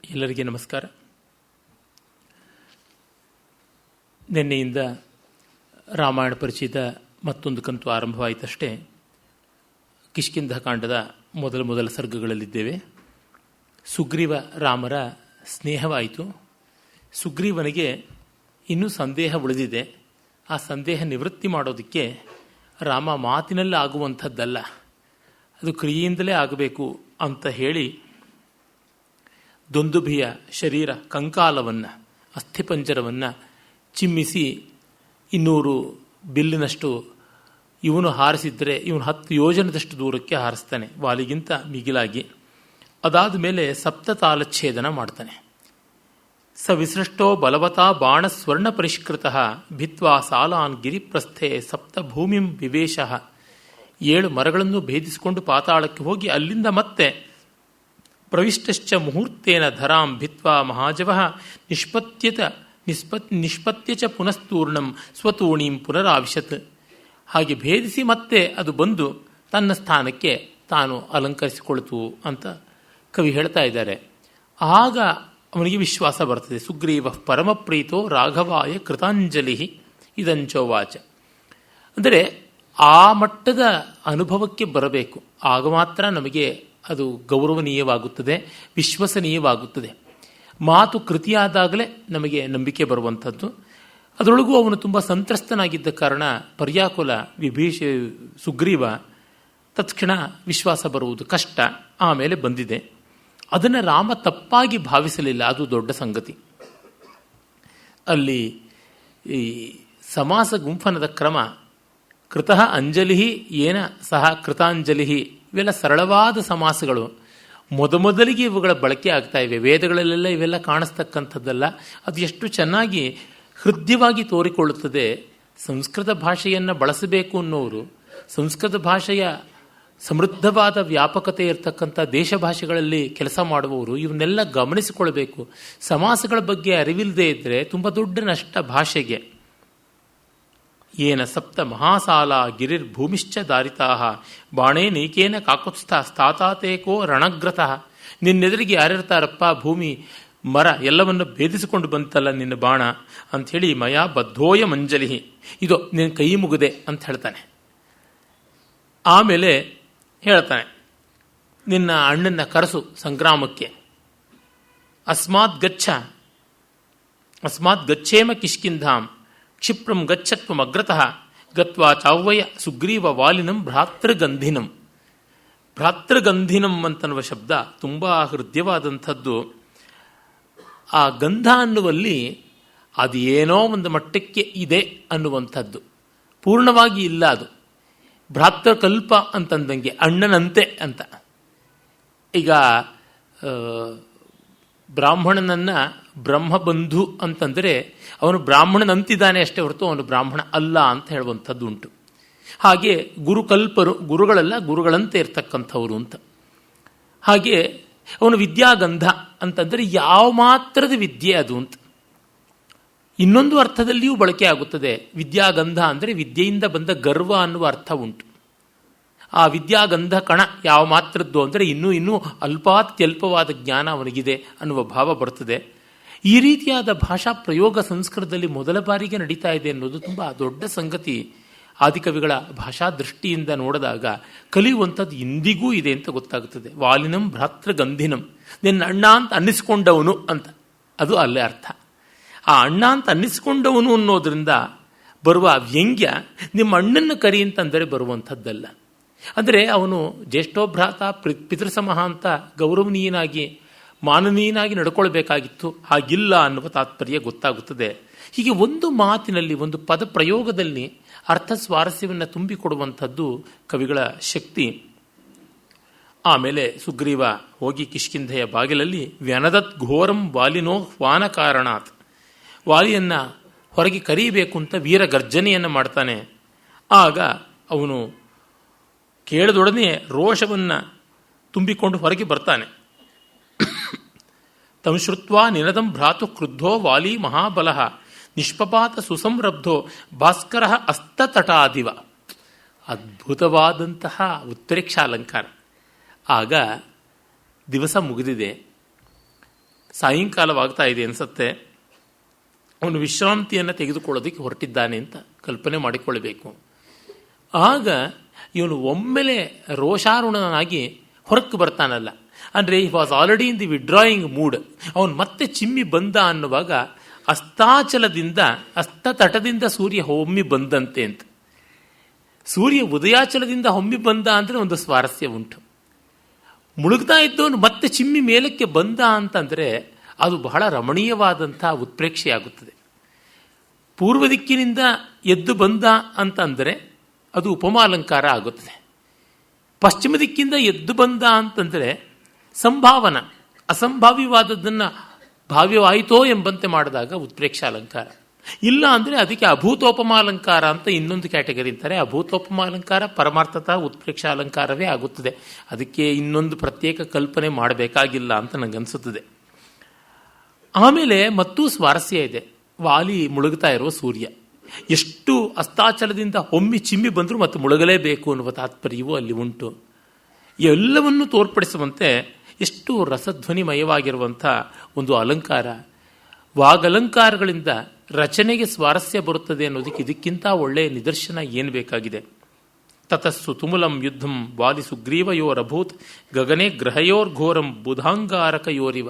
ಎಲ್ಲರಿಗೆ ನಮಸ್ಕಾರ. ನಿನ್ನೆಯಿಂದ ರಾಮಾಯಣ ಪರಿಚಯದ ಮತ್ತೊಂದು ಕಂತು ಆರಂಭವಾಯಿತಷ್ಟೇ. ಕಿಷ್ಕಿಂಧ ಕಾಂಡದ ಮೊದಲ ಸರ್ಗಗಳಲ್ಲಿದ್ದೇವೆ. ಸುಗ್ರೀವ ರಾಮರ ಸ್ನೇಹವಾಯಿತು. ಸುಗ್ರೀವನಿಗೆ ಇನ್ನೂ ಸಂದೇಹ ಉಳಿದಿದೆ. ಆ ಸಂದೇಹ ನಿವೃತ್ತಿ ಮಾಡೋದಕ್ಕೆ ರಾಮ ಮಾತಿನಲ್ಲಿ ಆಗುವಂಥದ್ದಲ್ಲ, ಅದು ಕ್ರಿಯೆಯಿಂದಲೇ ಆಗಬೇಕು ಅಂತ ಹೇಳಿ ದೊಂದುಭಿಯ ಶರೀರ ಕಂಕಾಲವನ್ನು, ಅಸ್ಥಿಪಂಜರವನ್ನು ಚಿಮ್ಮಿಸಿ 200 ಬಿಲ್ಲಿನಷ್ಟು ಇವನು ಹಾರಿಸಿದರೆ ಇವನು 10 ಯೋಜನದಷ್ಟು ದೂರಕ್ಕೆ ಹಾರಿಸ್ತಾನೆ, ವಾಲಿಗಿಂತ ಮಿಗಿಲಾಗಿ. ಅದಾದ ಮೇಲೆ ಸಪ್ತತಾಲಚ್ಛೇದನ ಮಾಡ್ತಾನೆ. ಸ ವಿಸೃಷ್ಟೋ ಬಲವತಾ ಬಾಣ ಸ್ವರ್ಣ ಪರಿಷ್ಕೃತ ಭಿತ್ವಾ ಸಾಲಾನ್ ಗಿರಿಪ್ರಸ್ಥೆ ಸಪ್ತ ಭೂಮಿಂ ವಿವೇಶ. 7 ಮರಗಳನ್ನು ಭೇದಿಸಿಕೊಂಡು ಪಾತಾಳಕ್ಕೆ ಹೋಗಿ ಅಲ್ಲಿಂದ ಮತ್ತೆ ಪ್ರವಿಷ್ಟಶ್ಚ ಮುಹೂರ್ತೇನ ಧರಾಂ ಭಿತ್ವಾ ಮಹಾಜವಃ ನಿಷ್ಪತ್ಯ ಚ ಪುನಸ್ತೂರ್ಣಂ ಸ್ವತೂಣೀಂ ಪುನರಾವಿಶತ್. ಹಾಗೆ ಭೇದಿಸಿ ಮತ್ತೆ ಅದು ಬಂದು ತನ್ನ ಸ್ಥಾನಕ್ಕೆ ತಾನು ಅಲಂಕರಿಸಿಕೊಳ್ತು ಅಂತ ಕವಿ ಹೇಳ್ತಾ ಇದ್ದಾರೆ. ಆಗ ಅವನಿಗೆ ವಿಶ್ವಾಸ ಬರ್ತದೆ. ಸುಗ್ರೀವ ಪರಮಪ್ರೀತೋ ರಾಘವಾಯ ಕೃತಾಂಜಲಿ ಇದಂಚೋವಾಚ. ಅಂದರೆ ಆ ಮಟ್ಟದ ಅನುಭವಕ್ಕೆ ಬರಬೇಕು, ಆಗ ಮಾತ್ರ ನಮಗೆ ಅದು ಗೌರವನೀಯವಾಗುತ್ತದೆ, ವಿಶ್ವಸನೀಯವಾಗುತ್ತದೆ. ಮಾತು ಕೃತಿಯಾದಾಗಲೇ ನಮಗೆ ನಂಬಿಕೆ ಬರುವಂಥದ್ದು. ಅದರೊಳಗೂ ಅವನು ತುಂಬ ಸಂತ್ರಸ್ತನಾಗಿದ್ದ ಕಾರಣ ಪರ್ಯಾಕುಲ ಸುಗ್ರೀವ ತತ್ಕ್ಷಣ ವಿಶ್ವಾಸ ಬರುವುದು ಕಷ್ಟ. ಆಮೇಲೆ ಬಂದಿದೆ. ಅದನ್ನು ರಾಮ ತಪ್ಪಾಗಿ ಭಾವಿಸಲಿಲ್ಲ, ಅದು ದೊಡ್ಡ ಸಂಗತಿ. ಅಲ್ಲಿ ಈ ಸಮಾಸ ಗುಂಫನದ ಕ್ರಮ ಕೃತಃ ಅಂಜಲಿ ಏನ ಸಹ ಕೃತಾಂಜಲಿ, ಇವೆಲ್ಲ ಸರಳವಾದ ಸಮಾಸಗಳು. ಮೊದಲಿಗೆ ಇವುಗಳ ಬಳಕೆ ಆಗ್ತಾ ಇವೆ. ವೇದಗಳಲ್ಲೆಲ್ಲ ಇವೆಲ್ಲ ಕಾಣಿಸ್ತಕ್ಕಂಥದ್ದಲ್ಲ. ಅದು ಎಷ್ಟು ಚೆನ್ನಾಗಿ ಹೃದಯವಾಗಿ ತೋರಿಕೊಳ್ಳುತ್ತದೆ. ಸಂಸ್ಕೃತ ಭಾಷೆಯನ್ನು ಬಳಸಬೇಕು ಅನ್ನೋರು, ಸಂಸ್ಕೃತ ಭಾಷೆಯ ಸಮೃದ್ಧವಾದ ವ್ಯಾಪಕತೆ ಇರತಕ್ಕಂಥ ದೇಶ ಭಾಷೆಗಳಲ್ಲಿ ಕೆಲಸ ಮಾಡುವವರು ಇವನ್ನೆಲ್ಲ ಗಮನಿಸಿಕೊಳ್ಬೇಕು. ಸಮಾಸಗಳ ಬಗ್ಗೆ ಅರಿವಿಲ್ಲದೆ ಇದ್ದರೆ ತುಂಬ ದೊಡ್ಡ ನಷ್ಟ ಭಾಷೆಗೆ. ಏನ ಸಪ್ತ ಮಹಾಸಾಲ ಗಿರಿರ್ಭೂಮಿಶ್ಚ ದಾರಿತಾ ಬಾಣೇ ನೈಕೇನ ಕಾಕುತ್ಸ್ಥ ಸ್ಥಾತಾತೇಕೋ ರಣಗ್ರತಃ. ನಿನ್ನೆದುರಿಗೆ ಯಾರಿರ್ತಾರಪ್ಪ, ಭೂಮಿ ಮರ ಎಲ್ಲವನ್ನು ಭೇದಿಸಿಕೊಂಡು ಬಂತಲ್ಲ ನಿನ್ನ ಬಾಣ ಅಂಥೇಳಿ ಮಯಾ ಬದ್ಧೋಯ ಮಂಜಲಿ, ಇದು ನಿನ್ನ ಕೈ ಮುಗಿದೆ ಅಂತ ಹೇಳ್ತಾನೆ. ಆಮೇಲೆ ಹೇಳ್ತಾನೆ, ನಿನ್ನ ಅಣ್ಣನ ಕರೆಸು ಸಂಗ್ರಾಮಕ್ಕೆ. ಅಸ್ಮಾತ್ ಗಚ್ಚೇಮ ಕಿಷ್ಕಿಂಧಾಂ ಕ್ಷಿಪ್ರಂ ಗಚ್ಚತ್ವಂ ಅಗ್ರತಃ ಗತ್ವಾ ಚಾವ್ವಯ ಸುಗ್ರೀವ ವಾಲಿನಂ ಭ್ರಾತೃಗಂಧಿನಂ. ಭ್ರಾತೃಗಂಧಿನಂ ಅಂತನ್ನುವ ಶಬ್ದ ತುಂಬ ಹೃದಯವಾದಂಥದ್ದು. ಆ ಗಂಧ ಅನ್ನುವಲ್ಲಿ ಅದು ಏನೋ ಒಂದು ಮಟ್ಟಕ್ಕೆ ಇದೆ ಅನ್ನುವಂಥದ್ದು, ಪೂರ್ಣವಾಗಿ ಇಲ್ಲ. ಅದು ಭ್ರಾತೃಕಲ್ಪ ಅಂತಂದಂಗೆ, ಅಣ್ಣನಂತೆ ಅಂತ. ಈಗ ಬ್ರಾಹ್ಮಣನನ್ನು ಬ್ರಹ್ಮಬಂಧು ಅಂತಂದರೆ ಅವನು ಬ್ರಾಹ್ಮಣನಂತಿದ್ದಾನೆ ಅಷ್ಟೇ ಹೊರತು ಅವನು ಬ್ರಾಹ್ಮಣ ಅಲ್ಲ ಅಂತ ಹೇಳುವಂಥದ್ದು ಉಂಟು. ಹಾಗೆ ಗುರುಕಲ್ಪರು, ಗುರುಗಳೆಲ್ಲ ಗುರುಗಳಂತೆ ಇರ್ತಕ್ಕಂಥವ್ರು ಅಂತ. ಹಾಗೆ ಅವನು ವಿದ್ಯಾಗಂಧ ಅಂತಂದರೆ ಯಾವ ಮಾತ್ರದ ವಿದ್ಯೆ ಅದು ಅಂತ. ಇನ್ನೊಂದು ಅರ್ಥದಲ್ಲಿಯೂ ಬಳಕೆ ಆಗುತ್ತದೆ. ವಿದ್ಯಾಗಂಧ ಅಂದರೆ ವಿದ್ಯೆಯಿಂದ ಬಂದ ಗರ್ವ ಅನ್ನುವ ಅರ್ಥ ಉಂಟು. ಆ ವಿದ್ಯಾಗಂಧ ಕಣ ಯಾವ ಮಾತ್ರದ್ದು ಅಂದರೆ ಇನ್ನೂ ಅಲ್ಪಾತ್ಯಲ್ಪವಾದ ಜ್ಞಾನ ಅವನಿಗಿದೆ ಅನ್ನುವ ಭಾವ ಬರ್ತದೆ. ಈ ರೀತಿಯಾದ ಭಾಷಾ ಪ್ರಯೋಗ ಸಂಸ್ಕೃತದಲ್ಲಿ ಮೊದಲ ಬಾರಿಗೆ ನಡೀತಾ ಇದೆ ಅನ್ನೋದು ತುಂಬ ದೊಡ್ಡ ಸಂಗತಿ. ಆದಿಕವಿಗಳ ಭಾಷಾ ದೃಷ್ಟಿಯಿಂದ ನೋಡಿದಾಗ ಕಲಿಯುವಂಥದ್ದು ಇಂದಿಗೂ ಇದೆ ಅಂತ ಗೊತ್ತಾಗುತ್ತದೆ. ವಾಲಿನಂ ಭ್ರಾತೃಗಂಧಿನಂ, ನಿನ್ನ ಅಣ್ಣ ಅಂತ ಅನ್ನಿಸ್ಕೊಂಡವನು ಅಂತ, ಅದು ಅಲ್ಲೇ ಅರ್ಥ. ಆ ಅಣ್ಣ ಅಂತ ಅನ್ನಿಸ್ಕೊಂಡವನು ಅನ್ನೋದ್ರಿಂದ ಬರುವ ವ್ಯಂಗ್ಯ ನಿಮ್ಮ ಅಣ್ಣನ್ನು ಕರಿ ಅಂತಂದರೆ ಬರುವಂಥದ್ದಲ್ಲ. ಅಂದರೆ ಅವನು ಜ್ಯೇಷ್ಠೋಭ್ರಾತ ಪಿತೃಸಮಃ ಅಂತ ಗೌರವನೀಯನಾಗಿ ಮಾನನೀಯನಾಗಿ ನಡ್ಕೊಳ್ಬೇಕಾಗಿತ್ತು, ಹಾಗಿಲ್ಲ ಅನ್ನುವ ತಾತ್ಪರ್ಯ ಗೊತ್ತಾಗುತ್ತದೆ. ಹೀಗೆ ಒಂದು ಮಾತಿನಲ್ಲಿ, ಒಂದು ಪದ ಪ್ರಯೋಗದಲ್ಲಿ ಅರ್ಥ ಸ್ವಾರಸ್ಯವನ್ನು ತುಂಬಿಕೊಡುವಂಥದ್ದು ಕವಿಗಳ ಶಕ್ತಿ. ಆಮೇಲೆ ಸುಗ್ರೀವ ಹೋಗಿ ಕಿಷ್ಕಿಂಧೆಯ ಬಾಗಿಲಲ್ಲಿ ವ್ಯನದತ್ ಘೋರಂ ವಾಲಿನೋ ಹ್ವಾನ ಕಾರಣಾತ್, ವಾಲಿಯನ್ನು ಹೊರಗೆ ಕರೀಬೇಕು ಅಂತ ವೀರ ಗರ್ಜನೆಯನ್ನು ಮಾಡ್ತಾನೆ. ಆಗ ಅವನು ಕೇಳಿದೊಡನೆ ರೋಷವನ್ನು ತುಂಬಿಕೊಂಡು ಹೊರಗೆ ಬರ್ತಾನೆ. ತಂ ಶ್ರುತ್ವಾ ನಿನದಂ ಭ್ರಾತು ಕ್ರುದ್ಧೋ ವಾಲಿ ಮಹಾಬಲಃ ನಿಷ್ಪಪಾತ ಸುಸಂರಬ್ಧೋ ಭಾಸ್ಕರ ಅಸ್ತತಟಾದಿವ. ಅದ್ಭುತವಾದಂತಹ ಉತ್ಪ್ರೇಕ್ಷಾಲಂಕಾರ. ಆಗ ದಿವಸ ಮುಗಿದಿದೆ. ಸಾಯಂಕಾಲವಾಗ್ತಾ ಇದೆ ಅನಿಸುತ್ತೆ. ಅವನು ವಿಶ್ರಾಂತಿಯನ್ನು ತೆಗೆದುಕೊಳ್ಳೋದಕ್ಕೆ ಹೊರಟಿದ್ದಾನೆ ಅಂತ ಕಲ್ಪನೆ ಮಾಡಿಕೊಳ್ಳಬೇಕು. ಆಗ ಇವನು ಒಮ್ಮೆಲೆ ರೋಷಾರುಣನಾಗಿ ಹೊರಕ್ಕೆ ಬರ್ತಾನಲ್ಲ, ಅಂದರೆ he was already in the withdrawing mood. ಅವನು ಮತ್ತೆ ಚಿಮ್ಮಿ ಬಂದ ಅನ್ನುವಾಗ ಅಸ್ತತಟದಿಂದ ಸೂರ್ಯ ಹೊಮ್ಮಿ ಬಂದಂತೆ ಅಂತ. ಸೂರ್ಯ ಉದಯಾಚಲದಿಂದ ಹೊಮ್ಮಿ ಬಂದ ಅಂದರೆ ಒಂದು ಸ್ವಾರಸ್ಯ ಉಂಟು. ಮುಳುಗ್ತಾ ಇದ್ದವನು ಮತ್ತೆ ಚಿಮ್ಮಿ ಮೇಲಕ್ಕೆ ಬಂದ ಅಂತಂದರೆ ಅದು ಬಹಳ ರಮಣೀಯವಾದಂಥ ಉತ್ಪ್ರೇಕ್ಷೆಯಾಗುತ್ತದೆ. ಪೂರ್ವ ದಿಕ್ಕಿನಿಂದ ಎದ್ದು ಬಂದ ಅಂತಂದರೆ ಅದು ಉಪಮಾಲಂಕಾರ ಆಗುತ್ತದೆ. ಪಶ್ಚಿಮ ದಿಕ್ಕಿಂದ ಎದ್ದು ಬಂದ ಅಂತಂದರೆ ಸಂಭಾವನ, ಅಸಂಭಾವ್ಯವಾದದ್ದನ್ನು ಭಾವ್ಯವಾಯಿತೋ ಎಂಬಂತೆ ಮಾಡಿದಾಗ ಉತ್ಪ್ರೇಕ್ಷಾಲಂಕಾರ. ಇಲ್ಲ ಅಂದರೆ ಅದಕ್ಕೆ ಅಭೂತೋಪಮಾಲಂಕಾರ ಅಂತ ಇನ್ನೊಂದು ಕ್ಯಾಟಗರಿ ಅಂತಾರೆ. ಅಭೂತೋಪಮಾಲಂಕಾರ ಪರಮಾರ್ಥತಃ ಉತ್ಪ್ರೇಕ್ಷಾಲಂಕಾರವೇ ಆಗುತ್ತದೆ. ಅದಕ್ಕೆ ಇನ್ನೊಂದು ಪ್ರತ್ಯೇಕ ಕಲ್ಪನೆ ಮಾಡಬೇಕಾಗಿಲ್ಲ ಅಂತ ನನಗನ್ಸುತ್ತದೆ. ಆಮೇಲೆ ಮತ್ತೂ ಸ್ವಾರಸ್ಯ ಇದೆ. ವಾಲಿ ಮುಳುಗ್ತಾ ಇರುವ ಸೂರ್ಯ ಎಷ್ಟು ಅಸ್ತಾಚಲದಿಂದ ಹೊಮ್ಮಿ ಚಿಮ್ಮಿ ಬಂದರೂ ಮತ್ತು ಮುಳುಗಲೇಬೇಕು ಅನ್ನುವ ತಾತ್ಪರ್ಯವೂ ಅಲ್ಲಿ ಉಂಟು. ಎಲ್ಲವನ್ನೂ ತೋರ್ಪಡಿಸುವಂತೆ ಎಷ್ಟು ರಸಧ್ವನಿಮಯವಾಗಿರುವಂಥ ಒಂದು ಅಲಂಕಾರ. ವಾಗಲಂಕಾರಗಳಿಂದ ರಚನೆಗೆ ಸ್ವಾರಸ್ಯ ಬರುತ್ತದೆ ಅನ್ನೋದಕ್ಕೆ ಇದಕ್ಕಿಂತ ಒಳ್ಳೆಯ ನಿದರ್ಶನ ಏನು ಬೇಕಾಗಿದೆ. ತತಸ್ಸು ತುಮುಲಂ ಯುದ್ಧಂ ವಾಲಿ ಸುಗ್ರೀವಯೋರಭೂತ್ ಗಗನೆ ಗ್ರಹಯೋರ್ಘೋರಂ ಬುಧಾಂಗಾರಕಯೋರಿವ.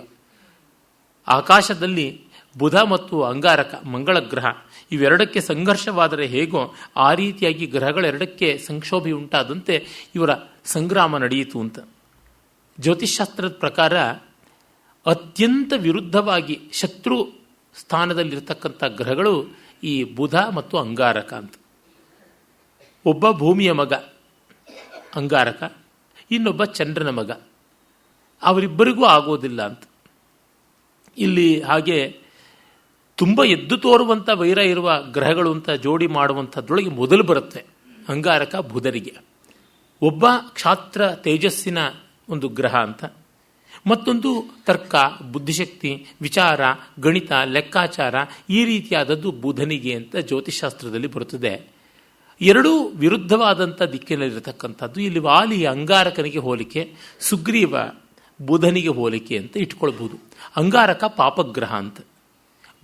ಆಕಾಶದಲ್ಲಿ ಬುಧ ಮತ್ತು ಅಂಗಾರಕ, ಮಂಗಳ ಗ್ರಹ, ಇವೆರಡಕ್ಕೆ ಸಂಘರ್ಷವಾದರೆ ಹೇಗೋ ಆ ರೀತಿಯಾಗಿ ಗ್ರಹಗಳೆರಡಕ್ಕೆ ಸಂಕ್ಷೋಭೆ ಉಂಟಾದಂತೆ ಇವರ ಸಂಗ್ರಾಮ ನಡೆಯಿತು ಅಂತ. ಜ್ಯೋತಿಷ್ಶಾಸ್ತ್ರದ ಪ್ರಕಾರ ಅತ್ಯಂತ ವಿರುದ್ಧವಾಗಿ ಶತ್ರು ಸ್ಥಾನದಲ್ಲಿರ್ತಕ್ಕಂಥ ಗ್ರಹಗಳು ಈ ಬುಧ ಮತ್ತು ಅಂಗಾರಕ ಅಂತ. ಒಬ್ಬ ಭೂಮಿಯ ಮಗ ಅಂಗಾರಕ, ಇನ್ನೊಬ್ಬ ಚಂದ್ರನ ಮಗ. ಅವರಿಬ್ಬರಿಗೂ ಆಗೋದಿಲ್ಲ ಅಂತ. ಇಲ್ಲಿ ಹಾಗೆ ತುಂಬ ಎದ್ದು ತೋರುವಂಥ ವೈರ ಇರುವ ಗ್ರಹಗಳು ಅಂತ ಜೋಡಿ ಮಾಡುವಂಥದ್ರೊಳಗೆ ಮೊದಲು ಬರುತ್ತೆ ಅಂಗಾರಕ ಬುಧರಿಗೆ. ಒಬ್ಬ ಕ್ಷಾತ್ರ ತೇಜಸ್ಸಿನ ಒಂದು ಗ್ರಹ ಅಂತ, ಮತ್ತೊಂದು ತರ್ಕ, ಬುದ್ಧಿಶಕ್ತಿ, ವಿಚಾರ, ಗಣಿತ, ಲೆಕ್ಕಾಚಾರ, ಈ ರೀತಿಯಾದದ್ದು ಬುಧನಿಗೆ ಅಂತ ಜ್ಯೋತಿಷಾಸ್ತ್ರದಲ್ಲಿ ಬರುತ್ತದೆ. ಎರಡೂ ವಿರುದ್ಧವಾದಂಥ ದಿಕ್ಕಿನಲ್ಲಿರತಕ್ಕಂಥದ್ದು. ಇಲ್ಲಿ ವಾಲಿ ಅಂಗಾರಕನಿಗೆ ಹೋಲಿಕೆ, ಸುಗ್ರೀವ ಬುಧನಿಗೆ ಹೋಲಿಕೆ ಅಂತ ಇಟ್ಕೊಳ್ಬಹುದು. ಅಂಗಾರಕ ಪಾಪಗ್ರಹ ಅಂತ,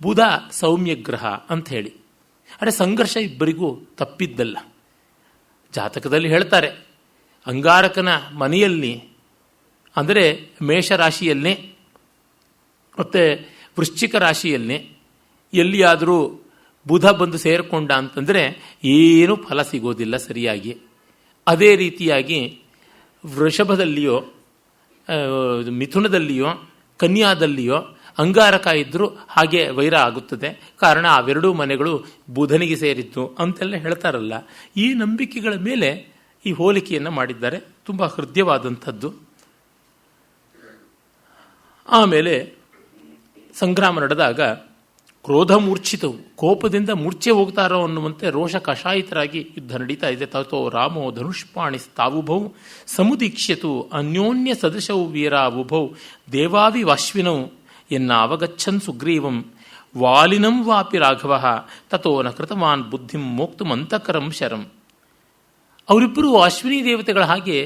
ಬುಧ ಸೌಮ್ಯ ಗ್ರಹ ಅಂತ ಹೇಳಿ. ಅರೆ ಸಂಘರ್ಷ ಇಬ್ಬರಿಗೂ ತಪ್ಪಿದ್ದಲ್ಲ. ಜಾತಕದಲ್ಲಿ ಹೇಳ್ತಾರೆ, ಅಂಗಾರಕನ ಮನೆಯಲ್ಲಿ ಅಂದರೆ ಮೇಷರಾಶಿಯಲ್ಲೇ ಮತ್ತು ವೃಶ್ಚಿಕ ರಾಶಿಯಲ್ಲೇ ಎಲ್ಲಿಯಾದರೂ ಬುಧ ಬಂದು ಸೇರಿಕೊಂಡ ಅಂತಂದರೆ ಏನೂ ಫಲ ಸಿಗೋದಿಲ್ಲ ಸರಿಯಾಗಿ. ಅದೇ ರೀತಿಯಾಗಿ ವೃಷಭದಲ್ಲಿಯೋ ಮಿಥುನದಲ್ಲಿಯೋ ಕನ್ಯಾದಲ್ಲಿಯೋ ಅಂಗಾರಕ ಇದ್ದರೂ ಹಾಗೆ ವೈರ ಆಗುತ್ತದೆ. ಕಾರಣ ಅವೆರಡೂ ಮನೆಗಳು ಬುಧನಿಗೆ ಸೇರಿತ್ತು ಅಂತೆಲ್ಲ ಹೇಳ್ತಾರಲ್ಲ. ಈ ನಂಬಿಕೆಗಳ ಮೇಲೆ ಈ ಹೋಲಿಕೆಯನ್ನು ಮಾಡಿದ್ದಾರೆ. ತುಂಬ ಹೃದಯವಾದಂಥದ್ದು. ಆಮೇಲೆ ಸಂಗ್ರಾಮ ನಡೆದಾಗ ಕ್ರೋಧ ಮೂರ್ಛಿತವು, ಕೋಪದಿಂದ ಮೂರ್ಛೆ ಹೋಗ್ತಾರೋ ಅನ್ನುವಂತೆ ರೋಷ ಕಷಾಯಿತರಾಗಿ ಯುದ್ಧ ನಡೀತಾ ಇದೆ. ತಥೋ ರಾಮೋ ಧನುಷ್ಪಾಣಿ ತಾವುಭೌ ಸಮುದೀಕ್ಷ್ಯತು ಅನ್ಯೋನ್ಯ ಸದೃಶವು ವೀರಾವುಭೌ ದೇವಾವಿ ವಾಶ್ವಿನೌ ಎನ್ನ ಅವಗಚ್ಚನ್ ಸುಗ್ರೀವಂ ವಾಲಿನಂ ವಾಪಿ ರಾಘವ ತಥೋ ನ ಕೃತವಾನ್ ಬುದ್ಧಿಂ ಮೋಕ್ತು ಅಂತಕರಂ ಶರಂ. ಅವರಿಬ್ಬರು ಅಶ್ವಿನಿ ದೇವತೆಗಳ ಹಾಗೆ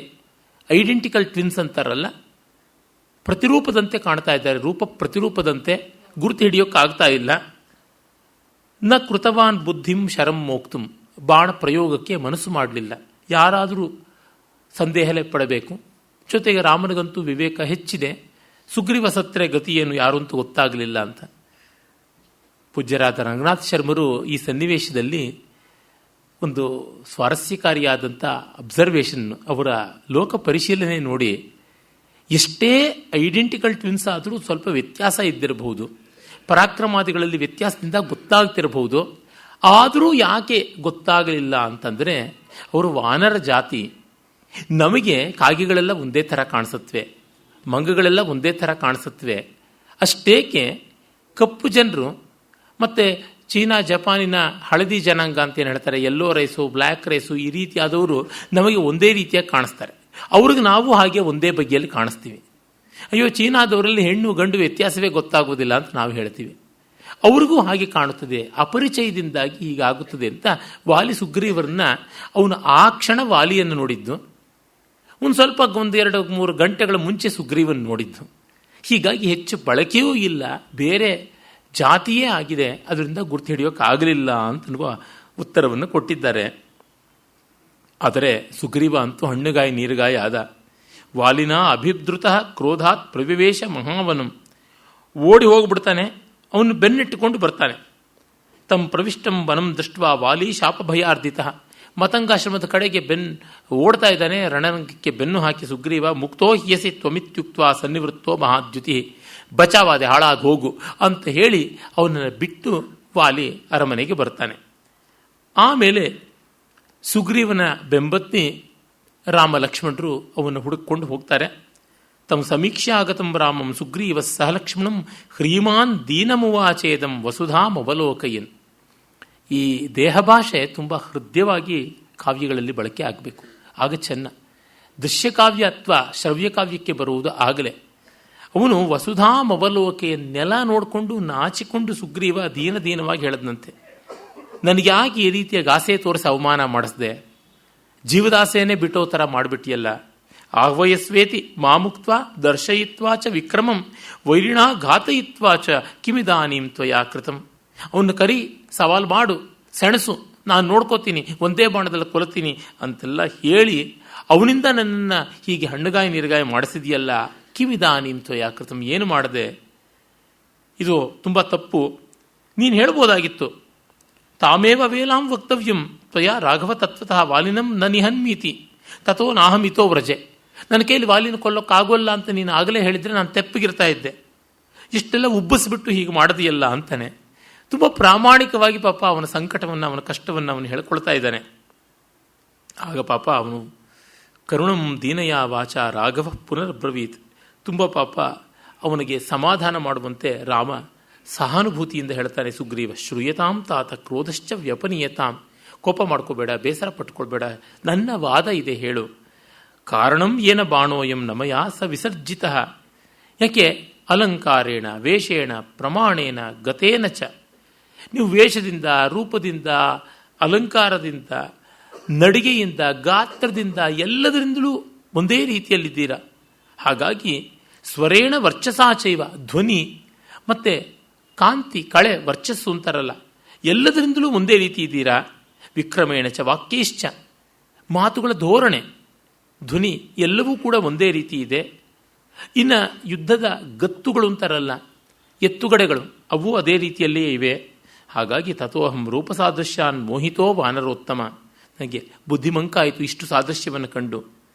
ಐಡೆಂಟಿಕಲ್ ಟ್ವಿನ್ಸ್ ಅಂತಾರಲ್ಲ, ಪ್ರತಿರೂಪದಂತೆ ಕಾಣ್ತಾ ಇದ್ದಾರೆ. ರೂಪ ಪ್ರತಿರೂಪದಂತೆ ಗುರುತು ಹಿಡಿಯೋಕ್ಕಾಗ್ತಾ ಇಲ್ಲ. ನ ಕೃತವಾನ್ ಬುದ್ಧಿಂ ಶರಂ ಮೋಕ್ತುಂ, ಬಾಣ ಪ್ರಯೋಗಕ್ಕೆ ಮನಸ್ಸು ಮಾಡಲಿಲ್ಲ. ಯಾರಾದರೂ ಸಂದೇಹಲೇ ಪಡಬೇಕು. ಜೊತೆಗೆ ರಾಮನಿಗಂತೂ ವಿವೇಕ ಹೆಚ್ಚಿದೆ. ಸುಗ್ರೀವ ಸತ್ರೆ ಗತಿಯೇನು ಯಾರು ಅಂತೂ ಗೊತ್ತಾಗಲಿಲ್ಲ ಅಂತ. ಪೂಜ್ಯರಾದ ರಂಗನಾಥ ಶರ್ಮರು ಈ ಸನ್ನಿವೇಶದಲ್ಲಿ ಒಂದು ಸ್ವಾರಸ್ಯಕಾರಿಯಾದಂಥ ಅಬ್ಸರ್ವೇಷನ್, ಅವರ ಲೋಕ ಪರಿಶೀಲನೆ ನೋಡಿ, ಎಷ್ಟೇ ಐಡೆಂಟಿಕಲ್ ಟ್ವಿನ್ಸ್ ಆದರೂ ಸ್ವಲ್ಪ ವ್ಯತ್ಯಾಸ ಇದ್ದಿರಬಹುದು, ಪರಾಕ್ರಮಾದಿಗಳಲ್ಲಿ ವ್ಯತ್ಯಾಸದಿಂದ ಗೊತ್ತಾಗ್ತಿರಬಹುದು. ಆದರೂ ಯಾಕೆ ಗೊತ್ತಾಗಲಿಲ್ಲ ಅಂತಂದರೆ ಅವರು ವಾನರ ಜಾತಿ. ನಮಗೆ ಕಾಗೆಗಳೆಲ್ಲ ಒಂದೇ ಥರ ಕಾಣಿಸುತ್ತವೆ, ಮಂಗಗಳೆಲ್ಲ ಒಂದೇ ಥರ ಕಾಣಿಸುತ್ತವೆ. ಅಷ್ಟೇಕೆ ಕಪ್ಪು ಜನರು ಮತ್ತು ಚೀನಾ ಜಪಾನಿನ ಹಳದಿ ಜನಾಂಗ ಅಂತ ಏನು ಹೇಳ್ತಾರೆ, ಯೆಲ್ಲೋ ರೈಸು ಬ್ಲ್ಯಾಕ್ ರೈಸು, ಈ ರೀತಿಯಾದವರು ನಮಗೆ ಒಂದೇ ರೀತಿಯಾಗಿ ಕಾಣಿಸ್ತಾರೆ. ಅವ್ರಿಗೆ ನಾವು ಹಾಗೆ ಒಂದೇ ಬಗೆಯಲ್ಲಿ ಕಾಣಿಸ್ತೀವಿ. ಅಯ್ಯೋ ಚೀನಾದವರಲ್ಲಿ ಹೆಣ್ಣು ಗಂಡು ವ್ಯತ್ಯಾಸವೇ ಗೊತ್ತಾಗೋದಿಲ್ಲ ಅಂತ ನಾವು ಹೇಳ್ತೀವಿ. ಅವ್ರಿಗೂ ಹಾಗೆ ಕಾಣುತ್ತದೆ, ಅಪರಿಚಯದಿಂದಾಗಿ ಹೀಗಾಗುತ್ತದೆ ಅಂತ ವಾಲಿ ಸುಗ್ರೀವರನ್ನ ಅವನು ಆ ಕ್ಷಣ ವಾಲಿಯನ್ನು ನೋಡಿದ್ದು, ಒಂದು ಸ್ವಲ್ಪ 1-2-3 ಗಂಟೆಗಳ ಮುಂಚೆ ಸುಗ್ರೀವನ್ ನೋಡಿದ್ದು. ಹೀಗಾಗಿ ಹೆಚ್ಚು ಬಳಕೆಯೂ ಇಲ್ಲ, ಬೇರೆ ಜಾತಿಯೇ ಆಗಿದೆ, ಅದರಿಂದ ಗುರ್ತು ಹಿಡಿಯೋಕ್ಕಾಗಲಿಲ್ಲ ಅಂತನ್ನುವ ಉತ್ತರವನ್ನು ಕೊಟ್ಟಿದ್ದಾರೆ. ಆದರೆ ಸುಗ್ರೀವ ಅಂತೂ ಹಣ್ಣುಗಾಯಿ ನೀರುಗಾಯಿ ಆದ. ವಾಲಿನ ಅಭಿದ್ರುತ ಕ್ರೋಧಾತ್ ಪ್ರವಿವೇಶ ಮಹಾವನಂ, ಓಡಿ ಹೋಗ್ಬಿಡ್ತಾನೆ. ಅವನು ಬೆನ್ನಿಟ್ಟುಕೊಂಡು ಬರ್ತಾನೆ. ತಮ್ಮ ಪ್ರವಿಷ್ಟಂ ವನಂ ದೃಷ್ಟ ವಾಲಿ ಶಾಪಭಯಾರ್ಧಿತ, ಮತಂಗಾಶ್ರಮದ ಕಡೆಗೆ ಓಡ್ತಾ ಇದ್ದಾನೆ. ರಣರಂಗಕ್ಕೆ ಬೆನ್ನು ಹಾಕಿ ಸುಗ್ರೀವ ಮುಕ್ತೋ ಹ್ಯಸಿ ತ್ವಮಿತ್ಯುಕ್ತ ಸನ್ನಿವೃತ್ತೋ ಮಹಾದ್ಯುತಿ, ಬಚಾವಾದೆ, ಹಾಳಾಗಿ ಹೋಗು ಅಂತ ಹೇಳಿ ಅವನನ್ನು ಬಿಟ್ಟು ವಾಲಿ ಅರಮನೆಗೆ ಬರ್ತಾನೆ. ಆಮೇಲೆ ಸುಗ್ರೀವನ ಬೆಂಬತ್ನಿ ರಾಮ ಲಕ್ಷ್ಮಣರು ಅವನ್ನು ಹುಡುಕೊಂಡು ಹೋಗ್ತಾರೆ. ತಮ್ಮ ಸಮೀಕ್ಷೆ ಆಗತಂ ರಾಮಂ ಸುಗ್ರೀವ ಸಹ ಲಕ್ಷ್ಮಣಂ ಹ್ರೀಮಾನ್ ದೀನಮುವಾಚೇದಂ ವಸುಧಾಮವಲೋಕಯನ್. ಈ ದೇಹ ಭಾಷೆ ತುಂಬ ಹೃದಯವಾಗಿ ಕಾವ್ಯಗಳಲ್ಲಿ ಬಳಕೆ ಆಗಬೇಕು, ಆಗ ಚೆನ್ನ. ದೃಶ್ಯಕಾವ್ಯ ಅಥವಾ ಶ್ರವ್ಯಕಾವ್ಯಕ್ಕೆ ಬರುವುದು ಆಗಲೇ. ಅವನು ವಸುಧಾಮವಲೋಕೆಯನ್ನೆಲ್ಲ ನೋಡಿಕೊಂಡು ನಾಚಿಕೊಂಡು ಸುಗ್ರೀವ ದೀನವಾಗಿ ಹೇಳದ್ನಂತೆ, ನನಗೆ ಯಾಕೆ ಈ ರೀತಿಯ ಗಾಸೆ ತೋರಿಸಿ ಅವಮಾನ ಮಾಡಿಸ್ದೆ, ಜೀವದಾಸೆಯನ್ನೇ ಬಿಟ್ಟೋ ಥರ ಮಾಡಿಬಿಟ್ಟಿಯಲ್ಲ. ಆಹ್ವಯಸ್ವೇತಿ ಮಾಮುಕ್ತ ದರ್ಶಯಿತ್ವಾ ಚ ವಿಕ್ರಮಂ ವೈರಿಣಾ ಘಾತಯಿತ್ವಾ ಚ ಕಿಮಿದಾನೀಂ ತ್ವಯಾ ಕೃತಂ. ಅವನು ಕರಿ, ಸವಾಲು ಮಾಡು, ಸೆಣಸು, ನಾನು ನೋಡ್ಕೋತೀನಿ, ಒಂದೇ ಬಾಣದಲ್ಲಿ ಕೊಲ್ತೀನಿ ಅಂತೆಲ್ಲ ಹೇಳಿ ಅವನಿಂದ ನನ್ನನ್ನು ಹೀಗೆ ಹಣ್ಣುಗಾಯಿ ನೀರುಗಾಯಿ ಮಾಡಿಸಿದೆಯಲ್ಲ. ಕಿಮಿದಾನೀಂ ತ್ವಯಾ ಕೃತಂ, ಏನು ಮಾಡಿದೆ, ಇದು ತುಂಬ ತಪ್ಪು. ನೀನು ಹೇಳ್ಬೋದಾಗಿತ್ತು, ತಾಮೇವ ವೇಲಾಂ ವಕ್ತವ್ಯಂ ತ್ವಯಾ ರಾಘವ ತತ್ವತಃ ವಾಲಿನಂ ನ ನಿಹನ್ಮೀತಿ ತಥೋ ನಾಹಮಿತೋ ವ್ರಜೆ. ನನ್ನ ಕೈಲಿ ವಾಲಿನ ಕೊಲ್ಲೋಕ್ಕಾಗೋಲ್ಲ ಅಂತ ನೀನು ಆಗಲೇ ಹೇಳಿದರೆ ನಾನು ತೆಪ್ಪಗಿರ್ತಾ ಇದ್ದೆ, ಇಷ್ಟೆಲ್ಲ ಉಬ್ಬಿಸ್ಬಿಟ್ಟು ಹೀಗೆ ಮಾಡಿದೆಯಲ್ಲ ಅಂತಾನೆ. ತುಂಬ ಪ್ರಾಮಾಣಿಕವಾಗಿ ಪಾಪ ಅವನ ಸಂಕಟವನ್ನು, ಅವನ ಕಷ್ಟವನ್ನು ಅವನು ಹೇಳ್ಕೊಳ್ತಾ ಇದ್ದಾನೆ. ಆಗ ಪಾಪ ಅವನು ಕರುಣಂ ದೀನಯ ವಾಚ ರಾಘವ ಪುನರ್ಬ್ರವೀತ್, ತುಂಬ ಪಾಪ ಅವನಿಗೆ ಸಮಾಧಾನ ಮಾಡುವಂತೆ ರಾಮ ಸಹಾನುಭೂತಿಯಿಂದ ಹೇಳ್ತಾನೆ. ಸುಗ್ರೀವ ಶ್ರೂಯತಾಂ ತಾತ ಕ್ರೋಧಶ್ಚ ವ್ಯಪನೀಯತಾಂ, ಕೋಪ ಮಾಡ್ಕೋಬೇಡ, ಬೇಸರ ಪಟ್ಕೊಳ್ಬೇಡ, ನನ್ನ ವಾದ ಇದೆ, ಹೇಳು. ಕಾರಣಂ ಏನ ಬಾಣೋಯಂ ನಮಯ ಸ ವಿಸರ್ಜಿತ, ಯಾಕೆ ಅಲಂಕಾರೇಣ ವೇಷೇಣ ಪ್ರಮಾಣೇನ ಗತೇನ ಚ. ನೀವು ವೇಷದಿಂದ, ರೂಪದಿಂದ, ಅಲಂಕಾರದಿಂದ, ನಡಿಗೆಯಿಂದ, ಗಾತ್ರದಿಂದ ಎಲ್ಲದರಿಂದಲೂ ಒಂದೇ ರೀತಿಯಲ್ಲಿದ್ದೀರಾ. ಹಾಗಾಗಿ ಸ್ವರೇಣ ವರ್ಚಸಾಚೈವ, ಧ್ವನಿ ಮತ್ತು ಕಾಂತಿ, ಕಳೆ, ವರ್ಚಸ್ಸು ಅಂತಾರಲ್ಲ, ಎಲ್ಲದರಿಂದಲೂ ಒಂದೇ ರೀತಿ ಇದ್ದೀರಾ. ವಿಕ್ರಮೇಣ ಚ ವಾಕ್ಯೈಶ್ಚ, ಮಾತುಗಳ ಧೋರಣೆ, ಧ್ವನಿ ಎಲ್ಲವೂ ಕೂಡ ಒಂದೇ ರೀತಿ ಇದೆ. ಇನ್ನು ಯುದ್ಧದ ಗತ್ತುಗಳು ಅಂತಾರಲ್ಲ, ಎತ್ತುಗಡೆಗಳು, ಅವು ಅದೇ ರೀತಿಯಲ್ಲಿಯೇ ಇವೆ. ಹಾಗಾಗಿ ತಥೋಹಂ ರೂಪಸಾದೃಶ್ಯಾನ್ ಮೋಹಿತೋ ವಾನರೋತ್ತಮ, ನನಗೆ ಬುದ್ಧಿಮಂಕ ಆಯಿತು ಇಷ್ಟು ಸಾದೃಶ್ಯವನ್ನು ಕಂಡು.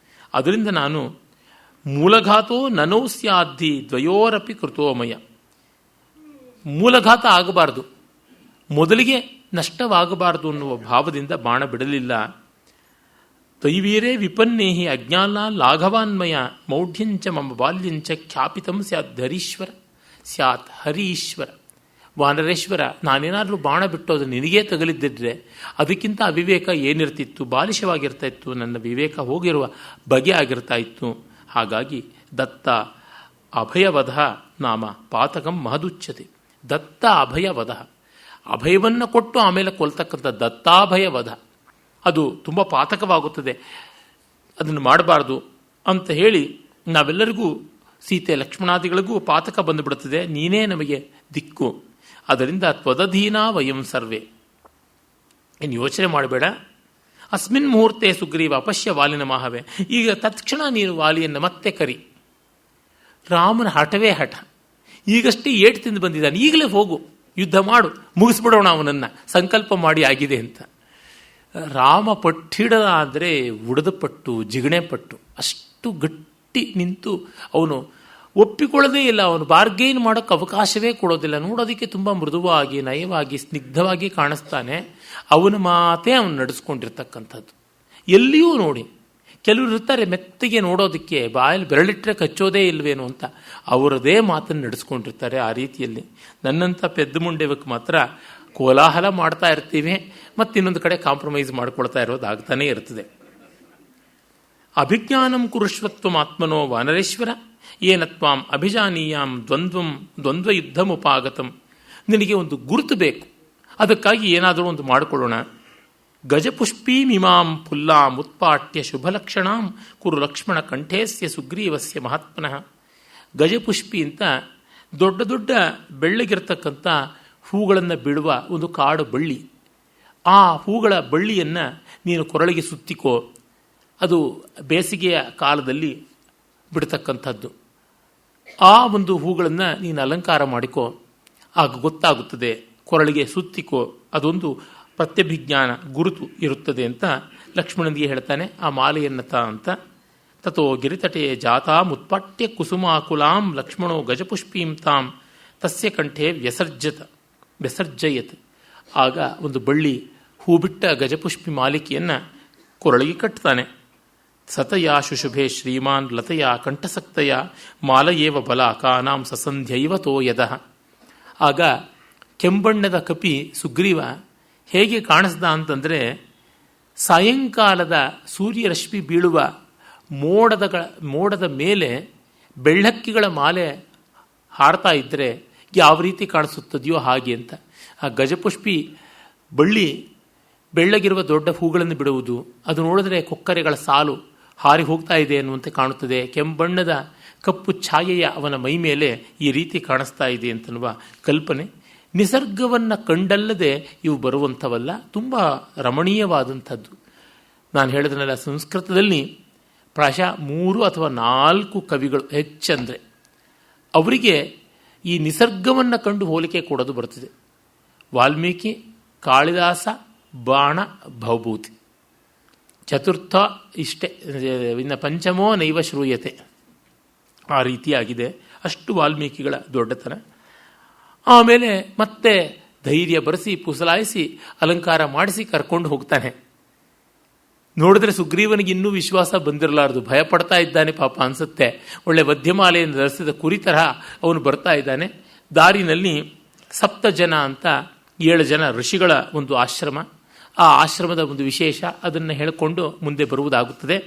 ಅದರಿಂದ ನಾನು ಮೂಲಘಾತೋ ನನೋ ಸ್ಯಾದ್ಧಿ ದ್ವಯೋರಪಿ ಕೃತೋಮಯ, ಮೂಲಘಾತ ಆಗಬಾರ್ದು, ಮೊದಲಿಗೆ ನಷ್ಟವಾಗಬಾರದು ಅನ್ನುವ ಭಾವದಿಂದ ಬಾಣ ಬಿಡಲಿಲ್ಲ. ತೈವೀರೇ ವಿಪನ್ನೇಹಿ ಅಜ್ಞಾನ ಲಾಘವಾನ್ಮಯ ಮೌಢ್ಯಂಚ ಮಮ ಬಾಲ್ಯಂಚ ಖ್ಯಾಪಿತಂ ಸ್ಯಾತ್ ಹರೀಶ್ವರ ಸ್ಯಾತ್ ಹರೀಶ್ವರ. ವಾನರೇಶ್ವರ, ನಾನೇನಾದರೂ ಬಾಣ ಬಿಟ್ಟು ಅದು ನಿನಗೇ ತಗಲಿದ್ದಿದ್ರೆ ಅದಕ್ಕಿಂತ ಅವಿವೇಕ ಏನಿರ್ತಿತ್ತು, ಬಾಲಿಶವಾಗಿರ್ತಾ ಇತ್ತು, ನನ್ನ ವಿವೇಕ ಹೋಗಿರುವ ಬಗೆ ಆಗಿರ್ತಾ ಇತ್ತು. ಹಾಗಾಗಿ ದತ್ತ ಅಭಯವಧ ನಾಮ ಪಾತಕಂ ಮಹದುಚ್ಯತೆ. ದತ್ತ ಅಭಯವಧ, ಅಭಯವನ್ನು ಕೊಟ್ಟು ಆಮೇಲೆ ಕೊಲ್ತಕ್ಕಂಥ ದತ್ತಾಭಯವಧ, ಅದು ತುಂಬ ಪಾತಕವಾಗುತ್ತದೆ, ಅದನ್ನು ಮಾಡಬಾರ್ದು ಅಂತ ಹೇಳಿ ನಾವೆಲ್ಲರಿಗೂ, ಸೀತೆ ಲಕ್ಷ್ಮಣಾದಿಗಳಿಗೂ ಪಾತಕ ಬಂದುಬಿಡುತ್ತದೆ. ನೀನೇ ನಮಗೆ ದಿಕ್ಕು, ಅದರಿಂದ ತ್ವದಧೀನ ವಯಂ ಸರ್ವೇ. ಏನು ಯೋಚನೆ ಮಾಡಬೇಡ. ಅಸ್ಮಿನ್ ಮುಹೂರ್ತೆ ಸುಗ್ರೀವ ಅಪಶ್ಯ ವಾಲಿನ ಮಾಹವೇ. ಈಗ ತತ್ಕ್ಷಣ ನೀನು ವಾಲಿಯನ್ನು ಮತ್ತೆ ಕರಿ. ರಾಮನ ಹಠವೇ ಹಠ, ಈಗಷ್ಟೇ ಏಟು ತಿಂದು ಬಂದಿದ್ದಾನೆ, ಈಗಲೇ ಹೋಗು, ಯುದ್ಧ ಮಾಡು, ಮುಗಿಸ್ಬಿಡೋಣ ಅವನನ್ನು, ಸಂಕಲ್ಪ ಮಾಡಿ ಆಗಿದೆ ಅಂತ. ರಾಮ ಪಟ್ಟಿಡದ ಅಂದರೆ ಉಡದ ಪಟ್ಟು, ಜಿಗಣೆ ಪಟ್ಟು, ಅಷ್ಟು ಗಟ್ಟಿ ನಿಂತು ಅವನು ಒಪ್ಪಿಕೊಳ್ಳೋದೇ ಇಲ್ಲ. ಅವನು ಬಾರ್ಗೇನ್ ಮಾಡೋಕ್ಕೆ ಅವಕಾಶವೇ ಕೊಡೋದಿಲ್ಲ. ನೋಡೋದಕ್ಕೆ ತುಂಬ ಮೃದುವಾಗಿ, ನಯವಾಗಿ, ಸ್ನಿಗ್ಧವಾಗಿ ಕಾಣಿಸ್ತಾನೆ. ಅವನ ಮಾತೇ ಅವನು ನಡೆಸ್ಕೊಂಡಿರ್ತಕ್ಕಂಥದ್ದು. ಎಲ್ಲಿಯೂ ನೋಡಿ, ಕೆಲವರು ಇರ್ತಾರೆ ಮೆತ್ತಗೆ ನೋಡೋದಕ್ಕೆ, ಬಾಯಲ್ಲಿ ಬೆರಳಿಟ್ಟರೆ ಕಚ್ಚೋದೇ ಇಲ್ವೇನೋ ಅಂತ, ಅವರದೇ ಮಾತನ್ನು ನಡೆಸ್ಕೊಂಡಿರ್ತಾರೆ. ಆ ರೀತಿಯಲ್ಲಿ ನನ್ನಂಥ ಪೆದ್ದ ಮುಂಡೆವಕ್ಕೆ ಮಾತ್ರ ಕೋಲಾಹಲ ಮಾಡ್ತಾ ಇರ್ತೀವಿ, ಮತ್ತು ಇನ್ನೊಂದು ಕಡೆ ಕಾಂಪ್ರಮೈಸ್ ಮಾಡ್ಕೊಳ್ತಾ ಇರೋದಾಗ್ತಾನೇ ಇರ್ತದೆ. ಅಭಿಜ್ಞಾನಂ ಕುರುಷ್ವತ್ವಮಾತ್ಮನೋ ವಾನರೇಶ್ವರ ಏನ ತ್ವಾಂ ಅಭಿಜಾನೀಯಾಂ ದ್ವಂದ್ವ ಯುದ್ಧಮುಪಾಗತಂ. ನಿನಗೆ ಒಂದು ಗುರುತು ಬೇಕು, ಅದಕ್ಕಾಗಿ ಏನಾದರೂ ಒಂದು ಮಾಡಿಕೊಳ್ಳೋಣ. ಗಜಪುಷ್ಪೀಮಿಮಾಂ ಫುಲ್ಲಾಂ ಉತ್ಪಾಟ್ಯ ಶುಭಲಕ್ಷಣಾಂ ಕುರು ಲಕ್ಷ್ಮಣ ಕಂಠೇಸ್ಯ ಸುಗ್ರೀವಸ್ಯ ಮಹಾತ್ಮನಃ. ಗಜಪುಷ್ಪಿ ಅಂತ ದೊಡ್ಡ ದೊಡ್ಡ ಬೆಳ್ಳಗಿರ್ತಕ್ಕಂಥ ಹೂಗಳನ್ನು ಬಿಡುವ ಒಂದು ಕಾಡು ಬಳ್ಳಿ. ಆ ಹೂಗಳ ಬಳ್ಳಿಯನ್ನು ನೀನು ಕೊರಳಿಗೆ ಸುತ್ತಿಕೋ. ಅದು ಬೇಸಿಗೆಯ ಕಾಲದಲ್ಲಿ ಬಿಡ್ತಕ್ಕಂಥದ್ದು. ಆ ಒಂದು ಹೂಗಳನ್ನು ನೀನು ಅಲಂಕಾರ ಮಾಡಿಕೋ, ಆಗ ಗೊತ್ತಾಗುತ್ತದೆ. ಕೊರಳಿಗೆ ಸುತ್ತಿಕೋ, ಅದೊಂದು ಪ್ರತ್ಯಭಿಜ್ಞಾನ ಗುರುತು ಇರುತ್ತದೆ ಅಂತ ಲಕ್ಷ್ಮಣನಿಗೆ ಹೇಳ್ತಾನೆ. ಆ ಮಾಲೆಯನ್ನು ಅಂತ ತಥೋ ಗಿರಿತಟೆ ಜಾತಾಂ ಉತ್ಪಟ್ಯ ಕುಸುಮಾಕುಲಾಂ ಲಕ್ಷ್ಮಣೋ ಗಜಪುಷ್ಪೀಂ ತಾಂ ತಸ್ಯ ಕಂಠೆ ವ್ಯಸರ್ಜಯತ್. ಆಗ ಒಂದು ಬಳ್ಳಿ ಹೂ ಬಿಟ್ಟ ಗಜಪುಷ್ಪಿ ಮಾಲಿಕೆಯನ್ನು ಕೊರಳಿಗೆ ಕಟ್ತಾನೆ. ಸತಯಾ ಶುಶುಭೆ ಶ್ರೀಮಾನ್ ಲತೆಯ ಕಂಠಸಕ್ತಯ ಮಾಲಯೇವ ಬಲಾಕಾನಾಂ ಸಸಂಧ್ಯೈವ ತೋಯದಃ. ಆಗ ಕೆಂಬಣ್ಣದ ಕಪಿ ಸುಗ್ರೀವ ಹೇಗೆ ಕಾಣಿಸ್ದ ಅಂತಂದರೆ, ಸಾಯಂಕಾಲದ ಸೂರ್ಯರಶ್ಮಿ ಬೀಳುವ ಮೋಡದ ಮೇಲೆ ಬೆಳ್ಳಕ್ಕಿಗಳ ಮಾಲೆ ಹಾರ್ತಾ ಇದ್ದರೆ ಯಾವ ರೀತಿ ಕಾಣಿಸುತ್ತದೆಯೋ ಹಾಗೆ ಅಂತ. ಆ ಗಜಪುಷ್ಪಿ ಬಳ್ಳಿ ಬೆಳ್ಳಗಿರುವ ದೊಡ್ಡ ಹೂಗಳನ್ನು ಬಿಡುವುದು, ಅದು ನೋಡಿದ್ರೆ ಕೊಕ್ಕರೆಗಳ ಸಾಲು ಹಾರಿ ಹೋಗ್ತಾ ಇದೆ ಅನ್ನುವಂತೆ ಕಾಣುತ್ತದೆ. ಕೆಂಬಣ್ಣದ ಕಪ್ಪು ಛಾಯೆಯ ಅವನ ಮೈ ಮೇಲೆ ಈ ರೀತಿ ಕಾಣಿಸ್ತಾ ಇದೆ ಅಂತನ್ನುವ ಕಲ್ಪನೆ. ನಿಸರ್ಗವನ್ನು ಕಂಡಲ್ಲದೆ ಇವು ಬರುವಂಥವಲ್ಲ, ತುಂಬ ರಮಣೀಯವಾದಂಥದ್ದು. ನಾನು ಹೇಳಿದ್ನಲ್ಲ, ಸಂಸ್ಕೃತದಲ್ಲಿ ಪ್ರಾಯಶಃ 3 ಅಥವಾ 4 ಕವಿಗಳು ಹೆಚ್ಚಂದರೆ ಅವರಿಗೆ ಈ ನಿಸರ್ಗವನ್ನು ಕಂಡು ಹೋಲಿಕೆ ಕೊಡೋದು ಬರ್ತದೆ. ವಾಲ್ಮೀಕಿ, ಕಾಳಿದಾಸ, ಬಾಣ, ಭವಭೂತಿ, ಚತುರ್ಥ ಇಷ್ಟೇ, ಇನ್ನು ಪಂಚಮೋ ನೈವ ಶ್ರೂಯತೆ. ಆ ರೀತಿಯಾಗಿದೆ. ಅಷ್ಟು ವಾಲ್ಮೀಕಿಗಳ ದೊಡ್ಡತನ. ಆಮೇಲೆ ಮತ್ತೆ ಧೈರ್ಯ ಬರೆಸಿ ಪುಸಲಾಯಿಸಿ ಅಲಂಕಾರ ಮಾಡಿಸಿ ಕರ್ಕೊಂಡು ಹೋಗ್ತಾನೆ. ನೋಡಿದ್ರೆ ಸುಗ್ರೀವನಿಗೆ ಇನ್ನೂ ವಿಶ್ವಾಸ ಬಂದಿರಲಾರದು, ಭಯಪಡ್ತಾ ಇದ್ದಾನೆ ಪಾಪ ಅನಿಸುತ್ತೆ. ಒಳ್ಳೆ ಮಧ್ಯಮಾಲೆಯನ್ನು ಧರಿಸಿದ ಕುರಿ ತರಹ ಅವನು ಬರ್ತಾ ಇದ್ದಾನೆ. ದಾರಿನಲ್ಲಿ 7 ಜನ ಅಂತ 7 ಜನ ಋಷಿಗಳ ಒಂದು ಆಶ್ರಮ, ಆ ಆಶ್ರಮದ ಒಂದು ವಿಶೇಷ, ಅದನ್ನು ಹೇಳಿಕೊಂಡು ಮುಂದೆ ಬರುವುದಾಗುತ್ತದೆ.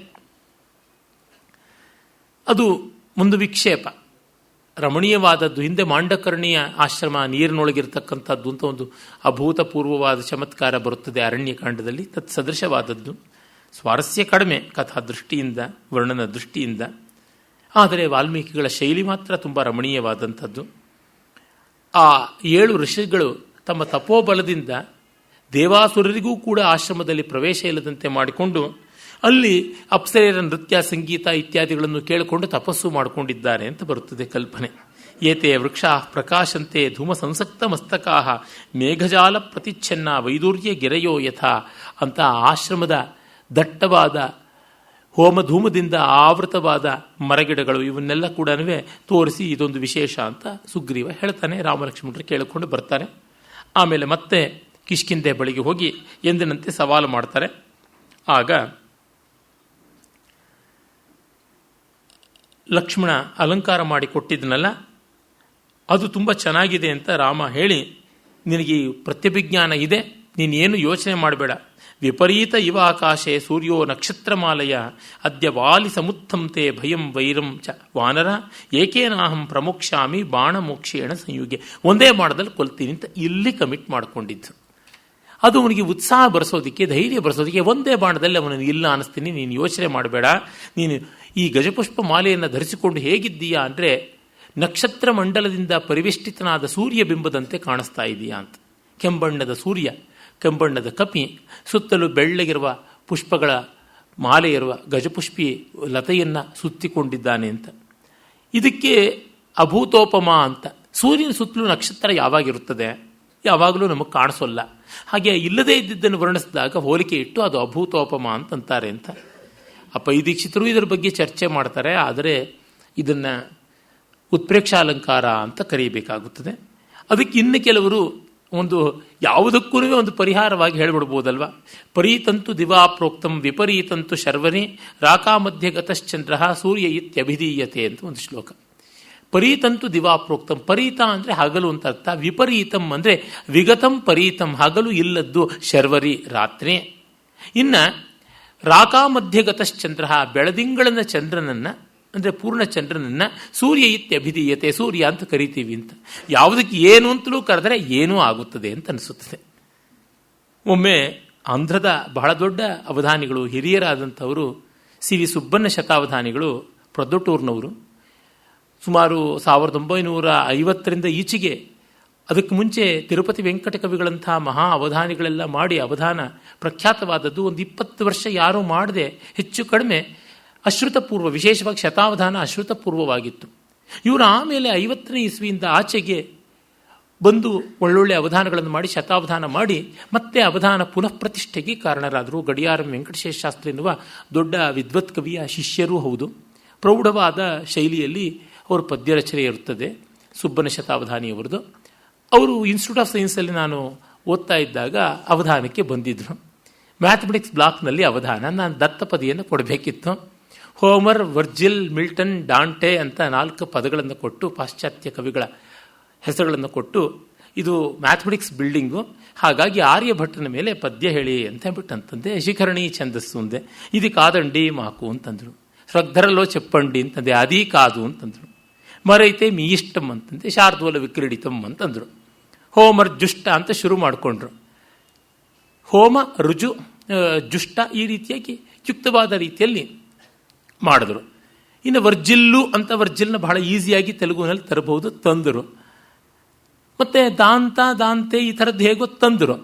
ಅದು ಒಂದು ವಿಕ್ಷೇಪ, ರಮಣೀಯವಾದದ್ದು. ಹಿಂದೆ ಮಾಂಡಕರ್ಣಿಯ ಆಶ್ರಮ ನೀರಿನೊಳಗಿರ್ತಕ್ಕಂಥದ್ದು ಅಂತ ಒಂದು ಅಭೂತಪೂರ್ವವಾದ ಚಮತ್ಕಾರ ಬರುತ್ತದೆ ಅರಣ್ಯಕಾಂಡದಲ್ಲಿ. ತತ್ಸದೃಶವಾದದ್ದು. ಸ್ವಾರಸ್ಯ ಕಡಿಮೆ ಕಥಾ ದೃಷ್ಟಿಯಿಂದ, ವರ್ಣನ ದೃಷ್ಟಿಯಿಂದ. ಆದರೆ ವಾಲ್ಮೀಕಿಗಳ ಶೈಲಿ ಮಾತ್ರ ತುಂಬ ರಮಣೀಯವಾದಂಥದ್ದು. ಆ 7 ಋಷಿಗಳು ತಮ್ಮ ತಪೋಬಲದಿಂದ ದೇವಾಸುರರಿಗೂ ಕೂಡ ಆಶ್ರಮದಲ್ಲಿ ಪ್ರವೇಶ ಇಲ್ಲದಂತೆ ಮಾಡಿಕೊಂಡು ಅಲ್ಲಿ ಅಪ್ಸರೆಯರ ನೃತ್ಯ, ಸಂಗೀತ ಇತ್ಯಾದಿಗಳನ್ನು ಕೇಳಿಕೊಂಡು ತಪಸ್ಸು ಮಾಡಿಕೊಂಡಿದ್ದಾರೆ ಅಂತ ಬರುತ್ತದೆ ಕಲ್ಪನೆ. ಏತೆ ವೃಕ್ಷಾ ಪ್ರಕಾಶಂತೆ ಧೂಮ ಸಂಸಕ್ತ ಮಸ್ತಕಾ ಮೇಘಜಾಲ ಪ್ರತಿಚ್ಛನ್ನ ವೈದೂರ್ಯ ಗಿರಯೋ ಯಥಾ ಅಂತ ಆಶ್ರಮದ ದಟ್ಟವಾದ ಹೋಮಧೂಮದಿಂದ ಆವೃತವಾದ ಮರಗಿಡಗಳು ಇವನ್ನೆಲ್ಲ ಕೂಡ ತೋರಿಸಿ ಇದೊಂದು ವಿಶೇಷ ಅಂತ ಸುಗ್ರೀವ ಹೇಳ್ತಾನೆ. ರಾಮಲಕ್ಷ್ಮಣರು ಕೇಳಿಕೊಂಡು ಬರ್ತಾರೆ. ಆಮೇಲೆ ಮತ್ತೆ ಕಿಷ್ಕಿಂಧೆ ಬಳಿಗೆ ಹೋಗಿ ಎಂದಿನಂತೆ ಸವಾಲು ಮಾಡ್ತಾರೆ. ಆಗ ಲಕ್ಷ್ಮಣ ಅಲಂಕಾರ ಮಾಡಿ ಕೊಟ್ಟಿದ್ದನಲ್ಲ, ಅದು ತುಂಬ ಚೆನ್ನಾಗಿದೆ ಅಂತ ರಾಮ ಹೇಳಿ, ನಿನಗೆ ಪ್ರತ್ಯಭಿಜ್ಞಾನ ಇದೆ, ನೀನೇನು ಯೋಚನೆ ಮಾಡಬೇಡ. ವಿಪರೀತ ಇವ ಆಕಾಶೆ ಸೂರ್ಯೋ ನಕ್ಷತ್ರಮಾಲಯ ಅದ್ಯ ವಾಲಿ ಸಮುತ್ತಂತೆ ಭಯಂ ವೈರಂ ಚ ವಾನರ ಏಕೇನಾಹಂ ಪ್ರಮೋಕ್ಷಾಮಿ ಬಾಣ ಮೋಕ್ಷೇಣ ಸಂಯುಗೆ. ಒಂದೇ ಮಾಡದಲ್ಲಿ ಕೊಲ್ತೀನಿ ಅಂತ ಇಲ್ಲಿ ಕಮಿಟ್ ಮಾಡಿಕೊಂಡಿದ್ದು. ಅದು ಅವನಿಗೆ ಉತ್ಸಾಹ ಬರೆಸೋದಕ್ಕೆ, ಧೈರ್ಯ ಬರೆಸೋದಕ್ಕೆ, ಒಂದೇ ಬಾಣದಲ್ಲಿ ಅವನನ್ನು ಇಲ್ಲ ಅನ್ನಿಸ್ತೀನಿ, ನೀನು ಯೋಚನೆ ಮಾಡಬೇಡ, ನೀನು ಈ ಗಜಪುಷ್ಪ ಮಾಲೆಯನ್ನು ಧರಿಸಿಕೊಂಡು ಹೇಗಿದ್ದೀಯಾ ಅಂದರೆ ನಕ್ಷತ್ರ ಮಂಡಲದಿಂದ ಪರಿವೇಷ್ಟಿತನಾದ ಸೂರ್ಯ ಬಿಂಬದಂತೆ ಕಾಣಿಸ್ತಾ ಇದೆಯಾ ಅಂತ. ಕೆಂಬಣ್ಣದ ಸೂರ್ಯ, ಕೆಂಬಣ್ಣದ ಕಪಿ, ಸುತ್ತಲೂ ಬೆಳ್ಳಗಿರುವ ಪುಷ್ಪಗಳ ಮಾಲೆ ಇರುವ ಗಜಪುಷ್ಪಿ ಲತೆಯನ್ನು ಸುತ್ತಿಕೊಂಡಿದ್ದಾನೆ ಅಂತ. ಇದಕ್ಕೆ ಅಭೂತೋಪಮ ಅಂತ. ಸೂರ್ಯನ ಸುತ್ತಲೂ ನಕ್ಷತ್ರ ಯಾವಾಗಿರುತ್ತದೆ, ಯಾವಾಗಲೂ ನಮಗೆ ಕಾಣಿಸೋಲ್ಲ. ಹಾಗೆ ಇಲ್ಲದೇ ಇದ್ದಿದ್ದನ್ನು ವರ್ಣಿಸಿದಾಗ ಹೋಲಿಕೆ ಇಟ್ಟು ಅದು ಅಭೂತೋಪಮ ಅಂತಂತಾರೆ ಅಂತ. ಪೈ ದೀಕ್ಷಿತರು ಇದರ ಬಗ್ಗೆ ಚರ್ಚೆ ಮಾಡ್ತಾರೆ. ಆದರೆ ಇದನ್ನು ಉತ್ಪ್ರೇಕ್ಷಾಲಂಕಾರ ಅಂತ ಕರೀಬೇಕಾಗುತ್ತದೆ. ಅದಕ್ಕೆ ಇನ್ನು ಕೆಲವರು ಒಂದು ಯಾವುದಕ್ಕೂ ಒಂದು ಪರಿಹಾರವಾಗಿ ಹೇಳಿಬಿಡ್ಬೋದಲ್ವ. ಪರೀತಂತು ದಿವಾಪ್ರೋಕ್ತಂ ವಿಪರೀತಂತು ಶರ್ವರಿ ರಾಕಾ ಮಧ್ಯೆ ಗತಶ್ಚಂದ್ರ ಸೂರ್ಯ ಇತ್ಯಭಿಧೀಯತೆ ಅಂತ ಒಂದು ಶ್ಲೋಕ. ಪರೀತಂತು ದಿವಾಪ್ರೋಕ್ತಂ, ಪರೀತ ಅಂದರೆ ಹಗಲು ಅಂತ ಅರ್ಥ. ವಿಪರೀತಂ ಅಂದರೆ ವಿಗತಂ ಪರೀತಂ, ಹಗಲು ಇಲ್ಲದ್ದು, ಶರ್ವರಿ ರಾತ್ರಿ. ಇನ್ನು ರಾಕಾ ಮಧ್ಯಗತಶ್ಚಂದ್ರ, ಬೆಳದಿಂಗಳನ್ನ ಚಂದ್ರನನ್ನು ಅಂದರೆ ಪೂರ್ಣ ಚಂದ್ರನನ್ನು ಸೂರ್ಯ ಇತ್ಯಭಿಧೀಯತೆ, ಸೂರ್ಯ ಅಂತ ಕರಿತೀವಿ ಅಂತ. ಯಾವುದಕ್ಕೆ ಏನು ಅಂತಲೂ ಕರೆದರೆ ಏನೂ ಆಗುತ್ತದೆ ಅಂತ ಅನಿಸುತ್ತದೆ. ಒಮ್ಮೆ ಆಂಧ್ರದ ಬಹಳ ದೊಡ್ಡ ಅವಧಾನಿಗಳು, ಹಿರಿಯರಾದಂಥವರು ಸಿ ವಿ ಸುಬ್ಬಣ್ಣ ಶತಾವಧಾನಿಗಳು, ಪ್ರೊದ್ದಟೂರ್ನವರು, ಸುಮಾರು 1950ರಿಂದ ಈಚೆಗೆ, ಅದಕ್ಕೆ ಮುಂಚೆ ತಿರುಪತಿ ವೆಂಕಟ ಕವಿಗಳಂಥ ಮಹಾ ಅವಧಾನಿಗಳೆಲ್ಲ ಮಾಡಿ ಅವಧಾನ ಪ್ರಖ್ಯಾತವಾದದ್ದು. ಒಂದು 20 ವರ್ಷ ಯಾರೂ ಮಾಡದೆ ಹೆಚ್ಚು ಕಡಿಮೆ ಅಶ್ರುತಪೂರ್ವ, ವಿಶೇಷವಾಗಿ ಶತಾವಧಾನ ಅಶ್ರುತಪೂರ್ವವಾಗಿತ್ತು. ಇವರು ಆಮೇಲೆ 50ನೇ ಇಸ್ವಿಯಿಂದ ಆಚೆಗೆ ಬಂದು ಒಳ್ಳೊಳ್ಳೆ ಅವಧಾನಗಳನ್ನು ಮಾಡಿ ಶತಾವಧಾನ ಮಾಡಿ ಮತ್ತೆ ಅವಧಾನ ಪುನಃ ಪ್ರತಿಷ್ಠೆಗೆ ಕಾರಣರಾದರು. ಗಡಿಯಾರಂ ವೆಂಕಟೇಶ ಶಾಸ್ತ್ರಿ ಎನ್ನುವ ದೊಡ್ಡ ವಿದ್ವತ್ ಕವಿಯ ಶಿಷ್ಯರೂ ಹೌದು. ಪ್ರೌಢವಾದ ಶೈಲಿಯಲ್ಲಿ ಅವರು ಪದ್ಯ ರಚನೆ ಇರುತ್ತದೆ, ಸುಬ್ಬನ ಶತಾವಧಾನಿಯವರದು. ಅವರು ಇನ್ಸ್ಟಿಟ್ಯೂಟ್ ಆಫ್ ಸೈನ್ಸಲ್ಲಿ ನಾನು ಓದ್ತಾ ಇದ್ದಾಗ ಅವಧಾನಕ್ಕೆ ಬಂದಿದ್ದರು. ಮ್ಯಾಥಮೆಟಿಕ್ಸ್ ಬ್ಲಾಕ್ನಲ್ಲಿ ಅವಧಾನ. ನಾನು ದತ್ತಪದಿಯನ್ನು ಕೊಡಬೇಕಿತ್ತು. ಹೋಮರ್, ವರ್ಜಿಲ್, ಮಿಲ್ಟನ್, ಡಾಂಟೆ ಅಂತ 4 ಪದಗಳನ್ನು ಕೊಟ್ಟು, ಪಾಶ್ಚಾತ್ಯ ಕವಿಗಳ ಹೆಸರುಗಳನ್ನು ಕೊಟ್ಟು, ಇದು ಮ್ಯಾಥಮೆಟಿಕ್ಸ್ ಬಿಲ್ಡಿಂಗು, ಹಾಗಾಗಿ ಆರ್ಯಭಟ್ಟನ ಮೇಲೆ ಪದ್ಯ ಹೇಳಿ ಅಂತ ಹೇಳ್ಬಿಟ್ಟಂತಂದೆ. ಶಿಖರಣಿ ಛಂದಸ್ಸು ಅಂದೆ. ಇದು ಕಾದಂಡಿ ಮಾಕು ಅಂತಂದರು. ಶ್ರದ್ಧರಲ್ಲೋ ಚೆಪ್ಪಂಡಿ ಅಂತಂದೆ. ಅದೀ ಕಾದು ಅಂತಂದರು. ಮರೈತೆ ಮೀ ಇಷ್ಟಂ ಅಂತಂದೆ. ಶಾರ್ದೂಲ ವಿಕ್ರೀಡಿತಂ ಅಂತಂದರು. ಹೋಮರ್ ಜುಷ್ಟ ಅಂತ ಶುರು ಮಾಡಿಕೊಂಡ್ರು. ಹೋಮ, ರುಜು, ಜುಷ್ಟ ಈ ರೀತಿಯಾಗಿ ಯುಕ್ತವಾದ ರೀತಿಯಲ್ಲಿ ಮಾಡಿದ್ರು. ಇನ್ನು ವರ್ಜಿಲ್ಲು ಅಂತ, ವರ್ಜಿಲ್ನ ಬಹಳ ಈಸಿಯಾಗಿ ತೆಲುಗುನಲ್ಲಿ ತರಬಹುದು, ತಂದರು. ಮತ್ತೆ ದಾಂತ, ದಾಂತೆ ಈ ಥರದ್ದು ಹೇಗೋ ತಂದರು.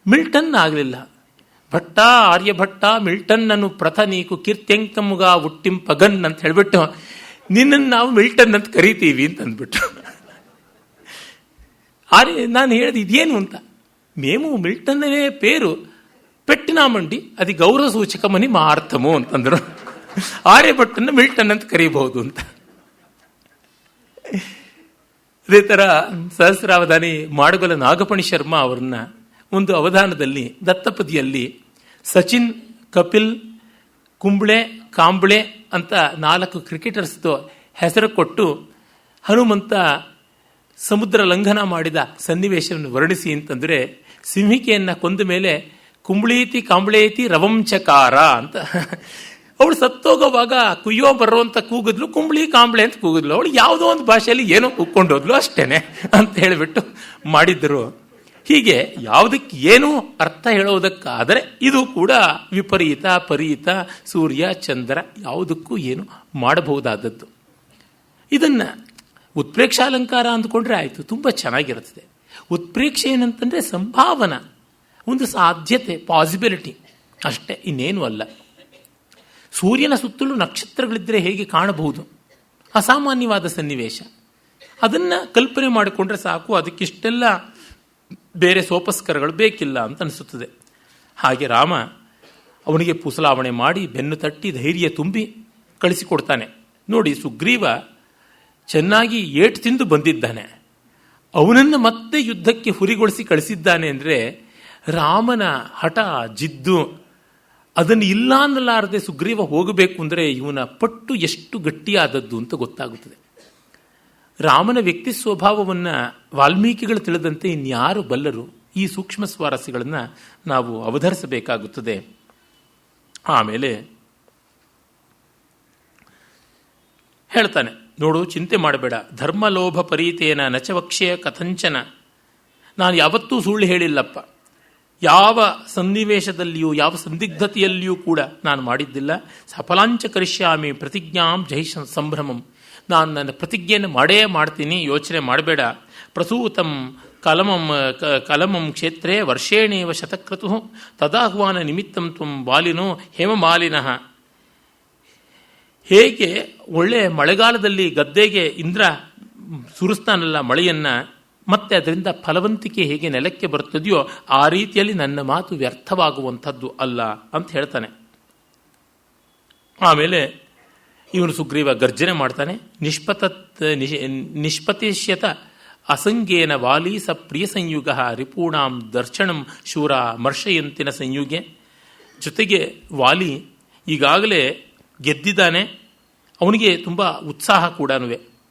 ಮಿಲ್ಟನ್ ಆಗಲಿಲ್ಲ. ಭಟ್ಟ, ಆರ್ಯಭಟ್ಟ, ಮಿಲ್ಟನ್ ಅನ್ನು ಪ್ರಥ ನೀಕು ಕೀರ್ತ್ಯಂಕಮುಗ ಹುಟ್ಟಿಂ ಪಗನ್ ಅಂತ ಹೇಳಿಬಿಟ್ಟು ನಿನ್ನನ್ನು ನಾವು ಮಿಲ್ಟನ್ ಅಂತ ಕರಿತೀವಿ ಅಂತ ಅಂದ್ಬಿಟ್ಟು. ನಾನು ಹೇಳಿದೆ ಇದೇನು ಅಂತ. ಮೇಮು ಮಿಲ್ಟನ್ನೇ ಪೇರು ಪೆಟ್ಟಿನಾಮಂಡಿ ಅದು ಗೌರವ ಸೂಚಕಮನಿ ಮಾರ್ಥಮು ಅಂತಂದರು. ಆರ್ಯಭಟ್ಟನ ಮಿಲ್ಟನ್ ಅಂತ ಕರೀಬಹುದು ಅಂತ. ಅದೇ ಥರ ಸಹಸ್ರಾವಧಾನಿ ಮಾಡುಗಲ ನಾಗಪಣಿ ಶರ್ಮಾ ಅವರನ್ನ ಒಂದು ಅವಧಾನದಲ್ಲಿ ದತ್ತಪದಿಯಲ್ಲಿ ಸಚಿನ್, ಕಪಿಲ್, ಕುಂಬ್ಳೆ, ಕಾಂಬ್ಳೆ ಅಂತ 4 ಕ್ರಿಕೆಟರ್ಸ್ದು ಹೆಸರು ಕೊಟ್ಟು ಹನುಮಂತ ಸಮುದ್ರ ಲಂಘನ ಮಾಡಿದ ಸನ್ನಿವೇಶವನ್ನು ವರ್ಣಿಸಿ ಅಂತಂದರೆ, ಸಿಂಹಿಕೆಯನ್ನು ಕೊಂದ ಮೇಲೆ ಕುಂಬ್ಳೀತಿ ಕಾಂಬ್ಳೇತಿ ರವಂಚಕಾರ ಅಂತ ಅವಳು ಸತ್ತೋಗೋವಾಗ ಕುಯ್ಯೋ ಬರುವಂತ ಕೂಗಿದ್ಲು, ಕುಂಬ್ಳಿ ಕಾಂಬ್ಳೆ ಅಂತ ಕೂಗಿದ್ಲು. ಅವಳು ಯಾವುದೋ ಒಂದು ಭಾಷೆಯಲ್ಲಿ ಏನೋ ಕೂಗ್ಕೊಂಡು ಹೋದ್ಲು ಅಷ್ಟೇನೆ ಅಂತ ಹೇಳಿಬಿಟ್ಟು ಮಾಡಿದ್ದರು. ಹೀಗೆ ಯಾವುದಕ್ಕೆ ಏನೂ ಅರ್ಥ ಹೇಳೋದಕ್ಕಾದರೆ ಇದು ಕೂಡ ವಿಪರೀತ, ಪರೀತ, ಸೂರ್ಯ, ಚಂದ್ರ ಯಾವುದಕ್ಕೂ ಏನು ಮಾಡಬಹುದಾದದ್ದು. ಇದನ್ನು ಉತ್ಪ್ರೇಕ್ಷಾಲಂಕಾರ ಅಂದ್ಕೊಂಡ್ರೆ ಆಯಿತು, ತುಂಬ ಚೆನ್ನಾಗಿರುತ್ತದೆ. ಉತ್ಪ್ರೇಕ್ಷೆ ಏನಂತಂದರೆ ಸಂಭಾವನಾ, ಒಂದು ಸಾಧ್ಯತೆ, ಪಾಸಿಬಿಲಿಟಿ ಅಷ್ಟೇ, ಇನ್ನೇನು ಅಲ್ಲ. ಸೂರ್ಯನ ಸುತ್ತಲೂ ನಕ್ಷತ್ರಗಳಿದ್ದರೆ ಹೇಗೆ ಕಾಣಬಹುದು, ಅಸಾಮಾನ್ಯವಾದ ಸನ್ನಿವೇಶ. ಅದನ್ನು ಕಲ್ಪನೆ ಮಾಡಿಕೊಂಡ್ರೆ ಸಾಕು, ಅದಕ್ಕಿಷ್ಟೆಲ್ಲ ಬೇರೆ ಸೋಪಸ್ಕರಗಳು ಬೇಕಿಲ್ಲ ಅಂತ ಅನಿಸುತ್ತದೆ. ಹಾಗೆ ರಾಮ ಅವನಿಗೆ ಪುಸಲಾವಣೆ ಮಾಡಿ ಬೆನ್ನು ತಟ್ಟಿ ಧೈರ್ಯ ತುಂಬಿ ಕಳಿಸಿಕೊಡ್ತಾನೆ. ನೋಡಿ, ಸುಗ್ರೀವ ಚೆನ್ನಾಗಿ ಏಟು ತಿಂದು ಬಂದಿದ್ದಾನೆ, ಅವನನ್ನು ಮತ್ತೆ ಯುದ್ಧಕ್ಕೆ ಹುರಿಗೊಳಿಸಿ ಕಳಿಸಿದ್ದಾನೆ ಅಂದರೆ ರಾಮನ ಹಠ, ಜಿದ್ದು, ಅದನ್ನು ಇಲ್ಲ ಅನ್ನಲಾರದೆ ಸುಗ್ರೀವ ಹೋಗಬೇಕು ಅಂದರೆ ಇವನ ಪಟ್ಟು ಎಷ್ಟು ಗಟ್ಟಿಯಾದದ್ದು ಅಂತ ಗೊತ್ತಾಗುತ್ತದೆ. ರಾಮನ ವ್ಯಕ್ತಿ ಸ್ವಭಾವವನ್ನು ವಾಲ್ಮೀಕಿಗಳು ತಿಳಿದಂತೆ ಇನ್ಯಾರು ಬಲ್ಲರು? ಈ ಸೂಕ್ಷ್ಮ ಸ್ವಾರಸ್ಯಗಳನ್ನು ನಾವು ಅವಧರಿಸಬೇಕಾಗುತ್ತದೆ. ಆಮೇಲೆ ಹೇಳ್ತಾನೆ, ನೋಡು, ಚಿಂತೆ ಮಾಡಬೇಡ. ಧರ್ಮಲೋಭ ಪರೀತೇನ ನಚವಕ್ಷಯ ಕಥಂಚನ. ನಾನು ಯಾವತ್ತೂ ಸುಳ್ಳು ಹೇಳಿಲ್ಲಪ್ಪ. ಯಾವ ಸನ್ನಿವೇಶದಲ್ಲಿಯೂ ಯಾವ ಸಂದಿಗ್ಧತೆಯಲ್ಲಿಯೂ ಕೂಡ ನಾನು ಮಾಡಿದ್ದಿಲ್ಲ. ಸಫಲಾಂಚ ಕರಿಷ್ಯಾಮಿ ಪ್ರತಿಜ್ಞಾಂ ಜೈ ಸಂಭ್ರಮಂ. ನಾನು ನನ್ನ ಪ್ರತಿಜ್ಞೆಯನ್ನು ಮಾಡೇ ಮಾಡ್ತೀನಿ, ಯೋಚನೆ ಮಾಡಬೇಡ. ಪ್ರಸೂತಂ ಕಲಮಂ ಕ್ಷೇತ್ರೇ ವರ್ಷೇಣೇವ ಶತಕ್ರತು ತದಾಹ್ವಾನ ನಿಮಿತ್ತಂ ತ್ವಂ ಬಾಲಿನೋ ಹೇಮಮಾಲಿನಃ. ಹೇಗೆ ಒಳ್ಳೆ ಮಳೆಗಾಲದಲ್ಲಿ ಗದ್ದೆಗೆ ಇಂದ್ರ ಸುರಿಸ್ತಾನಲ್ಲ ಮಳೆಯನ್ನು, ಮತ್ತೆ ಅದರಿಂದ ಫಲವಂತಿಕೆ ಹೇಗೆ ನೆಲಕ್ಕೆ ಬರ್ತದೆಯೋ ಆ ರೀತಿಯಲ್ಲಿ ನನ್ನ ಮಾತು ವ್ಯರ್ಥವಾಗುವಂಥದ್ದು ಅಲ್ಲ ಅಂತ ಹೇಳ್ತಾನೆ. ಆಮೇಲೆ ಇವನು ಸುಗ್ರೀವ ಗರ್ಜನೆ ಮಾಡ್ತಾನೆ. ನಿಷ್ಪತಿಷ್ಯತ ಅಸಂಗೇನ ವಾಲಿ ಸ ಪ್ರಿಯ ಸಂಯುಗ ರಿಪೂಣಾಂ ದರ್ಶನಂ ಶೂರ ಮರ್ಷಯಂತಿನ ಸಂಯುಗೆ. ಜೊತೆಗೆ ವಾಲಿ ಈಗಾಗಲೇ ಗೆದ್ದಿದ್ದಾನೆ, ಅವನಿಗೆ ತುಂಬ ಉತ್ಸಾಹ ಕೂಡ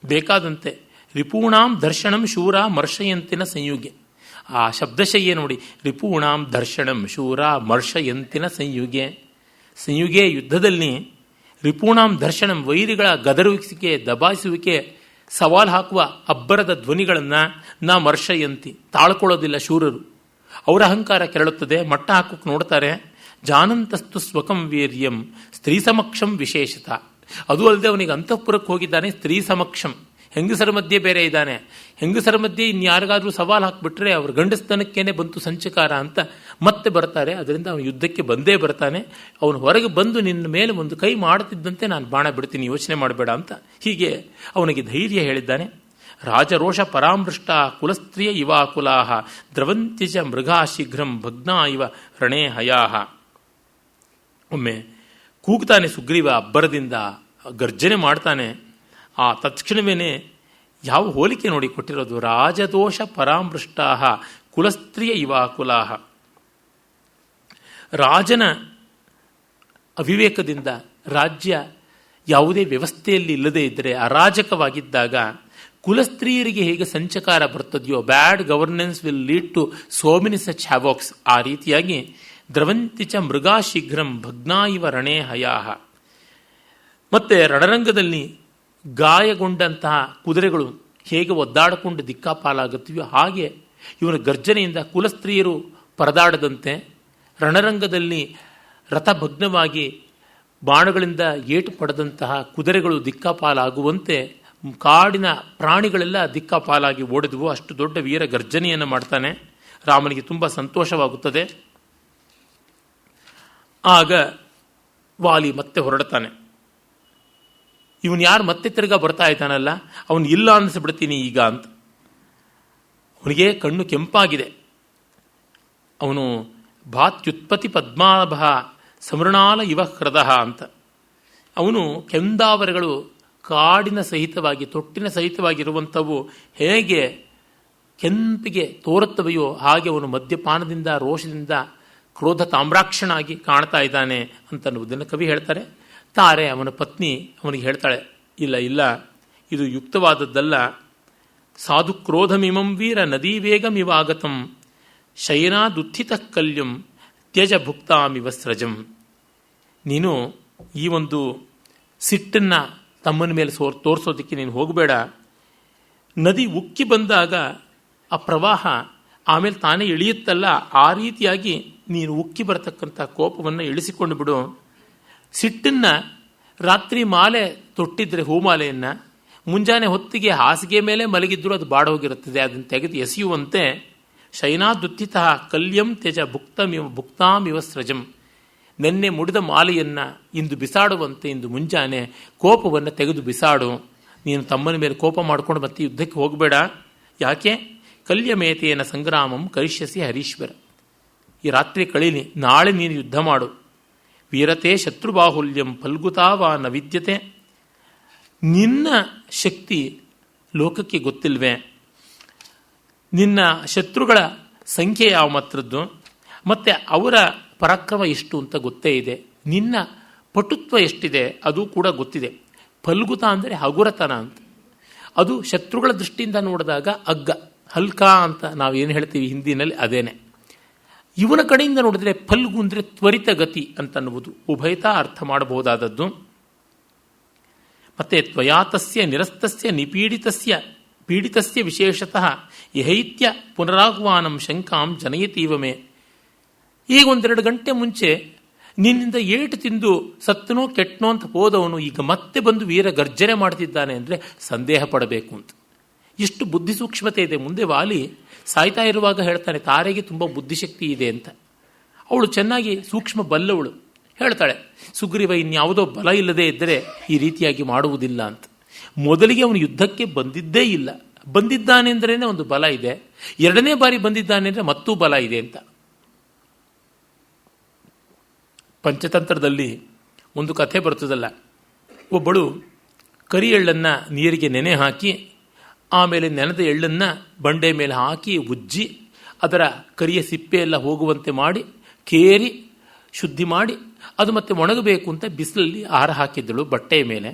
ಬೇಕಾದಂತೆ. ರಿಪೂಣಾಂ ದರ್ಶನಂ ಶೂರ ಮರ್ಷಯಂತಿನ ಸಂಯುಗೆ. ಆ ಶಬ್ದಶಯ್ಯೆ ನೋಡಿ, ರಿಪೂಣಾಂ ದರ್ಶನಂ ಶೂರ ಮರ್ಷಯಂತಿನ ಸಂಯುಗೆ. ಸಂಯುಗೆ ಯುದ್ಧದಲ್ಲಿ ರಿಪೂಣಾಂ ದರ್ಶನಂ, ವೈರಿಗಳ ಗದರುವಿಕೆ, ದಬಾಯಿಸುವಿಕೆ, ಸವಾಲು ಹಾಕುವ ಅಬ್ಬರದ ಧ್ವನಿಗಳನ್ನು ನಾ ಮರ್ಷಯಂತಿ, ತಾಳ್ಕೊಳ್ಳೋದಿಲ್ಲ ಶೂರರು. ಅವರ ಅಹಂಕಾರ ಕೆರಳುತ್ತದೆ, ಮಟ್ಟ ಹಾಕೋಕೆ ನೋಡ್ತಾರೆ. ಜಾನಂತಸ್ತು ಸ್ವಕಂ ವೀರ್ಯಂ ಸ್ತ್ರೀ ಸಮಕ್ಷಂ ವಿಶೇಷತ. ಅದು ಅಲ್ಲದೆ ಅವನಿಗೆ ಅಂತಃಪುರಕ್ಕೆ ಹೋಗಿದ್ದಾನೆ ಸ್ತ್ರೀ ಸಮಕ್ಷಂ. ಹೆಂಗಸರ ಮಧ್ಯೆ ಬೇರೆ ಇದ್ದಾನೆ. ಹೆಂಗಸರ ಮಧ್ಯೆ ಇನ್ಯಾರಿಗಾದ್ರೂ ಸವಾಲು ಹಾಕಿಬಿಟ್ರೆ ಅವ್ರ ಗಂಡಸ್ತನಕ್ಕೇನೆ ಬಂತು ಸಂಚಕಾರ ಅಂತ ಮತ್ತೆ ಬರ್ತಾರೆ. ಅದರಿಂದ ಅವನು ಯುದ್ಧಕ್ಕೆ ಬಂದೇ ಬರ್ತಾನೆ. ಅವನು ಹೊರಗೆ ಬಂದು ನಿನ್ನ ಮೇಲೆ ಒಂದು ಕೈ ಮಾಡುತ್ತಿದ್ದಂತೆ ನಾನು ಬಾಣ ಬಿಡ್ತೀನಿ, ಯೋಚನೆ ಮಾಡಬೇಡ ಅಂತ ಹೀಗೆ ಅವನಿಗೆ ಧೈರ್ಯ ಹೇಳಿದ್ದಾನೆ. ರಾಜರೋಷ ಪರಾಮೃಷ್ಟ ಕುಲಸ್ತ್ರೀಯ ಇವಾಕುಲಾಹ ದ್ರವಂತ್ಯಜ ಮೃಗಾ ಶೀಘ್ರಂ ಭಗ್ನಾ ಇವ ರಣೇ ಹಯಾಹ. ಒಮ್ಮೆ ಕೂಗ್ತಾನೆ ಸುಗ್ರೀವ, ಅಬ್ಬರದಿಂದ ಗರ್ಜನೆ ಮಾಡ್ತಾನೆ. ಆ ತತ್ಕ್ಷಣವೇನೆ ಯಾವ ಹೋಲಿಕೆ ನೋಡಿ ಕೊಟ್ಟಿರೋದು, ರಾಜದೋಷ ಪರಾಮೃಷ್ಟಾ ಕುಲಸ್ತ್ರೀಯ ಇವಾಕುಲಾಹ. ರಾಜನ ಅವಿವೇಕದಿಂದ ರಾಜ್ಯ ಯಾವುದೇ ವ್ಯವಸ್ಥೆಯಲ್ಲಿ ಇಲ್ಲದೇ ಇದ್ದರೆ ಅರಾಜಕವಾಗಿದ್ದಾಗ ಕುಲಸ್ತ್ರೀಯರಿಗೆ ಹೇಗೆ ಸಂಚಕಾರ ಬರ್ತದೆಯೋ, bad governance will lead to so many such havocs, ಆ ರೀತಿಯಾಗಿ ದ್ರವಂತಿಚ ಮೃಗಾ ಶೀಘ್ರಂ ಭಗ್ನಾ ಇವ ರಣೇ ಹಯಾಹ. ಮತ್ತೆ ರಣರಂಗದಲ್ಲಿ ಗಾಯಗೊಂಡಂತಹ ಕುದುರೆಗಳು ಹೇಗೆ ಒದ್ದಾಡಿಕೊಂಡು ದಿಕ್ಕಾಪಾಲಾಗುತ್ತವೆಯೋ ಹಾಗೆ ಇವನ ಗರ್ಜನೆಯಿಂದ ಕುಲಸ್ತ್ರೀಯರು ಪರದಾಡದಂತೆ, ರಣರಂಗದಲ್ಲಿ ರಥಭಗ್ನವಾಗಿ ಬಾಣಗಳಿಂದ ಏಟು ಪಡೆದಂತಹ ಕುದುರೆಗಳು ದಿಕ್ಕಾಪಾಲಾಗುವಂತೆ ಕಾಡಿನ ಪ್ರಾಣಿಗಳೆಲ್ಲ ದಿಕ್ಕಾಪಾಲಾಗಿ ಓಡಿದವು. ಅಷ್ಟು ದೊಡ್ಡ ವೀರ ಗರ್ಜನೆಯನ್ನು ಮಾಡ್ತಾನೆ. ರಾಮನಿಗೆ ತುಂಬ ಸಂತೋಷವಾಗುತ್ತದೆ. ಆಗ ವಾಲಿ ಮತ್ತೆ ಹೊರಡ್ತಾನೆ. ಇವನು ಯಾರು ಮತ್ತೆ ತಿರ್ಗಾ ಬರ್ತಾ ಇದ್ದಾನಲ್ಲ, ಅವನು ಇಲ್ಲ ಅನ್ನಿಸ್ಬಿಡ್ತೀನಿ ಈಗ ಅಂತ. ಅವನಿಗೆ ಕಣ್ಣು ಕೆಂಪಾಗಿದೆ. ಅವನು ಭಾತ್ಯುತ್ಪತ್ತಿ ಪದ್ಮಾಭ ಸಮೃಣಾಲ ಇವ ಹೃದಯ ಅಂತ. ಅವನು ಕೆಂದಾವರೆಗಳು ಕಾಡಿನ ಸಹಿತವಾಗಿ, ತೊಟ್ಟಿನ ಸಹಿತವಾಗಿರುವಂಥವು ಹೇಗೆ ಕೆಂಪಿಗೆ ತೋರುತ್ತವೆಯೋ ಹಾಗೆ ಅವನು ಮದ್ಯಪಾನದಿಂದ, ರೋಷದಿಂದ ಕ್ರೋಧ ತಾಮ್ರಾಕ್ಷನಾಗಿ ಕಾಣ್ತಾ ಇದ್ದಾನೆ ಅಂತನ್ನುವುದನ್ನು ಕವಿ ಹೇಳ್ತಾರೆ. ತಾರೆ ಅವನ ಪತ್ನಿ ಅವನಿಗೆ ಹೇಳ್ತಾಳೆ, ಇಲ್ಲ ಇಲ್ಲ, ಇದು ಯುಕ್ತವಾದದ್ದಲ್ಲ. ಸಾಧು ಕ್ರೋಧಮಿಮಂ ವೀರ ನದೀ ವೇಗಮಿವಾಗತಂ ಶಯನಾದುತ್ಥಿತ ಕಲ್ಯಂ ತ್ಯಜ ಭುಕ್ತಾಮಿವ ಸ್ರಜಂ. ನೀನು ಈ ಒಂದು ಸಿಟ್ಟನ್ನು ತಮ್ಮನ ಮೇಲೆ ತೋರಿಸೋದಕ್ಕೆ ನೀನು ಹೋಗಬೇಡ. ನದಿ ಉಕ್ಕಿ ಬಂದಾಗ ಆ ಪ್ರವಾಹ ಆಮೇಲೆ ತಾನೇ ಇಳಿಯುತ್ತಲ್ಲ, ಆ ರೀತಿಯಾಗಿ ನೀನು ಉಕ್ಕಿ ಬರತಕ್ಕಂಥ ಕೋಪವನ್ನು ಇಳಿಸಿಕೊಂಡು ಬಿಡು. ಸಿಟ್ಟನ್ನು ರಾತ್ರಿ ಮಾಲೆ ತೊಟ್ಟಿದ್ರೆ ಹೂಮಾಲೆಯನ್ನು ಮುಂಜಾನೆ ಹೊತ್ತಿಗೆ ಹಾಸಿಗೆ ಮೇಲೆ ಮಲಗಿದ್ರು ಅದು ಬಾಡೋಗಿರುತ್ತದೆ, ಅದನ್ನು ತೆಗೆದು ಎಸೆಯುವಂತೆ ಶೈನಾದುತ್ಥಿತ ಕಲ್ಯಂ ತ್ಯಜ ಭುಕ್ತಾಮಿವ ಸ್ರಜಂ. ನೆನ್ನೆ ಮುಡಿದ ಮಾಲೆಯನ್ನು ಇಂದು ಬಿಸಾಡುವಂತೆ ಇಂದು ಮುಂಜಾನೆ ಕೋಪವನ್ನು ತೆಗೆದು ಬಿಸಾಡು. ನೀನು ತಮ್ಮನ ಮೇಲೆ ಕೋಪ ಮಾಡಿಕೊಂಡು ಮತ್ತೆ ಯುದ್ಧಕ್ಕೆ ಹೋಗಬೇಡ. ಯಾಕೆ? ಕಲ್ಯಮೇತೇನ ಸಂಗ್ರಾಮಂ ಕರಿಷ್ಯಸಿ ಹರೀಶ್ವರ. ಈ ರಾತ್ರಿ ಕಳೀಲಿ, ನಾಳೆ ನೀನು ಯುದ್ಧ ಮಾಡು. ವೀರತೆ ಶತ್ರುಬಾಹುಲ್ಯಂ ಫಲ್ಗುತಾವ ನ ವಿದ್ಯತೆ. ನಿನ್ನ ಶಕ್ತಿ ಲೋಕಕ್ಕೆ ಗೊತ್ತಿಲ್ವೇ? ನಿನ್ನ ಶತ್ರುಗಳ ಸಂಖ್ಯೆ ಯಾವ ಮಾತ್ರದ್ದು, ಮತ್ತು ಅವರ ಪರಾಕ್ರಮ ಎಷ್ಟು ಅಂತ ಗೊತ್ತೇ ಇದೆ. ನಿನ್ನ ಪಟುತ್ವ ಎಷ್ಟಿದೆ ಅದು ಕೂಡ ಗೊತ್ತಿದೆ. ಫಲ್ಗುತ ಅಂದರೆ ಹಗುರತನ ಅಂತ. ಅದು ಶತ್ರುಗಳ ದೃಷ್ಟಿಯಿಂದ ನೋಡಿದಾಗ ಅಗ್ಗ, ಹಲ್ಕಾ ಅಂತ ನಾವೇನು ಹೇಳ್ತೀವಿ ಹಿಂದಿನಲ್ಲಿ, ಅದೇನೆ. ಇವನ ಕಡೆಯಿಂದ ನೋಡಿದ್ರೆ ಫಲ್ಗು ಅಂದರೆ ತ್ವರಿತ ಗತಿ ಅಂತನ್ನುವುದು ಉಭಯತಾ ಅರ್ಥ ಮಾಡಬಹುದಾದದ್ದು. ಮತ್ತೆ ತ್ವಯಾತಸ್ಯ ನಿರಸ್ತಸ್ಯ ಪೀಡಿತಸ್ಯ ವಿಶೇಷತಃ ಯಹೈತ್ಯ ಪುನರಾಹ್ವಾನಂ ಶಂಕಾಂ ಜನಯತೀವಮೇ. ಈಗ 1-2 ಗಂಟೆ ಮುಂಚೆ ನಿನ್ನಿಂದ ಏಟು ತಿಂದು ಸತ್ತನೋ ಕೆಟ್ಟನೋ ಅಂತ ಹೋದವನು ಈಗ ಮತ್ತೆ ಬಂದು ವೀರ ಗರ್ಜನೆ ಮಾಡ್ತಿದ್ದಾನೆ ಅಂದರೆ ಸಂದೇಹ ಪಡಬೇಕು ಅಂತ. ಎಷ್ಟು ಬುದ್ಧಿ ಸೂಕ್ಷ್ಮತೆ ಇದೆ. ಮುಂದೆ ವಾಲಿ ಸಾಯ್ತಾ ಇರುವಾಗ ಹೇಳ್ತಾನೆ, ತಾರೆಗೆ ತುಂಬ ಬುದ್ಧಿಶಕ್ತಿ ಇದೆ ಅಂತ. ಅವಳು ಚೆನ್ನಾಗಿ ಸೂಕ್ಷ್ಮ ಬಲ್ಲವಳು. ಹೇಳ್ತಾಳೆ, ಸುಗ್ರೀವ ಇನ್ಯಾವುದೋ ಬಲ ಇಲ್ಲದೆ ಇದ್ದರೆ ಈ ರೀತಿಯಾಗಿ ಮಾಡುವುದಿಲ್ಲ ಅಂತ. ಮೊದಲಿಗೆ ಅವನು ಯುದ್ಧಕ್ಕೆ ಬಂದಿದ್ದೇ ಇಲ್ಲ, ಬಂದಿದ್ದಾನೆ ಅಂದ್ರೇ ಒಂದು ಬಲ ಇದೆ, 2ನೇ ಬಾರಿ ಬಂದಿದ್ದಾನೆ ಅಂದರೆ ಮತ್ತೂ ಬಲ ಇದೆ ಅಂತ. ಪಂಚತಂತ್ರದಲ್ಲಿ ಒಂದು ಕಥೆ ಬರ್ತದಲ್ಲ, ಒಬ್ಬಳು ಕರಿ ಎಳ್ಳನ್ನು ನೀರಿಗೆ ನೆನೆ ಹಾಕಿ ಆಮೇಲೆ ನೆನೆದ ಎಳ್ಳನ್ನು ಬಂಡೆ ಮೇಲೆ ಹಾಕಿ ಉಜ್ಜಿ ಅದರ ಕರಿಯ ಸಿಪ್ಪೆ ಎಲ್ಲ ಹೋಗುವಂತೆ ಮಾಡಿ ಕೇರಿ ಶುದ್ಧಿ ಮಾಡಿ ಅದು ಮತ್ತೆ ಒಣಗಬೇಕು ಅಂತ ಬಿಸಿಲಲ್ಲಿ ಆರ ಹಾಕಿದ್ದಳು ಬಟ್ಟೆಯ ಮೇಲೆ.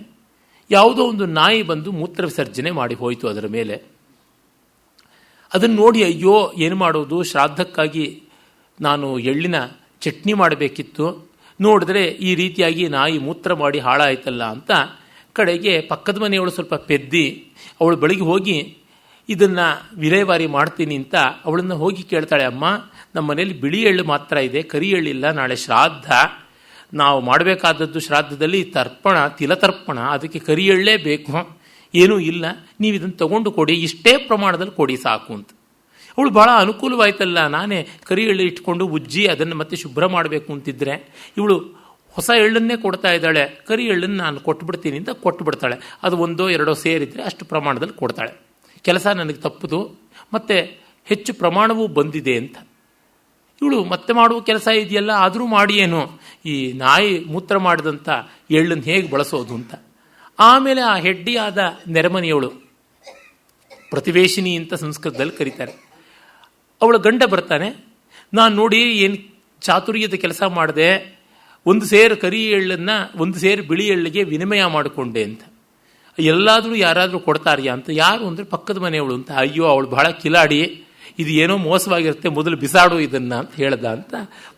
ಯಾವುದೋ ಒಂದು ನಾಯಿ ಬಂದು ಮೂತ್ರ ವಿಸರ್ಜನೆ ಮಾಡಿ ಹೋಯಿತು ಅದರ ಮೇಲೆ. ಅದನ್ನು ನೋಡಿ ಅಯ್ಯೋ ಏನು ಮಾಡೋದು, ಶ್ರಾದ್ದಕ್ಕಾಗಿ ನಾನು ಎಳ್ಳಿನ ಚಟ್ನಿ ಮಾಡಬೇಕಿತ್ತು, ನೋಡಿದ್ರೆ ಈ ರೀತಿಯಾಗಿ ನಾಯಿ ಮೂತ್ರ ಮಾಡಿ ಹಾಳಾಯ್ತಲ್ಲ ಅಂತ ಕಡೆಗೆ ಪಕ್ಕದ ಮನೆಯವಳು ಸ್ವಲ್ಪ ಪೆದ್ದಿ ಅವಳು ಬಳಿಗೆ ಹೋಗಿ ಇದನ್ನು ವಿಲೇವಾರಿ ಮಾಡ್ತೀನಿ ಅಂತ ಅವಳನ್ನು ಹೋಗಿ ಕೇಳ್ತಾಳೆ, ಅಮ್ಮ ನಮ್ಮ ಮನೆಯಲ್ಲಿ ಬಿಳಿ ಎಳ್ಳು ಮಾತ್ರ ಇದೆ, ಕರಿ ಎಳ್ಳಿಲ್ಲ, ನಾಳೆ ಶ್ರಾದ್ದ, ನಾವು ಮಾಡಬೇಕಾದದ್ದು ಶ್ರಾದ್ದದಲ್ಲಿ ತರ್ಪಣ ತಿಲತರ್ಪಣ, ಅದಕ್ಕೆ ಕರಿ ಎಳ್ಳೇ ಬೇಕು, ಏನೂ ಇಲ್ಲ, ನೀವು ಇದನ್ನು ತಗೊಂಡು ಕೊಡಿ, ಇಷ್ಟೇ ಪ್ರಮಾಣದಲ್ಲಿ ಕೊಡಿ ಸಾಕು ಅಂತ. ಅವಳು ಭಾಳ ಅನುಕೂಲವಾಯ್ತಲ್ಲ, ನಾನೇ ಕರಿ ಎಳ್ಳು ಇಟ್ಕೊಂಡು ಉಜ್ಜಿ ಅದನ್ನು ಮತ್ತೆ ಶುಭ್ರ ಮಾಡಬೇಕು ಅಂತಿದ್ರೆ ಇವಳು ಹೊಸ ಎಳ್ಳನ್ನೇ ಕೊಡ್ತಾ ಇದ್ದಾಳೆ, ಕರಿ ಎಳ್ಳನ್ನು ನಾನು ಕೊಟ್ಬಿಡ್ತೀನಿ ಅಂತ ಕೊಟ್ಟುಬಿಡ್ತಾಳೆ. ಅದು ಒಂದೋ ಎರಡೋ ಸೇರಿದರೆ ಅಷ್ಟು ಪ್ರಮಾಣದಲ್ಲಿ ಕೊಡ್ತಾಳೆ. ಕೆಲಸ ನನಗೆ ತಪ್ಪದು, ಮತ್ತು ಹೆಚ್ಚು ಪ್ರಮಾಣವೂ ಬಂದಿದೆ ಅಂತ. ಇವಳು ಮತ್ತೆ ಮಾಡುವ ಕೆಲಸ ಇದೆಯಲ್ಲ, ಆದರೂ ಮಾಡಿ ಏನು, ಈ ನಾಯಿ ಮೂತ್ರ ಮಾಡಿದಂಥ ಎಳ್ಳನ್ನು ಹೇಗೆ ಬಳಸೋದು ಅಂತ. ಆಮೇಲೆ ಆ ಹೆಡ್ಡಿಯಾದ ನೆರೆಮನೆಯವಳು, ಪ್ರತಿವೇಶಿನಿ ಅಂತ ಸಂಸ್ಕೃತದಲ್ಲಿ ಕರೀತಾರೆ, ಅವಳ ಗಂಡ ಬರ್ತಾನೆ. ನಾನು ನೋಡಿ ಏನು ಚಾತುರ್ಯದ ಕೆಲಸ ಮಾಡಿದೆ, ಒಂದು ಸೇರು ಕರಿ ಎಳ್ಳನ್ನು ಒಂದು ಸೇರು ಬಿಳಿ ಎಳ್ಳಿಗೆ ವಿನಿಮಯ ಮಾಡಿಕೊಂಡೆ ಅಂತ. ಎಲ್ಲಾದರೂ ಯಾರಾದರೂ ಕೊಡ್ತಾರ್ಯಾ ಅಂತ. ಯಾರು ಅಂದರೆ ಪಕ್ಕದ ಮನೆಯವಳು ಅಂತ. ಅಯ್ಯೋ ಅವಳು ಬಹಳ ಕಿಲಾಡಿ, ಇದು ಏನೋ ಮೋಸವಾಗಿರುತ್ತೆ, ಮೊದಲು ಬಿಸಾಡು ಇದನ್ನ ಅಂತ ಹೇಳ್ದ ಅಂತ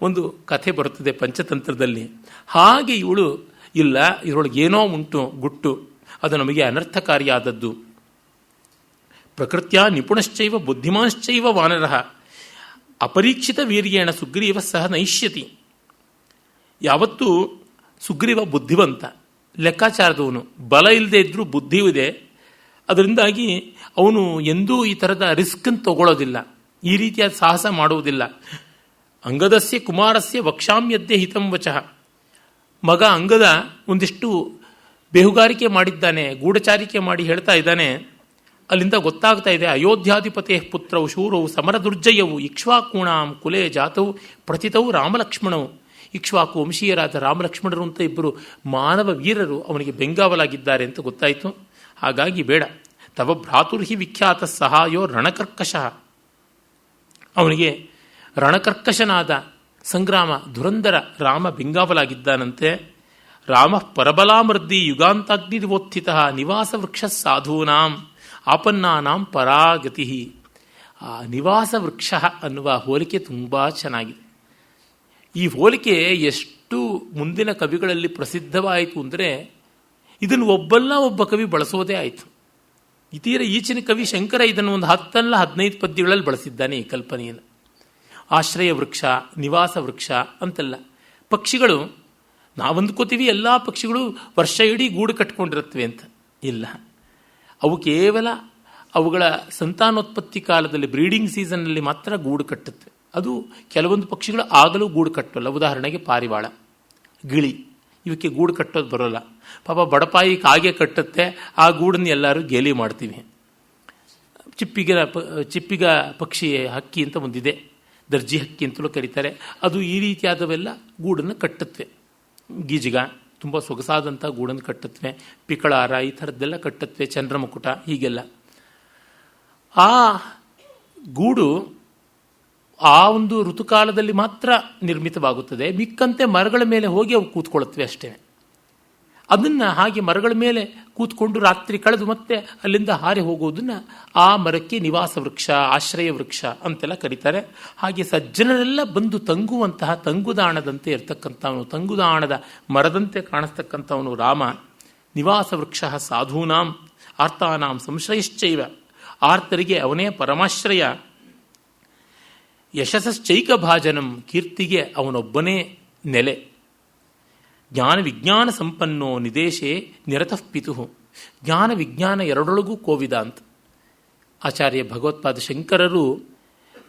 ಒಂದು ಕಥೆ ಬರುತ್ತದೆ ಪಂಚತಂತ್ರದಲ್ಲಿ. ಹಾಗೆ ಇವಳು ಇಲ್ಲ, ಇದರೊಳಗೆ ಏನೋ ಉಂಟು ಗುಟ್ಟು, ಅದು ನಮಗೆ ಅನರ್ಥಕಾರಿಯಾದದ್ದು. ಪ್ರಕೃತ್ಯ ನಿಪುಣಶ್ಚೈವ ಬುದ್ಧಿಮಾಶ್ಚೈವ ವಾನರಃ ಅಪರೀಕ್ಷಿತ ವೀರ್ಯೇಣ ಸುಗ್ರೀವ ಸಹ ನೈಷ್ಯತಿ. ಯಾವತ್ತೂ ಸುಗ್ರೀವ ಬುದ್ಧಿವಂತ, ಲೆಕ್ಕಾಚಾರದವನು, ಬಲ ಇಲ್ಲದೆ ಇದ್ದರೂ ಬುದ್ಧಿ ಇದೆ. ಅದರಿಂದಾಗಿ ಅವನು ಎಂದೂ ಈ ಥರದ ರಿಸ್ಕನ್ನು ತಗೊಳ್ಳೋದಿಲ್ಲ, ಈ ರೀತಿಯಾದ ಸಾಹಸ ಮಾಡುವುದಿಲ್ಲ. ಅಂಗದಸ್ಯ ಕುಮಾರಸ್ಯ ವಕ್ಷಾಮ್ಯದ್ಯ ಹಿತಂ ವಚಃ. ಮಗ ಅಂಗದ ಒಂದಿಷ್ಟು ಬೇಹುಗಾರಿಕೆ ಮಾಡಿದ್ದಾನೆ, ಗೂಢಚಾರಿಕೆ ಮಾಡಿ ಹೇಳ್ತಾ ಇದ್ದಾನೆ. ಅಲ್ಲಿಂದ ಗೊತ್ತಾಗ್ತಾ ಇದೆ, ಅಯೋಧ್ಯಾಧಿಪತೆ ಪುತ್ರವು ಶೂರವು ಸಮರ ದುರ್ಜಯವು ಇಕ್ಷ್ವಾಕೂಣಾಂ ಕುಲೇ ಜಾತವು ಪ್ರತಿತವು ರಾಮಲಕ್ಷ್ಮಣವು. ಇಕ್ಷ್ವಾಕು ವಂಶೀಯರಾದ ರಾಮಲಕ್ಷ್ಮಣರು ಅಂತ ಇಬ್ಬರು ಮಾನವ ವೀರರು ಅವನಿಗೆ ಬೆಂಗಾವಲಾಗಿದ್ದಾರೆ ಅಂತ ಗೊತ್ತಾಯಿತು. ಹಾಗಾಗಿ ಬೇಡ, ತವ ಭ್ರಾತುರ್ಹಿ ವಿಖ್ಯಾತ ಸಹಾಯೋ ರಣಕರ್ಕಶಃ. ಅವನಿಗೆ ರಣಕರ್ಕಶನಾದ ಸಂಗ್ರಾಮ ಧುರಂಧರ ರಾಮ ಬೆಂಗಾವಲಾಗಿದ್ದಾನಂತೆ. ರಾಮ ಪರಬಲಾಮೃದ್ಧಿ ಯುಗಾಂತಾಗ್ನಿವೋತ್ಥಿತ ನಿವಾಸ ವೃಕ್ಷ ಸಾಧೂನಾಂ ಆಪನ್ನಾನಾಂ ಪರಾಗತಿ. ಆ ನಿವಾಸ ವೃಕ್ಷ ಅನ್ನುವ ಹೋಲಿಕೆ ತುಂಬ ಚೆನ್ನಾಗಿದೆ. ಈ ಹೋಲಿಕೆ ಎಷ್ಟು ಮುಂದಿನ ಕವಿಗಳಲ್ಲಿ ಪ್ರಸಿದ್ಧವಾಯಿತು ಅಂದರೆ ಇದನ್ನು ಒಬ್ಬ ಕವಿ ಬಳಸೋದೇ ಆಯಿತು. ಈಚಿನ ಕವಿ ಶಂಕರ ಇದನ್ನು ಒಂದು 10-15 ಪದ್ಯಗಳಲ್ಲಿ ಬಳಸಿದ್ದಾನೆ ಈ ಕಲ್ಪನೆಯನ್ನು. ಆಶ್ರಯ ವೃಕ್ಷ, ನಿವಾಸ ವೃಕ್ಷ ಅಂತಲ್ಲ. ಪಕ್ಷಿಗಳು ನಾವಂದ್ಕೋತೀವಿ ಎಲ್ಲ ಪಕ್ಷಿಗಳು ವರ್ಷ ಇಡೀ ಗೂಡು ಕಟ್ಕೊಂಡಿರುತ್ತವೆ ಅಂತ. ಇಲ್ಲ, ಅವು ಕೇವಲ ಅವುಗಳ ಸಂತಾನೋತ್ಪತ್ತಿ ಕಾಲದಲ್ಲಿ ಬ್ರೀಡಿಂಗ್ ಸೀಸನ್ನಲ್ಲಿ ಮಾತ್ರ ಗೂಡು ಕಟ್ಟುತ್ತವೆ. ಅದು ಕೆಲವೊಂದು ಪಕ್ಷಿಗಳು ಆಗಲೂ ಗೂಡು ಕಟ್ಟೋಲ್ಲ. ಉದಾಹರಣೆಗೆ ಪಾರಿವಾಳ, ಗಿಳಿ, ಇವಕ್ಕೆ ಗೂಡು ಕಟ್ಟೋದು ಬರೋಲ್ಲ. ಪಾಪ ಬಡಪಾಯಿ ಕಾಗೆ ಕಟ್ಟುತ್ತೆ, ಆ ಗೂಡನ್ನು ಎಲ್ಲರೂ ಗೇಲಿ ಮಾಡ್ತೀವಿ. ಚಿಪ್ಪಿಗ ಪಕ್ಷಿ ಹಕ್ಕಿ ಅಂತ ಒಂದಿದೆ, ದರ್ಜಿ ಹಕ್ಕಿ ಅಂತಲೂ ಕರೀತಾರೆ. ಅದು ಈ ರೀತಿಯಾದವೆಲ್ಲ ಗೂಡನ್ನು ಕಟ್ಟುತ್ತವೆ. ಗೀಜಿಗ ತುಂಬ ಸೊಗಸಾದಂಥ ಗೂಡನ್ನು ಕಟ್ಟುತ್ತವೆ. ಪಿಕಳಾರ ಈ ಥರದ್ದೆಲ್ಲ ಕಟ್ಟುತ್ತವೆ, ಚಂದ್ರಮುಕುಟ ಹೀಗೆಲ್ಲ. ಆ ಗೂಡು ಆ ಒಂದು ಋತುಕಾಲದಲ್ಲಿ ಮಾತ್ರ ನಿರ್ಮಿತವಾಗುತ್ತದೆ. ಮಿಕ್ಕಂತೆ ಮರಗಳ ಮೇಲೆ ಹೋಗಿ ಅವು ಕೂತ್ಕೊಳ್ಳುತ್ತವೆ ಅಷ್ಟೇ. ಅದನ್ನು ಹಾಗೆ ಮರಗಳ ಮೇಲೆ ಕೂತ್ಕೊಂಡು ರಾತ್ರಿ ಕಳೆದು ಮತ್ತೆ ಅಲ್ಲಿಂದ ಹಾರಿ ಹೋಗುವುದನ್ನು ಆ ಮರಕ್ಕೆ ನಿವಾಸ ವೃಕ್ಷ, ಆಶ್ರಯ ವೃಕ್ಷ ಅಂತೆಲ್ಲ ಕರೀತಾರೆ. ಹಾಗೆ ಸಜ್ಜನರೆಲ್ಲ ಬಂದು ತಂಗುವಂತಹ ತಂಗುದಾಣದಂತೆ ಇರತಕ್ಕಂಥವನು, ತಂಗುದಾಣದ ಮರದಂತೆ ಕಾಣಿಸ್ತಕ್ಕಂಥವನು ರಾಮ. ನಿವಾಸ ವೃಕ್ಷ ಸಾಧೂನಾಂ ಆರ್ತಾನಾಂ ಸಂಶ್ರಯಶ್ಚೈವ. ಆರ್ತರಿಗೆ ಅವನೇ ಪರಮಾಶ್ರಯ. ಯಶಸ್ಸೈಕ ಭಾಜನಂ, ಕೀರ್ತಿಗೆ ಅವನೊಬ್ಬನೇ ನೆಲೆ. ಜ್ಞಾನ ವಿಜ್ಞಾನ ಸಂಪನ್ನೋ ನಿದೇಶೇ ನಿರತಃ ಪಿತುಃ. ಜ್ಞಾನ ವಿಜ್ಞಾನ ಎರಡೊಳಗೂ ಕೋವಿದ ಅಂತ ಆಚಾರ್ಯ ಭಗವತ್ಪಾದ ಶಂಕರರು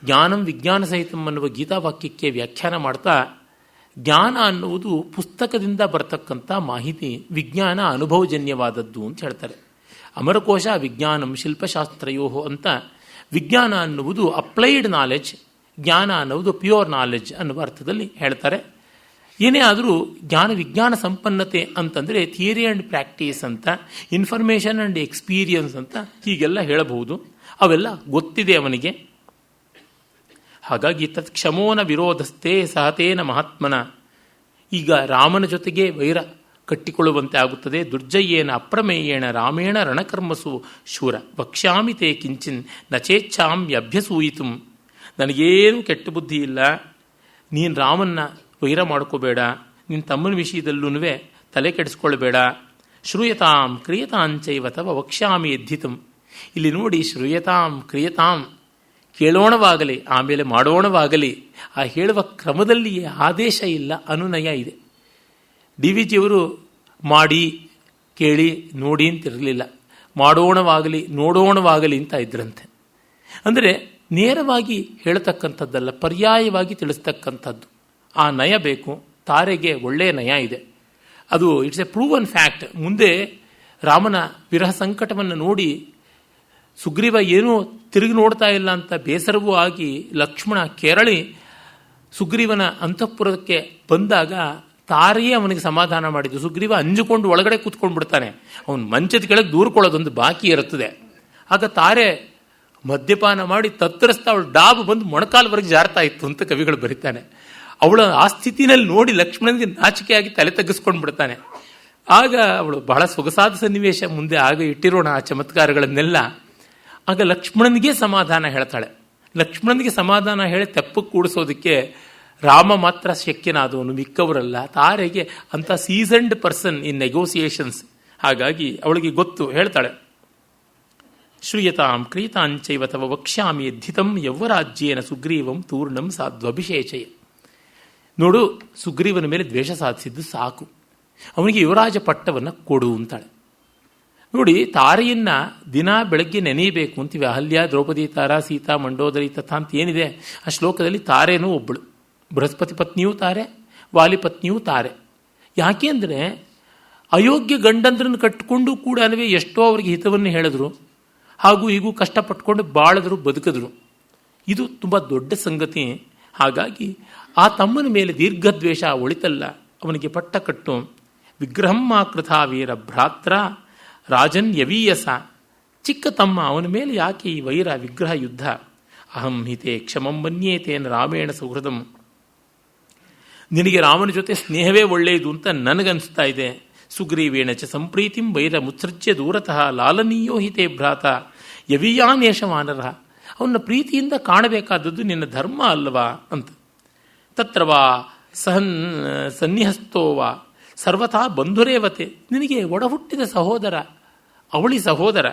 ಜ್ಞಾನಂ ವಿಜ್ಞಾನ ಸಹಿತಂ ಅನ್ನುವ ಗೀತಾವಾಕ್ಯಕ್ಕೆ ವ್ಯಾಖ್ಯಾನ ಮಾಡ್ತಾ, ಜ್ಞಾನ ಅನ್ನುವುದು ಪುಸ್ತಕದಿಂದ ಬರ್ತಕ್ಕಂಥ ಮಾಹಿತಿ, ವಿಜ್ಞಾನ ಅನುಭವಜನ್ಯವಾದದ್ದು ಅಂತ ಹೇಳ್ತಾರೆ. ಅಮರಕೋಶ ವಿಜ್ಞಾನಂ ಶಿಲ್ಪಶಾಸ್ತ್ರಯೋ ಅಂತ. ವಿಜ್ಞಾನ ಅನ್ನುವುದು ಅಪ್ಲೈಡ್ ನಾಲೆಡ್ಜ್, ಜ್ಞಾನ ಅನ್ನುವುದು ಪ್ಯೂರ್ ನಾಲೆಡ್ಜ್ ಅನ್ನುವ ಅರ್ಥದಲ್ಲಿ ಹೇಳ್ತಾರೆ. ಏನೇ ಆದರೂ ಜ್ಞಾನ ವಿಜ್ಞಾನ ಸಂಪನ್ನತೆ ಅಂತಂದರೆ ಥಿಯರಿ ಆ್ಯಂಡ್ ಪ್ರಾಕ್ಟೀಸ್ ಅಂತ, ಇನ್ಫಾರ್ಮೇಷನ್ ಆ್ಯಂಡ್ ಎಕ್ಸ್ಪೀರಿಯನ್ಸ್ ಅಂತ ಹೀಗೆಲ್ಲ ಹೇಳಬಹುದು. ಅವೆಲ್ಲ ಗೊತ್ತಿದೆ ಅವನಿಗೆ. ಹಾಗಾಗಿ ತತ್ಕ್ಷಮೋನ ವಿರೋಧಸ್ಥೆ ಸಹತೇನ ಮಹಾತ್ಮನ. ಈಗ ರಾಮನ ಜೊತೆಗೆ ವೈರ ಕಟ್ಟಿಕೊಳ್ಳುವಂತೆ ಆಗುತ್ತದೆ. ದುರ್ಜಯ್ಯೇನ ಅಪ್ರಮೇಯೇಣ ರಾಮೇಣ ರಣಕರ್ಮಸು ಶೂರ ವಕ್ಷ್ಯಾಮಿ ತೇ ಕಿಂಚಿನ್ ನಚೇಚ್ಛಾಮ್ಯಭ್ಯಸೂಯಿತು. ನನಗೇನು ಕೆಟ್ಟ ಬುದ್ಧಿ ಇಲ್ಲ, ನೀನು ರಾಮನ್ನ ವೈರ ಮಾಡ್ಕೋಬೇಡ, ನಿನ್ನ ತಮ್ಮನ ವಿಷಯದಲ್ಲೂ ತಲೆ ಕೆಡಿಸ್ಕೊಳ್ಬೇಡ. ಶ್ರೂಯತಾಂ ಕ್ರಿಯತಾಂಚೈವ ತವ ವಕ್ಷ್ಯಾಮಿ ಎದ್ಧಿತಂ. ಇಲ್ಲಿ ನೋಡಿ, ಶ್ರೂಯತಾಂ ಕ್ರಿಯತಾಂ, ಕೇಳೋಣವಾಗಲಿ ಆಮೇಲೆ ಮಾಡೋಣವಾಗಲಿ. ಆ ಹೇಳುವ ಕ್ರಮದಲ್ಲಿ ಆದೇಶ ಇಲ್ಲ, ಅನುನಯ ಇದೆ. ಡಿ ವಿ ಜಿಯವರು ಮಾಡಿ ಕೇಳಿ ನೋಡಿ ಅಂತಿರಲಿಲ್ಲ. ಮಾಡೋಣವಾಗಲಿ ನೋಡೋಣವಾಗಲಿ ಅಂತ ಇದ್ರಂತೆ. ಅಂದರೆ ನೇರವಾಗಿ ಹೇಳ್ತಕ್ಕಂಥದ್ದಲ್ಲ, ಪರ್ಯಾಯವಾಗಿ ತಿಳಿಸ್ತಕ್ಕಂಥದ್ದು. ಆ ನಯ ಬೇಕು. ತಾರೆಗೆ ಒಳ್ಳೆಯ ನಯ ಇದೆ. ಅದು ಇಟ್ಸ್ ಎ ಪ್ರೂವನ್ ಫ್ಯಾಕ್ಟ್. ಮುಂದೆ ರಾಮನ ವಿರಹ ಸಂಕಟವನ್ನು ನೋಡಿ ಸುಗ್ರೀವ ಏನೂ ತಿರುಗಿ ನೋಡ್ತಾ ಇಲ್ಲ ಅಂತ ಬೇಸರವೂ ಆಗಿ ಲಕ್ಷ್ಮಣ ಕೆರಳಿ ಸುಗ್ರೀವನ ಅಂತಃಪುರಕ್ಕೆ ಬಂದಾಗ ತಾರೆಯೇ ಅವನಿಗೆ ಸಮಾಧಾನ ಮಾಡಿದ್ದು. ಸುಗ್ರೀವ ಅಂಜುಕೊಂಡು ಒಳಗಡೆ ಕೂತ್ಕೊಂಡು ಬಿಡ್ತಾನೆ. ಅವನು ಮಂಚದ ಕೆಳಗೆ ದೂರ್ಕೊಳ್ಳೋದೊಂದು ಬಾಕಿ ಇರುತ್ತದೆ. ಆಗ ತಾರೆ ಮದ್ಯಪಾನ ಮಾಡಿ ತತ್ತರಿಸ್ತಾ ಅವಳು ಡಾಬು ಬಂದು ಮೊಣಕಾಲ್ವರೆಗೆ ಜಾರ್ತಾ ಇತ್ತು ಅಂತ ಕವಿಗಳು ಬರೀತಾನೆ. ಅವಳು ಆ ಸ್ಥಿತಿನಲ್ಲಿ ನೋಡಿ ಲಕ್ಷ್ಮಣನಿಗೆ ನಾಚಿಕೆಯಾಗಿ ತಲೆ ತಗ್ಗಿಸ್ಕೊಂಡು ಬಿಡ್ತಾನೆ. ಆಗ ಅವಳು ಬಹಳ ಸೊಗಸಾದ ಸನ್ನಿವೇಶ ಮುಂದೆ ಆಗ ಇಟ್ಟಿರೋಣ ಆ ಚಮತ್ಕಾರಗಳನ್ನೆಲ್ಲ. ಆಗ ಲಕ್ಷ್ಮಣನಿಗೆ ಸಮಾಧಾನ ಹೇಳ್ತಾಳೆ. ಲಕ್ಷ್ಮಣನಿಗೆ ಸಮಾಧಾನ ಹೇಳಿ ತೆಪ್ಪಕ್ಕೆ ಕೂಡಿಸೋದಕ್ಕೆ ರಾಮ ಮಾತ್ರ ಶಕ್ಯನಾದವನು, ಮಿಕ್ಕವರಲ್ಲ. ತಾರೆಗೆ ಅಂತ ಸೀಸನ್ಡ್ ಪರ್ಸನ್ ಇನ್ ನೆಗೋಸಿಯೇಷನ್ಸ್. ಹಾಗಾಗಿ ಅವಳಿಗೆ ಗೊತ್ತು. ಹೇಳ್ತಾಳೆ, ಶ್ರೂಯತಾಂ ಕ್ರೀತಾಂಚೈವ ತವ ವಕ್ಷ್ಯಾಮಿ ಯದ್ಧಿತಂ ಯೌವರಾಜ್ಯೇನ ಸುಗ್ರೀವಂ ತೂರ್ಣಂ ಸಾಧ್ವಭಿಷೇಚಯ. ನೋಡು, ಸುಗ್ರೀವನ ಮೇಲೆ ದ್ವೇಷ ಸಾಧಿಸಿದ್ದು ಸಾಕು, ಅವನಿಗೆ ಯುವರಾಜ ಪಟ್ಟವನ್ನು ಕೊಡು ಅಂತಾಳೆ. ನೋಡಿ, ತಾರೆಯನ್ನ ದಿನ ಬೆಳಗ್ಗೆ ನೆನೆಯಬೇಕು ಅಂತೀವಿ. ಅಹಲ್ಯ, ದ್ರೌಪದಿ ತಾರಾ, ಸೀತಾ, ಮಂಡೋದರಿ ತಥಾ ಅಂತ ಏನಿದೆ ಆ ಶ್ಲೋಕದಲ್ಲಿ ತಾರೇನೂ ಒಬ್ಬಳು. ಬೃಹಸ್ಪತಿ ಪತ್ನಿಯೂ ತಾರೆ, ವಾಲಿ ಪತ್ನಿಯೂ ತಾರೆ. ಯಾಕೆ ಅಂದರೆ ಅಯೋಗ್ಯ ಗಂಡಂದ್ರನ್ನು ಕಟ್ಟಿಕೊಂಡು ಕೂಡ ಎಷ್ಟೋ ಅವರಿಗೆ ಹಿತವನ್ನು ಹೇಳಿದ್ರು, ಹಾಗೂ ಹೀಗೂ ಕಷ್ಟಪಟ್ಕೊಂಡು ಬಾಳಿದ್ರು, ಬದುಕಿದ್ರು. ಇದು ತುಂಬ ದೊಡ್ಡ ಸಂಗತಿ. ಹಾಗಾಗಿ ಆ ತಮ್ಮನ ಮೇಲೆ ದೀರ್ಘದ್ವೇಷ ಒಳಿತಲ್ಲ, ಅವನಿಗೆ ಪಟ್ಟ ಕಟ್ಟು. ವಿಗ್ರಹಂ ಆಕೃತ ವೀರ ಭ್ರಾತ್ರ ರಾಜನ್ ಯವೀಯಸ. ಚಿಕ್ಕ ತಮ್ಮ, ಅವನ ಮೇಲೆ ಯಾಕೆ ಈ ವೈರ, ವಿಗ್ರಹ, ಯುದ್ಧ? ಅಹಂ ಹಿತೆ ಕ್ಷಮಂ ಮನ್ಯೇತೇನ ರಾಮೇಣ ಸೌಹೃದಂ. ನಿನಗೆ ರಾಮನ ಜೊತೆ ಸ್ನೇಹವೇ ಒಳ್ಳೆಯದು ಅಂತ ನನಗನ್ನಿಸ್ತಾ ಇದೆ. ಸುಗ್ರೀವೇಣ ಚ ಸಂಪ್ರೀತಿಂ ವೈರ ಮುತ್ಸೃಜ್ಯ ದೂರತಃ ಲಾಲನೀಯೋ ಹಿತೇ ಭ್ರಾತ ಯವೀಯಾನೇಶ ವಾನರ. ಅವನ ಪ್ರೀತಿಯಿಂದ ಕಾಣಬೇಕಾದದ್ದು ನಿನ್ನ ಧರ್ಮ ಅಲ್ಲವಾ ಅಂತ. ತತ್ರವಾ ಸನ್ನಿಹಸ್ತೋವಾ ಸರ್ವಥಾ ಬಂಧುರೇವತೆ. ನಿನಗೆ ಒಡಹುಟ್ಟಿದ ಸಹೋದರ, ಅವಳಿ ಸಹೋದರ.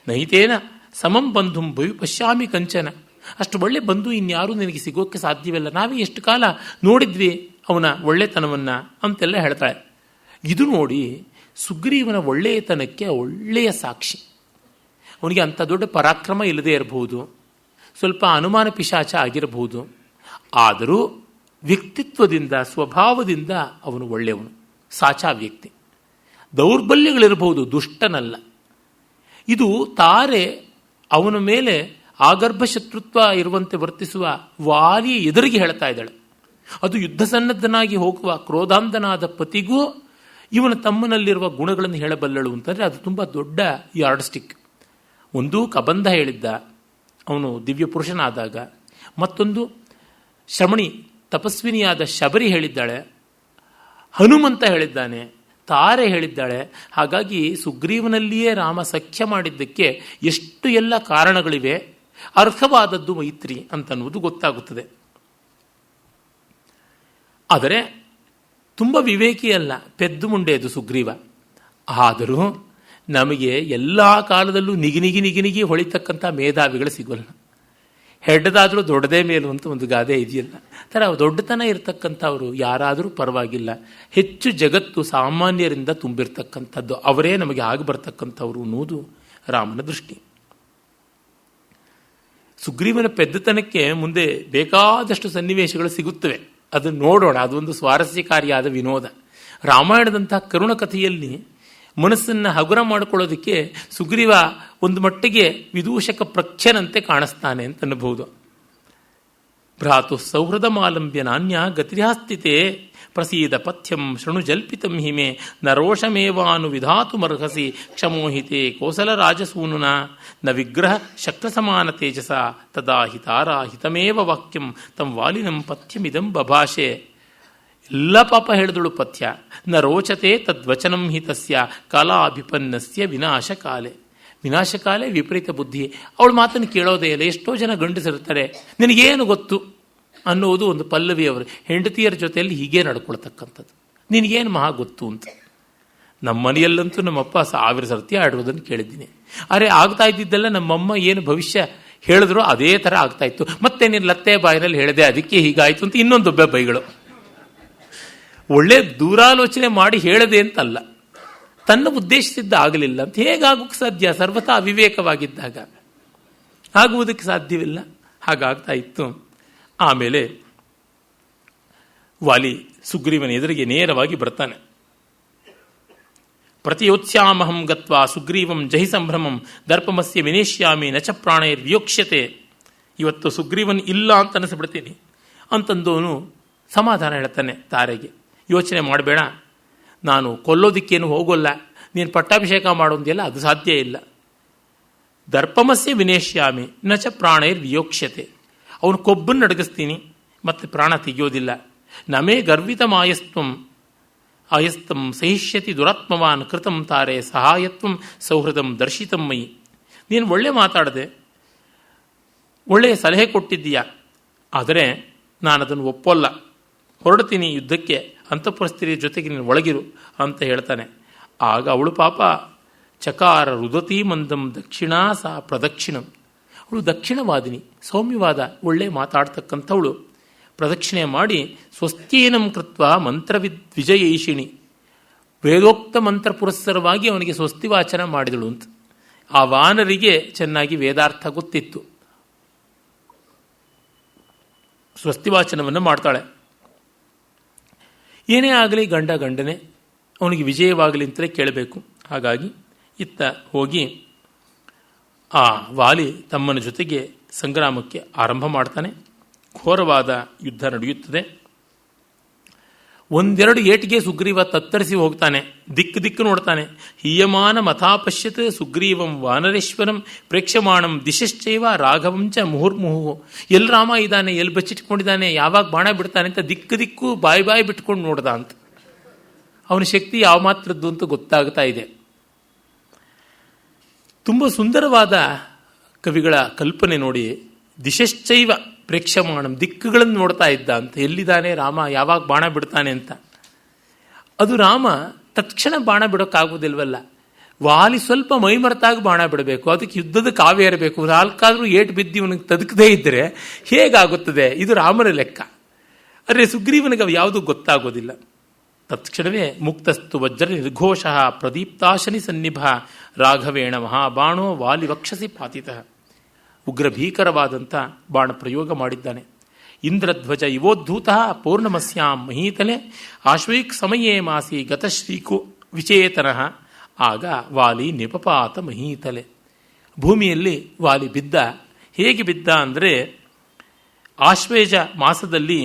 ನೈತೇನ ಸಮಂ ಬಂಧುಂ ಭವಿ ಪಶ್ಯಾಮಿ ಕಂಚನ. ಅಷ್ಟು ಒಳ್ಳೆ ಬಂಧು ಇನ್ಯಾರೂ ನಿನಗೆ ಸಿಗೋಕ್ಕೆ ಸಾಧ್ಯವಿಲ್ಲ. ನಾವೇ ಎಷ್ಟು ಕಾಲ ನೋಡಿದ್ವಿ ಅವನ ಒಳ್ಳೆತನವನ್ನು ಅಂತೆಲ್ಲ ಹೇಳ್ತಾಳೆ. ಇದು ನೋಡಿ, ಸುಗ್ರೀವನ ಒಳ್ಳೆಯತನಕ್ಕೆ ಒಳ್ಳೆಯ ಸಾಕ್ಷಿ. ಅವನಿಗೆ ಅಂಥ ದೊಡ್ಡ ಪರಾಕ್ರಮ ಇಲ್ಲದೆ ಇರಬಹುದು, ಸ್ವಲ್ಪ ಅನುಮಾನ ಪಿಶಾಚ ಆಗಿರಬಹುದು. ಆದರೂ ವ್ಯಕ್ತಿತ್ವದಿಂದ, ಸ್ವಭಾವದಿಂದ ಅವನು ಒಳ್ಳೆಯವನು, ಸಾಚಾ ವ್ಯಕ್ತಿ. ದೌರ್ಬಲ್ಯಗಳಿರಬಹುದು, ದುಷ್ಟನಲ್ಲ. ಇದು ತಾರೆ ಅವನ ಮೇಲೆ ಆಗರ್ಭ ಶತ್ರುತ್ವ ಇರುವಂತೆ ವರ್ತಿಸುವ ವಾಲಿಯ ಎದುರಿಗೆ ಹೇಳ್ತಾ ಇದ್ದಾಳೆ. ಅದು ಯುದ್ಧ ಸನ್ನದ್ಧನಾಗಿ ಹೋಗುವ ಕ್ರೋಧಾಂಧನಾದ ಪತಿಗೂ ಇವನ ತಮ್ಮನಲ್ಲಿರುವ ಗುಣಗಳನ್ನು ಹೇಳಬಲ್ಲಳು ಅಂತಂದರೆ ಅದು ತುಂಬ ದೊಡ್ಡ ಯಾರ್ಡ್ ಸ್ಟಿಕ್. ಒಂದು ಕಬಂಧ ಹೇಳಿದ್ದ, ಅವನು ದಿವ್ಯ ಪುರುಷನಾದಾಗ. ಮತ್ತೊಂದು ಶ್ರಮಣಿ ತಪಸ್ವಿನಿಯಾದ ಶಬರಿ ಹೇಳಿದ್ದಾಳೆ. ಹನುಮಂತ ಹೇಳಿದ್ದಾನೆ, ತಾರೆ ಹೇಳಿದ್ದಾಳೆ. ಹಾಗಾಗಿ ಸುಗ್ರೀವನಲ್ಲಿಯೇ ರಾಮ ಸಖ್ಯ ಮಾಡಿದ್ದಕ್ಕೆ ಎಷ್ಟು ಎಲ್ಲ ಕಾರಣಗಳಿವೆ. ಅರ್ಹವಾದದ್ದು ಮೈತ್ರಿ ಅಂತನ್ನುವುದು ಗೊತ್ತಾಗುತ್ತದೆ. ಆದರೆ ತುಂಬ ವಿವೇಕಿಯಲ್ಲ, ಪೆದ್ದು ಮುಂಡೆಯದು ಸುಗ್ರೀವ. ಆದರೂ ನಮಗೆ ಎಲ್ಲ ಕಾಲದಲ್ಲೂ ನಿಗಿನಿಗಿ ಹೊಳಿತಕ್ಕಂಥ ಮೇಧಾವಿಗಳು ಸಿಗೋಲ್ಲ. ಹೆಡ್ಡದಾದರೂ ದೊಡ್ಡದೇ ಮೇಲು ಅಂತ ಒಂದು ಗಾದೆ ಇದೆಯಲ್ಲ, ಥರ ದೊಡ್ಡತನ ಇರತಕ್ಕಂಥವ್ರು ಯಾರಾದರೂ ಪರವಾಗಿಲ್ಲ. ಹೆಚ್ಚು ಜಗತ್ತು ಸಾಮಾನ್ಯರಿಂದ ತುಂಬಿರ್ತಕ್ಕಂಥದ್ದು, ಅವರೇ ನಮಗೆ ಆಗಿ ಬರ್ತಕ್ಕಂಥವ್ರು ಅನ್ನೋದು ರಾಮನ ದೃಷ್ಟಿ. ಸುಗ್ರೀವನ ಪೆದ್ದತನಕ್ಕೆ ಮುಂದೆ ಬೇಕಾದಷ್ಟು ಸನ್ನಿವೇಶಗಳು ಸಿಗುತ್ತವೆ, ಅದನ್ನು ನೋಡೋಣ. ಅದೊಂದು ಸ್ವಾರಸ್ಯಕಾರಿಯಾದ ವಿನೋದ. ರಾಮಾಯಣದಂಥ ಕರುಣ ಕಥೆಯಲ್ಲಿ ಮನಸ್ಸನ್ನು ಹಗುರ ಮಾಡಿಕೊಳ್ಳೋದಕ್ಕೆ ಸುಗ್ರೀವ ಒಂದು ಮಟ್ಟಿಗೆ ವಿದೂಷಕ ಪ್ರಖ್ಯನಂತೆ ಕಾಣಿಸ್ತಾನೆ ಅಂತ ಅನ್ನಬಹುದು. ಭ್ರಾತು ಸೌಹೃದ ಮಾಲಂಬ್ಯ ನಾಣ್ಯ ಗತಿಹಾಸ್ತಿತೆ ಪ್ರಸೀದ ಪಥ್ಯಂ ಶೃಣು ಜಲ್ಪಿತಂ ಹಿಮೆ ನರೋಷಮೇವಾನು ವಿಧಾತುಮರ್ಹಸಿ ಕ್ಷಮೋಹಿತೆ ಕೋಸಲ ರಾಜಸೂನುನ ನ ವಿಗ್ರಹ ಶಕ್ರಸಮಾನ ತೇಜಸ ತದಾ ಹಿತಾರ ಹಿತಮೇವ ವಾಕ್ಯಂ ತಂ ವಾಲಿನಂ ಪಥ್ಯಮಿದಂ ಬಭಾಷೆ. ಎಲ್ಲ ಪಾಪ ಹೇಳಿದಳು ಪಥ್ಯ. ನ ರೋಚತೆ ತದ್ವಚನಂ ಹಿತಸ್ಯ ಕಾಲಾಭಿಪನ್ನಸ್ಯ ವಿನಾಶಕಾಲೆ. ವಿನಾಶಕಾಲೆ ವಿಪರೀತ ಬುದ್ಧಿ. ಅವಳು ಮಾತನ್ನು ಕೇಳೋದೇ ಇಲ್ಲ. ಎಷ್ಟೋ ಜನ ಗಂಡಸಿರ್ತಾರೆ, ನಿನಗೇನು ಗೊತ್ತು ಅನ್ನೋದು ಒಂದು ಪಲ್ಲವಿ. ಅವರು ಹೆಂಡತಿಯರ ಜೊತೆಯಲ್ಲಿ ಹೀಗೆ ನಡ್ಕೊಳ್ತಕ್ಕಂಥದ್ದು, ನಿನಗೇನು ಮಹಾ ಗೊತ್ತು ಅಂತ. ನಮ್ಮ ಮನೆಯಲ್ಲಂತೂ ನಮ್ಮಪ್ಪ 1000 ಸರ್ತಿ ಆಡುವುದನ್ನು ಕೇಳಿದ್ದೀನಿ. ಆದರೆ ಆಗ್ತಾ ಇದ್ದಿದ್ದೆಲ್ಲ ನಮ್ಮಮ್ಮ ಏನು ಭವಿಷ್ಯ ಹೇಳಿದ್ರು ಅದೇ ಥರ ಆಗ್ತಾ ಇತ್ತು. ಮತ್ತೆ ನೀನು ಲತ್ತೆ ಬಾಯಿನಲ್ಲಿ ಹೇಳಿದೆ ಅದಕ್ಕೆ ಹೀಗಾಯಿತು ಅಂತ ಇನ್ನೊಂದು ಬೈಗಳು. ಒಳ್ಳೆ ದೂರಾಲೋಚನೆ ಮಾಡಿ ಹೇಳದೆ ಅಂತಲ್ಲ, ತನ್ನ ಉದ್ದೇಶಿಸಿದ್ದ ಆಗಲಿಲ್ಲ ಅಂತ ಹೇಗಾಗೋಕ್ಕೆ ಸಾಧ್ಯ? ಸರ್ವತಾ ಅವಿವೇಕವಾಗಿದ್ದಾಗ ಆಗುವುದಕ್ಕೆ ಸಾಧ್ಯವಿಲ್ಲ. ಹಾಗಾಗ್ತಾ ಇತ್ತು. ಆಮೇಲೆ ವಾಲಿ ಸುಗ್ರೀವನ ಎದುರಿಗೆ ನೇರವಾಗಿ ಬರ್ತಾನೆ. ಪ್ರತಿಯೋತ್ಸ್ಯಾಮಹಂ ಗತ್ವಾ ಸುಗ್ರೀವಂ ಜಹಿ ಸಂಭ್ರಮಂ ದರ್ಪಮಸ್ಯ ವಿನೇಶ್ಯಾಮಿ ನಚ ಪ್ರಾಣೈರ್ವಿಯೋಕ್ಷ್ಯತೆ. ಇವತ್ತು ಸುಗ್ರೀವನ್ ಇಲ್ಲ ಅಂತ ಅನಿಸ್ಬಿಡ್ತೀನಿ ಅಂತಂದವನು ಸಮಾಧಾನ ಹೇಳ್ತಾನೆ ತಾರೆಗೆ, ಯೋಚನೆ ಮಾಡಬೇಡ, ನಾನು ಕೊಲ್ಲೋದಿಕ್ಕೇನು ಹೋಗೋಲ್ಲ, ನೀನು ಪಟ್ಟಾಭಿಷೇಕ ಮಾಡೋದಿಲ್ಲ, ಅದು ಸಾಧ್ಯ ಇಲ್ಲ. ದರ್ಪಮಸ್ಯ ವಿನೇಶ್ಯಾಮಿ ನಚ ಪ್ರಾಣೈರ್ವಿಯೋಕ್ಷ್ಯತೆ. ಅವನು ಕೊಬ್ಬನ್ನು ಅಡಗಿಸ್ತೀನಿ, ಮತ್ತೆ ಪ್ರಾಣ ತೆಗೆಯೋದಿಲ್ಲ. ನಮೇ ಗರ್ವಿತ ಆಯಸ್ತಂ ಸಹಿಷ್ಯತಿ ದುರಾತ್ಮವಾನ್ ಕೃತಂ ತಾರೆ ಸಹಾಯತ್ವಂ ಸೌಹೃದಂ ದರ್ಶಿತಂ ಮಯಿ. ನೀನು ಒಳ್ಳೆ ಮಾತಾಡದೆ, ಒಳ್ಳೆಯ ಸಲಹೆ ಕೊಟ್ಟಿದ್ದೀಯಾ, ಆದರೆ ನಾನು ಅದನ್ನು ಒಪ್ಪಲ್ಲ, ಹೊರಡ್ತೀನಿ ಯುದ್ಧಕ್ಕೆ, ಅಂತಃಪುರಸ್ಥಿತಿಯ ಜೊತೆಗೆ ನೀನು ಒಳಗಿರು ಅಂತ ಹೇಳ್ತಾನೆ. ಆಗ ಅವಳು ಪಾಪ ಚಕಾರ ರುದತಿ ಮಂದಂ ದಕ್ಷಿಣಾ ಸಾ ಪ್ರದಕ್ಷಿಣಂ. ಅವಳು ದಕ್ಷಿಣವಾದಿನಿ, ಸೌಮ್ಯವಾದ ಒಳ್ಳೆ ಮಾತಾಡ್ತಕ್ಕಂಥವಳು. ಪ್ರದಕ್ಷಿಣೆ ಮಾಡಿ ಸ್ವಸ್ತೀನಂ ಕೃತ್ವ ಮಂತ್ರವಿದ್ವಿಜಯೈಷಿಣಿ, ವೇದೋಕ್ತ ಮಂತ್ರ ಪುರಸ್ಸರವಾಗಿ ಅವನಿಗೆ ಸ್ವಸ್ತಿ ವಾಚನ ಮಾಡಿದಳು ಅಂತ. ಆ ವಾನರಿಗೆ ಚೆನ್ನಾಗಿ ವೇದಾರ್ಥ ಗೊತ್ತಿತ್ತು. ಸ್ವಸ್ತಿ ವಾಚನವನ್ನು ಮಾಡ್ತಾಳೆ. ಏನೇ ಆಗಲಿ ಗಂಡ ಗಂಡನೇ, ಅವನಿಗೆ ವಿಜಯವಾಗಲಿ ಅಂತಲೇ ಕೇಳಬೇಕು. ಹಾಗಾಗಿ ಇತ್ತ ಹೋಗಿ ಆ ವಾಲಿ ತಮ್ಮನ ಜೊತೆಗೆ ಸಂಗ್ರಾಮಕ್ಕೆ ಆರಂಭ ಮಾಡ್ತಾನೆ. ಘೋರವಾದ ಯುದ್ಧ ನಡೆಯುತ್ತದೆ. ಒಂದೆರಡು ಏಟಿಗೆ ಸುಗ್ರೀವ ತತ್ತರಿಸಿ ಹೋಗ್ತಾನೆ. ದಿಕ್ಕು ನೋಡ್ತಾನೆ. ಹೀಯಮಾನ ಮಥಾಪಶ್ಯತ್ ಸುಗ್ರೀವಂ ವಾನರೇಶ್ವರಂ ಪ್ರೇಕ್ಷಮಾಣಂ ದಿಶಶ್ಚೈವ ರಾಘವಂಚ ಮುಹುರ್ಮುಹು. ಎಲ್ಲಿ ರಾಮ ಇದ್ದಾನೆ, ಎಲ್ಲಿ ಬಚ್ಚಿಟ್ಕೊಂಡಿದ್ದಾನೆ, ಯಾವಾಗ ಬಾಣ ಬಿಡ್ತಾನೆ ಅಂತ ದಿಕ್ಕು ಬಾಯಿ ಬಿಟ್ಕೊಂಡು ನೋಡ್ದ ಅಂತ. ಅವನ ಶಕ್ತಿ ಯಾವ ಮಾತ್ರದ್ದು ಅಂತ ಗೊತ್ತಾಗ್ತಾ ಇದೆ. ತುಂಬ ಸುಂದರವಾದ ಕವಿಗಳ ಕಲ್ಪನೆ ನೋಡಿ. ದಿಶಶ್ಚೈವ ಪ್ರೇಕ್ಷಮಾಣಂ, ದಿಕ್ಕುಗಳನ್ನು ನೋಡ್ತಾ ಇದ್ದ ಅಂತ, ಎಲ್ಲಿದ್ದಾನೆ ರಾಮ, ಯಾವಾಗ ಬಾಣ ಬಿಡ್ತಾನೆ ಅಂತ. ಅದು ರಾಮ ತಕ್ಷಣ ಬಾಣ ಬಿಡೋಕ್ಕಾಗೋದಿಲ್ವಲ್ಲ, ವಾಲಿ ಸ್ವಲ್ಪ ಮೈಮರೆತಾಗಿ ಬಾಣ ಬಿಡಬೇಕು, ಅದಕ್ಕೆ ಯುದ್ಧದ ಕಾವ್ಯ ಇರಬೇಕು. ನಾಲ್ಕಾದ್ರೂ ಏಟು ಬಿದ್ದು ಇವನಿಗೆ ತದಕದೇ ಇದ್ದರೆ ಹೇಗಾಗುತ್ತದೆ? ಇದು ರಾಮನ ಲೆಕ್ಕ. ಆದರೆ ಸುಗ್ರೀವನಿಗೆ ಅವು ಯಾವುದೂ ಗೊತ್ತಾಗೋದಿಲ್ಲ. ತತ್ಕ್ಷಣವೇ ಮುಕ್ತಸ್ತು ವಜ್ರ ನಿರ್ಘೋಷ ಪ್ರದೀಪ್ತಾಶನಿ ಸನ್ನಿಭ ರಾಘವೇಣ ಮಹಾಬಾಣೋ ವಾಲಿ ವಕ್ಷಸಿ ಪಾತಿತಃ. ಉಗ್ರ ಭೀಕರವಾದಂಥ ಬಾಣ ಪ್ರಯೋಗ ಮಾಡಿದ್ದಾನೆ. ಇಂದ್ರಧ್ವಜ ಇವೋದ್ಧೂತ ಪೌರ್ಣಮಸ್ಯಾಂ ಮಹೀತಲೆ ಆಶ್ವೈಕ್ ಸಮಯೇ ಮಾಸಿ ಗತಶ್ರೀಕು ವಿಚೇತನಃ. ಆಗ ವಾಲಿ ನಿಪಪಾತ ಮಹೀತಲೆ. ಭೂಮಿಯಲ್ಲಿ ವಾಲಿ ಬಿದ್ದ. ಹೇಗೆ ಬಿದ್ದ ಅಂದರೆ, ಆಶ್ವೇಜ ಮಾಸದಲ್ಲಿ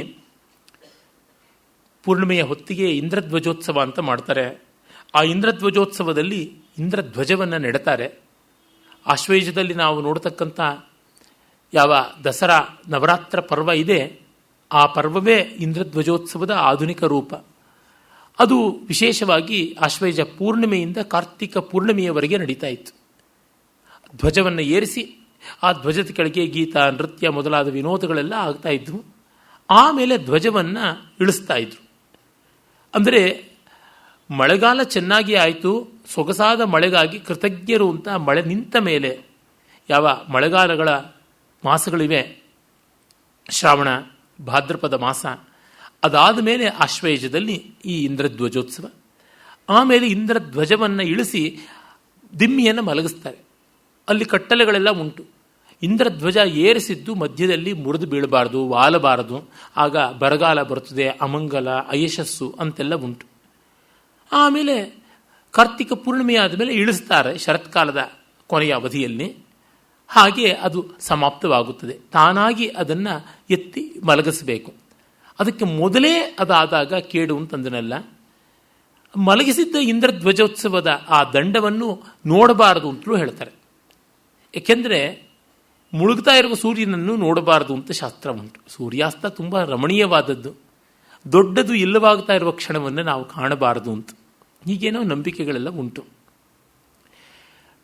ಪೂರ್ಣಿಮೆಯ ಹೊತ್ತಿಗೆ ಇಂದ್ರಧ್ವಜೋತ್ಸವ ಅಂತ ಮಾಡ್ತಾರೆ. ಆ ಇಂದ್ರಧ್ವಜೋತ್ಸವದಲ್ಲಿ ಇಂದ್ರಧ್ವಜವನ್ನು ನೆಡ್ತಾರೆ. ಆಶ್ವೇಜದಲ್ಲಿ ನಾವು ನೋಡ್ತಕ್ಕಂಥ ಯಾವ ದಸರಾ ನವರಾತ್ರ ಪರ್ವ ಇದೆ, ಆ ಪರ್ವವೇ ಇಂದ್ರಧ್ವಜೋತ್ಸವದ ಆಧುನಿಕ ರೂಪ. ಅದು ವಿಶೇಷವಾಗಿ ಆಶ್ವೇಜ ಪೂರ್ಣಿಮೆಯಿಂದ ಕಾರ್ತಿಕ ಪೂರ್ಣಿಮೆಯವರೆಗೆ ನಡೀತಾ ಇತ್ತು. ಧ್ವಜವನ್ನು ಏರಿಸಿ ಆ ಧ್ವಜದ ಕೆಳಗೆ ಗೀತ, ನೃತ್ಯ ಮೊದಲಾದ ವಿನೋದಗಳೆಲ್ಲ ಆಗ್ತಾ ಇದ್ವು. ಆಮೇಲೆ ಧ್ವಜವನ್ನು ಇಳಿಸ್ತಾ ಇದ್ರು. ಅಂದರೆ ಮಳೆಗಾಲ ಚೆನ್ನಾಗಿ ಆಯಿತು, ಸೊಗಸಾದ ಮಳೆಗಾಗಿ ಕೃತಜ್ಞರು ಅಂತ ಮಳೆ ನಿಂತ ಮೇಲೆ, ಯಾವ ಮಳೆಗಾಲಗಳ ಮಾಸಗಳಿವೆ, ಶ್ರಾವಣ ಭಾದ್ರಪದ ಮಾಸ, ಅದಾದ ಮೇಲೆ ಆಶ್ವೇಜದಲ್ಲಿ ಈ ಇಂದ್ರಧ್ವಜೋತ್ಸವ. ಆಮೇಲೆ ಇಂದ್ರಧ್ವಜವನ್ನು ಇಳಿಸಿ ದಿಮ್ಮಿಯನ್ನು ಮಲಗಿಸ್ತಾರೆ. ಅಲ್ಲಿ ಕಟ್ಟಲೆಗಳೆಲ್ಲ ಉಂಟು. ಇಂದ್ರಧ್ವಜ ಏರಿಸಿದ್ದು ಮಧ್ಯದಲ್ಲಿ ಮುರಿದು ಬೀಳಬಾರ್ದು, ವಾಲಬಾರದು, ಆಗ ಬರಗಾಲ ಬರುತ್ತದೆ, ಅಮಂಗಲ, ಅಯಶಸ್ಸು ಅಂತೆಲ್ಲ ಉಂಟು. ಆಮೇಲೆ ಕಾರ್ತಿಕ ಪೂರ್ಣಿಮೆ ಆದಮೇಲೆ ಇಳಿಸ್ತಾರೆ ಶರತ್ಕಾಲದ ಕೊನೆಯ ಅವಧಿಯಲ್ಲಿ. ಹಾಗೆ ಅದು ಸಮಾಪ್ತವಾಗುತ್ತದೆ. ತಾನಾಗಿ ಅದನ್ನು ಎತ್ತಿ ಮಲಗಿಸಬೇಕು. ಅದಕ್ಕೆ ಮೊದಲೇ ಅದಾದಾಗ ಕೇಡು ಅಂತಂದನಲ್ಲ, ಮಲಗಿಸಿದ್ದ ಇಂದ್ರಧ್ವಜೋತ್ಸವದ ಆ ದಂಡವನ್ನು ನೋಡಬಾರದು ಅಂತಲೂ ಹೇಳ್ತಾರೆ. ಏಕೆಂದರೆ ಮುಳುಗ್ತಾ ಇರುವ ಸೂರ್ಯನನ್ನು ನೋಡಬಾರದು ಅಂತ ಶಾಸ್ತ್ರ ಉಂಟು. ಸೂರ್ಯಾಸ್ತ ತುಂಬ ರಮಣೀಯವಾದದ್ದು, ದೊಡ್ಡದು ಇಲ್ಲವಾಗ್ತಾ ಇರುವ ಕ್ಷಣವನ್ನು ನಾವು ಕಾಣಬಾರದು ಅಂತ ಹೀಗೇನೋ ನಂಬಿಕೆಗಳೆಲ್ಲ ಉಂಟು.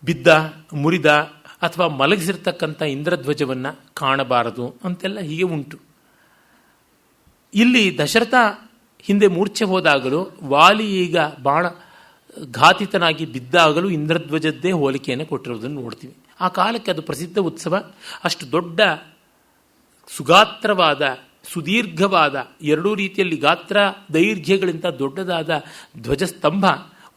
ಬಿದ್ದ, ಮುರಿದ ಅಥವಾ ಮಲಗಿಸಿರ್ತಕ್ಕಂಥ ಇಂದ್ರಧ್ವಜವನ್ನು ಕಾಣಬಾರದು ಅಂತೆಲ್ಲ ಹೀಗೆ ಉಂಟು. ಇಲ್ಲಿ ದಶರಥ ಹಿಂದೆ ಮೂರ್ಛೆ ಹೋದಾಗಲೂ, ವಾಲಿ ಈಗ ಬಾಣ ಘಾತಿತನಾಗಿ ಬಿದ್ದಾಗಲೂ ಇಂದ್ರಧ್ವಜದ್ದೇ ಹೋಲಿಕೆಯನ್ನು ಕೊಟ್ಟಿರೋದನ್ನು ನೋಡ್ತೀವಿ. ಆ ಕಾಲಕ್ಕೆ ಅದು ಪ್ರಸಿದ್ಧ ಉತ್ಸವ. ಅಷ್ಟು ದೊಡ್ಡ ಸುಗಾತ್ರವಾದ, ಸುದೀರ್ಘವಾದ, ಎರಡೂ ರೀತಿಯಲ್ಲಿ ಗಾತ್ರ ದೈರ್ಘ್ಯಗಳಿಂದ ದೊಡ್ಡದಾದ ಧ್ವಜಸ್ತಂಭ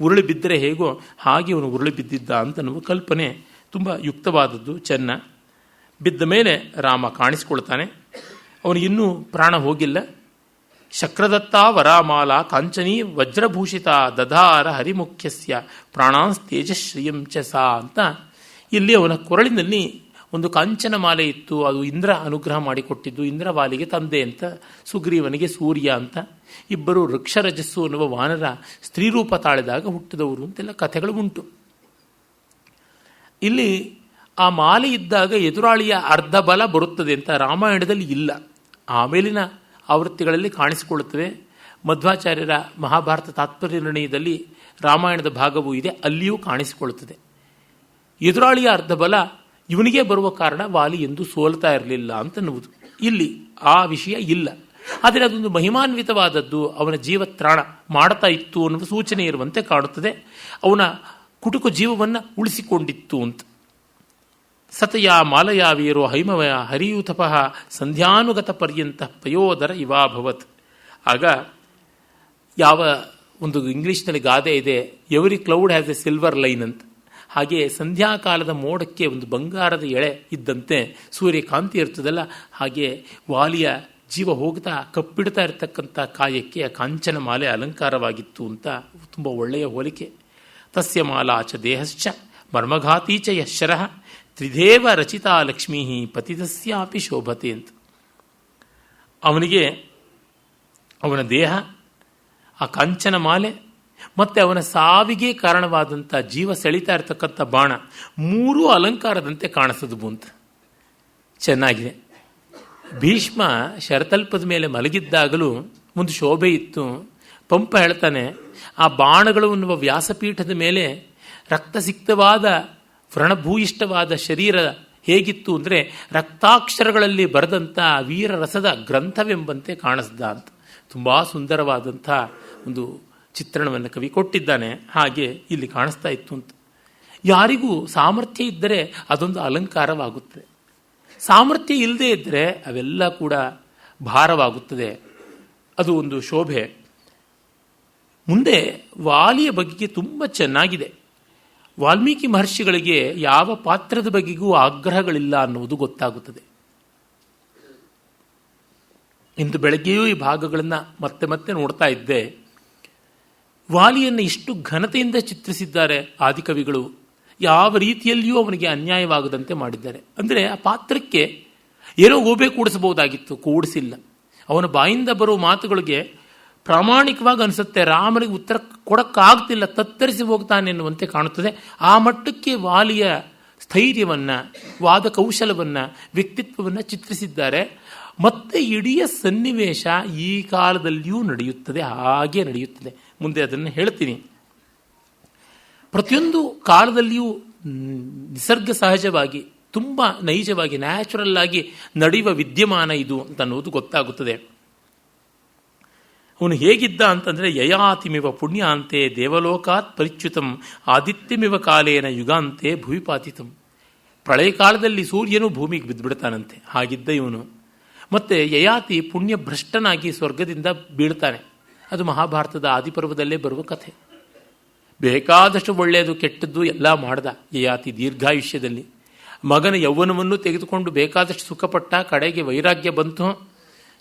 ಉರುಳಿ ಬಿದ್ದರೆ ಹೇಗೋ ಹಾಗೆ ಅವನು ಉರುಳಿ ಬಿದ್ದಿದ್ದ ಅಂತನ್ನುವ ಕಲ್ಪನೆ ತುಂಬ ಯುಕ್ತವಾದದ್ದು. ಚೆನ್ನ ಬಿದ್ದ ಮೇಲೆ ರಾಮ ಕಾಣಿಸಿಕೊಳ್ತಾನೆ. ಅವನಿಗಿನ್ನೂ ಪ್ರಾಣ ಹೋಗಿಲ್ಲ. ಶಕ್ರದತ್ತ ವರಾಮಾಲಾ ಕಾಂಚನೀ ವಜ್ರಭೂಷಿತ ದಧಾರ ಹರಿಮುಖ್ಯಸ್ಯ ಪ್ರಾಣಾಂಸ್ ತೇಜಶ್ರಿಯಂ ಚ ಸಾ ಅಂತ ಇಲ್ಲಿ ಅವನ ಕೊರಳಿನಲ್ಲಿ ಒಂದು ಕಾಂಚನ ಮಾಲೆ ಇತ್ತು. ಅದು ಇಂದ್ರ ಅನುಗ್ರಹ ಮಾಡಿಕೊಟ್ಟಿದ್ದು. ಇಂದ್ರವಾಲಿಗೆ ತಂದೆ ಅಂತ, ಸುಗ್ರೀವನಿಗೆ ಸೂರ್ಯ ಅಂತ. ಇಬ್ಬರು ವೃಕ್ಷರಜಸ್ಸು ಅನ್ನುವ ವಾನರ ಸ್ತ್ರೀರೂಪ ತಾಳಿದಾಗ ಹುಟ್ಟಿದವರು ಅಂತೆಲ್ಲ ಕಥೆಗಳು ಉಂಟು. ಇಲ್ಲಿ ಆ ಮಾಲೆ ಇದ್ದಾಗ ಎದುರಾಳಿಯ ಅರ್ಧ ಬಲ ಬರುತ್ತದೆ ಅಂತ ರಾಮಾಯಣದಲ್ಲಿ ಇಲ್ಲ. ಆಮೇಲಿನ ಆವೃತ್ತಿಗಳಲ್ಲಿ ಕಾಣಿಸಿಕೊಳ್ಳುತ್ತವೆ. ಮಧ್ವಾಚಾರ್ಯರ ಮಹಾಭಾರತ ತಾತ್ಪರ್ಯ ನಿರ್ಣಯದಲ್ಲಿ ರಾಮಾಯಣದ ಭಾಗವೂ ಇದೆ, ಅಲ್ಲಿಯೂ ಕಾಣಿಸಿಕೊಳ್ಳುತ್ತದೆ. ಎದುರಾಳಿಯ ಅರ್ಧ ಬಲ ಇವನಿಗೆ ಬರುವ ಕಾರಣ ವಾಲಿ ಎಂದು ಸೋಲ್ತಾ ಇರಲಿಲ್ಲ ಅಂತನ್ನುವುದು. ಇಲ್ಲಿ ಆ ವಿಷಯ ಇಲ್ಲ. ಆದರೆ ಅದೊಂದು ಮಹಿಮಾನ್ವಿತವಾದದ್ದು, ಅವನ ಜೀವತ್ರಾಣ ಮಾಡ್ತಾ ಇತ್ತು ಅನ್ನುವ ಸೂಚನೆ ಇರುವಂತೆ ಕಾಣುತ್ತದೆ. ಅವನ ಕುಟುಕು ಜೀವವನ್ನು ಉಳಿಸಿಕೊಂಡಿತ್ತು ಅಂತ. ಸತಯ ಮಾಲಯ ವೀರೋ ಹೈಮವಯ ಹರಿಯೂತಪಃ ಸಂಧ್ಯಾನುಗತ ಪರ್ಯಂತ ಪಯೋದರ ಇವಾಭವತ್. ಆಗ ಯಾವ ಒಂದು ಇಂಗ್ಲೀಷ್ನಲ್ಲಿ ಗಾದೆ ಇದೆ, every cloud has A silver line ಅಂತ. ಹಾಗೆ ಸಂಧ್ಯಾಕಾಲದ ಮೋಡಕ್ಕೆ ಒಂದು ಬಂಗಾರದ ಎಳೆ ಇದ್ದಂತೆ ಸೂರ್ಯಕಾಂತಿ ಇರ್ತದಲ್ಲ, ಹಾಗೆ ವಾಲಿಯ ಜೀವ ಹೋಗ್ತಾ ಕಪ್ಪಿಡ್ತಾ ಇರತಕ್ಕಂಥ ಕಾಯಕ್ಕೆ ಆ ಕಾಂಚನ ಮಾಲೆ ಅಲಂಕಾರವಾಗಿತ್ತು ಅಂತ ತುಂಬ ಒಳ್ಳೆಯ ಹೋಲಿಕೆ. ತಸ್ಯ ಮಾಲಾ ಚ ದೇಹಶ್ಚ ಮರ್ಮಘಾತೀ ಚ ಯಶರಃ ತ್ರಿದೇವ ರಚಿತಾ ಲಕ್ಷ್ಮೀ ಪತಿತಸ್ಯಾಪಿ ಶೋಭತೆ ಅಂತ. ಅವನಿಗೆ ಅವನ ದೇಹ, ಆ ಕಾಂಚನ ಮಾಲೆ ಮತ್ತು ಅವನ ಸಾವಿಗೆ ಕಾರಣವಾದಂಥ ಜೀವ ಸೆಳೀತಾ ಇರತಕ್ಕಂಥ ಬಾಣ ಮೂರೂ ಅಲಂಕಾರದಂತೆ ಕಾಣಿಸೋದು ಅಂತ. ಚೆನ್ನಾಗಿದೆ. ಭೀಷ್ಮ ಶರತಲ್ಪದ ಮೇಲೆ ಮಲಗಿದ್ದಾಗಲೂ ಒಂದು ಶೋಭೆ ಇತ್ತು. ಪಂಪ ಹೇಳ್ತಾನೆ, ಆ ಬಾಣಗಳು ಅನ್ನುವ ವ್ಯಾಸಪೀಠದ ಮೇಲೆ ರಕ್ತಸಿಕ್ತವಾದ ವ್ರಣಭೂಯಿಷ್ಠವಾದ ಶರೀರ ಹೇಗಿತ್ತು ಅಂದರೆ ರಕ್ತಾಕ್ಷರಗಳಲ್ಲಿ ಬರೆದಂಥ ವೀರರಸದ ಗ್ರಂಥವೆಂಬಂತೆ ಕಾಣಿಸ್ದ ಅಂತ. ತುಂಬ ಸುಂದರವಾದಂಥ ಒಂದು ಚಿತ್ರಣವನ್ನು ಕವಿ ಕೊಟ್ಟಿದ್ದಾನೆ. ಹಾಗೆ ಇಲ್ಲಿ ಕಾಣಿಸ್ತಾ ಇತ್ತು ಅಂತ. ಯಾರಿಗೂ ಸಾಮರ್ಥ್ಯ ಇದ್ದರೆ ಅದೊಂದು ಅಲಂಕಾರವಾಗುತ್ತದೆ. ಸಾಮರ್ಥ್ಯ ಇಲ್ಲದೆ ಇದ್ದರೆ ಅವೆಲ್ಲ ಕೂಡ ಭಾರವಾಗುತ್ತದೆ. ಅದು ಒಂದು ಶೋಭೆ. ಮುಂದೆ ವಾಲಿಯ ಬಗೆಗೆ ತುಂಬ ಚೆನ್ನಾಗಿದೆ. ವಾಲ್ಮೀಕಿ ಮಹರ್ಷಿಗಳಿಗೆ ಯಾವ ಪಾತ್ರದ ಬಗೆಗೂ ಆಗ್ರಹಗಳಿಲ್ಲ ಅನ್ನುವುದು ಗೊತ್ತಾಗುತ್ತದೆ. ಇಂದು ಬೆಳಗ್ಗೆಯೂ ಈ ಭಾಗಗಳನ್ನು ಮತ್ತೆ ಮತ್ತೆ ನೋಡ್ತಾ ಇದ್ದೆ. ವಾಲಿಯನ್ನು ಇಷ್ಟು ಘನತೆಯಿಂದ ಚಿತ್ರಿಸಿದ್ದಾರೆ ಆದಿಕವಿಗಳು. ಯಾವ ರೀತಿಯಲ್ಲಿಯೂ ಅವನಿಗೆ ಅನ್ಯಾಯವಾಗದಂತೆ ಮಾಡಿದ್ದಾರೆ. ಅಂದರೆ ಆ ಪಾತ್ರಕ್ಕೆ ಏನೋ ಗೋಬೆ ಕೂಡಿಸಬಹುದಾಗಿತ್ತು, ಕೂಡಿಸಿಲ್ಲ. ಅವನ ಬಾಯಿಂದ ಬರುವ ಮಾತುಗಳಿಗೆ ಪ್ರಾಮಾಣಿಕವಾಗಿ ಅನಿಸುತ್ತೆ, ರಾಮನಿಗೆ ಉತ್ತರ ಕೊಡಕ್ಕಾಗ್ತಿಲ್ಲ, ತತ್ತರಿಸಿ ಹೋಗ್ತಾನೆ ಎನ್ನುವಂತೆ ಕಾಣುತ್ತದೆ. ಆ ಮಟ್ಟಕ್ಕೆ ವಾಲಿಯ ಸ್ಥೈರ್ಯವನ್ನು, ವಾದ ಕೌಶಲವನ್ನು, ವ್ಯಕ್ತಿತ್ವವನ್ನು ಚಿತ್ರಿಸಿದ್ದಾರೆ. ಮತ್ತೆ ಇಡೀ ಸನ್ನಿವೇಶ ಈ ಕಾಲದಲ್ಲಿಯೂ ನಡೆಯುತ್ತದೆ, ಹಾಗೆ ನಡೆಯುತ್ತದೆ. ಮುಂದೆ ಅದನ್ನು ಹೇಳ್ತೀನಿ. ಪ್ರತಿಯೊಂದು ಕಾಲದಲ್ಲಿಯೂ ನಿಸರ್ಗ ಸಹಜವಾಗಿ, ತುಂಬ ನೈಜವಾಗಿ, ನ್ಯಾಚುರಲ್ ಆಗಿ ನಡೆಯುವ ವಿದ್ಯಮಾನ ಇದು ಅಂತ ಅನ್ನೋದು ಗೊತ್ತಾಗುತ್ತದೆ. ಅವನು ಹೇಗಿದ್ದ ಅಂತಂದರೆ, ಯಯಾತಿಮಿವ ಪುಣ್ಯಾಂತೆ ದೇವಲೋಕಾತ್ ಪರಿಚ್ಯುತಂ ಆದಿತ್ಯಮಿವ ಕಾಲೇನ ಯುಗಾಂತೆ ಭೂಮಿಪಾತಿತಂ. ಪ್ರಳಯ ಕಾಲದಲ್ಲಿ ಸೂರ್ಯನು ಭೂಮಿಗೆ ಬಿದ್ದುಬಿಡ್ತಾನಂತೆ, ಹಾಗಿದ್ದ ಇವನು. ಮತ್ತು ಯಯಾತಿ ಪುಣ್ಯಭ್ರಷ್ಟನಾಗಿ ಸ್ವರ್ಗದಿಂದ ಬೀಳ್ತಾನೆ. ಅದು ಮಹಾಭಾರತದ ಆದಿಪರ್ವದಲ್ಲೇ ಬರುವ ಕಥೆ. ಬೇಕಾದಷ್ಟು ಒಳ್ಳೆಯದು ಕೆಟ್ಟದ್ದು ಎಲ್ಲ ಮಾಡ್ದ ಯಯಾತಿ ದೀರ್ಘಾಯುಷ್ಯದಲ್ಲಿ. ಮಗನ ಯೌವನವನ್ನು ತೆಗೆದುಕೊಂಡು ಬೇಕಾದಷ್ಟು ಸುಖಪಟ್ಟ, ಕಡೆಗೆ ವೈರಾಗ್ಯ ಬಂತು.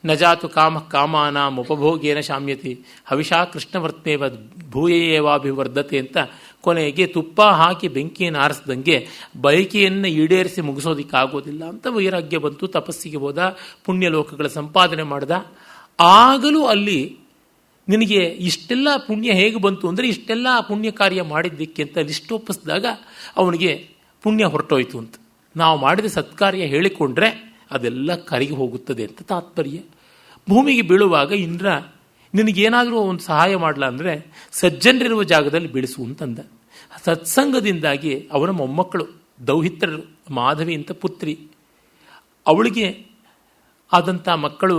ನಜಾತು ಕಾಮ ಕಾಮಾನಾಂ ಉಪಭೋಗೇನ ಶಾಮ್ಯತಿ ಹವಿಷಾ ಕೃಷ್ಣವರ್ತ್ಮೇವ ಭೂಯೇವಾಭಿವರ್ಧತೆ ಅಂತ ಕೊನೆಗೆ ತುಪ್ಪ ಹಾಕಿ ಬೆಂಕಿಯನ್ನು ಆರಿಸ್ದಂಗೆ ಬಯಕೆಯನ್ನು ಈಡೇರಿಸಿ ಮುಗಿಸೋದಿಕ್ಕಾಗೋದಿಲ್ಲ ಅಂತ ವೈರಾಗ್ಯ ಬಂತು. ತಪಸ್ಸಿಗೆ ಹೋದ, ಪುಣ್ಯಲೋಕಗಳ ಸಂಪಾದನೆ ಮಾಡ್ದ. ಆಗಲೂ ಅಲ್ಲಿ ನಿನಗೆ ಇಷ್ಟೆಲ್ಲ ಪುಣ್ಯ ಹೇಗೆ ಬಂತು ಅಂದರೆ, ಇಷ್ಟೆಲ್ಲ ಪುಣ್ಯ ಕಾರ್ಯ ಮಾಡಿದ್ದಕ್ಕೆ ಅಂತ ಲಿಸ್ಟ್ ಒಪ್ಪಿಸಿದಾಗ ಅವನಿಗೆ ಪುಣ್ಯ ಹೊರಟೋಯ್ತು ಅಂತ. ನಾವು ಮಾಡಿದ ಸತ್ಕಾರ್ಯ ಹೇಳಿಕೊಂಡ್ರೆ ಅದೆಲ್ಲ ಕರಗಿ ಹೋಗುತ್ತದೆ ಅಂತ ತಾತ್ಪರ್ಯ. ಭೂಮಿಗೆ ಬೀಳುವಾಗ ಇಂದ್ರ ನಿನಗೇನಾದರೂ ಒಂದು ಸಹಾಯ ಮಾಡಲ ಅಂದರೆ ಸಜ್ಜನರಿರುವ ಜಾಗದಲ್ಲಿ ಬೀಳಿಸು ಅಂತಂದ. ಸತ್ಸಂಗದಿಂದಾಗಿ ಅವನ ಮೊಮ್ಮಕ್ಕಳು ದೌಹಿತ್ರರು, ಮಾಧವಿ ಅಂತ ಪುತ್ರಿ, ಅವಳಿಗೆ ಆದಂಥ ಮಕ್ಕಳು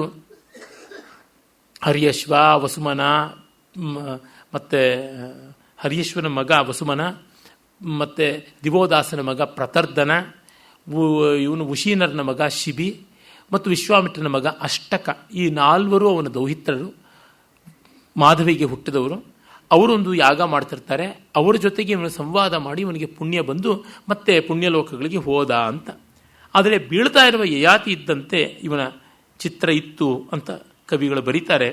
ಹರಿಯಶ್ವ, ವಸುಮನ, ಮತ್ತು ಹರಿಯಶ್ವನ ಮಗ ವಸುಮನ, ಮತ್ತು ದಿವೋದಾಸನ ಮಗ ಪ್ರತರ್ಧನ, ಇವನು ಉಶೀನರನ ಮಗ ಶಿಬಿ ಮತ್ತು ವಿಶ್ವಾಮಿತ್ರನ ಮಗ ಅಷ್ಟಕ. ಈ ನಾಲ್ವರು ಅವನ ದೌಹಿತ್ರರು, ಮಾಧವಿಗೆ ಹುಟ್ಟಿದವರು. ಅವರೊಂದು ಯಾಗ ಮಾಡ್ತಿರ್ತಾರೆ. ಅವರ ಜೊತೆಗೆ ಇವನು ಸಂವಾದ ಮಾಡಿ ಇವನಿಗೆ ಪುಣ್ಯ ಬಂದು ಮತ್ತೆ ಪುಣ್ಯಲೋಕಗಳಿಗೆ ಹೋದ ಅಂತ. ಆದರೆ ಬೀಳ್ತಾ ಇರುವ ಯಯಾತಿ ಇದ್ದಂತೆ ಇವನ ಚಿತ್ರ ಇತ್ತು ಅಂತ ಕವಿಗಳು ಬರೀತಾರೆ.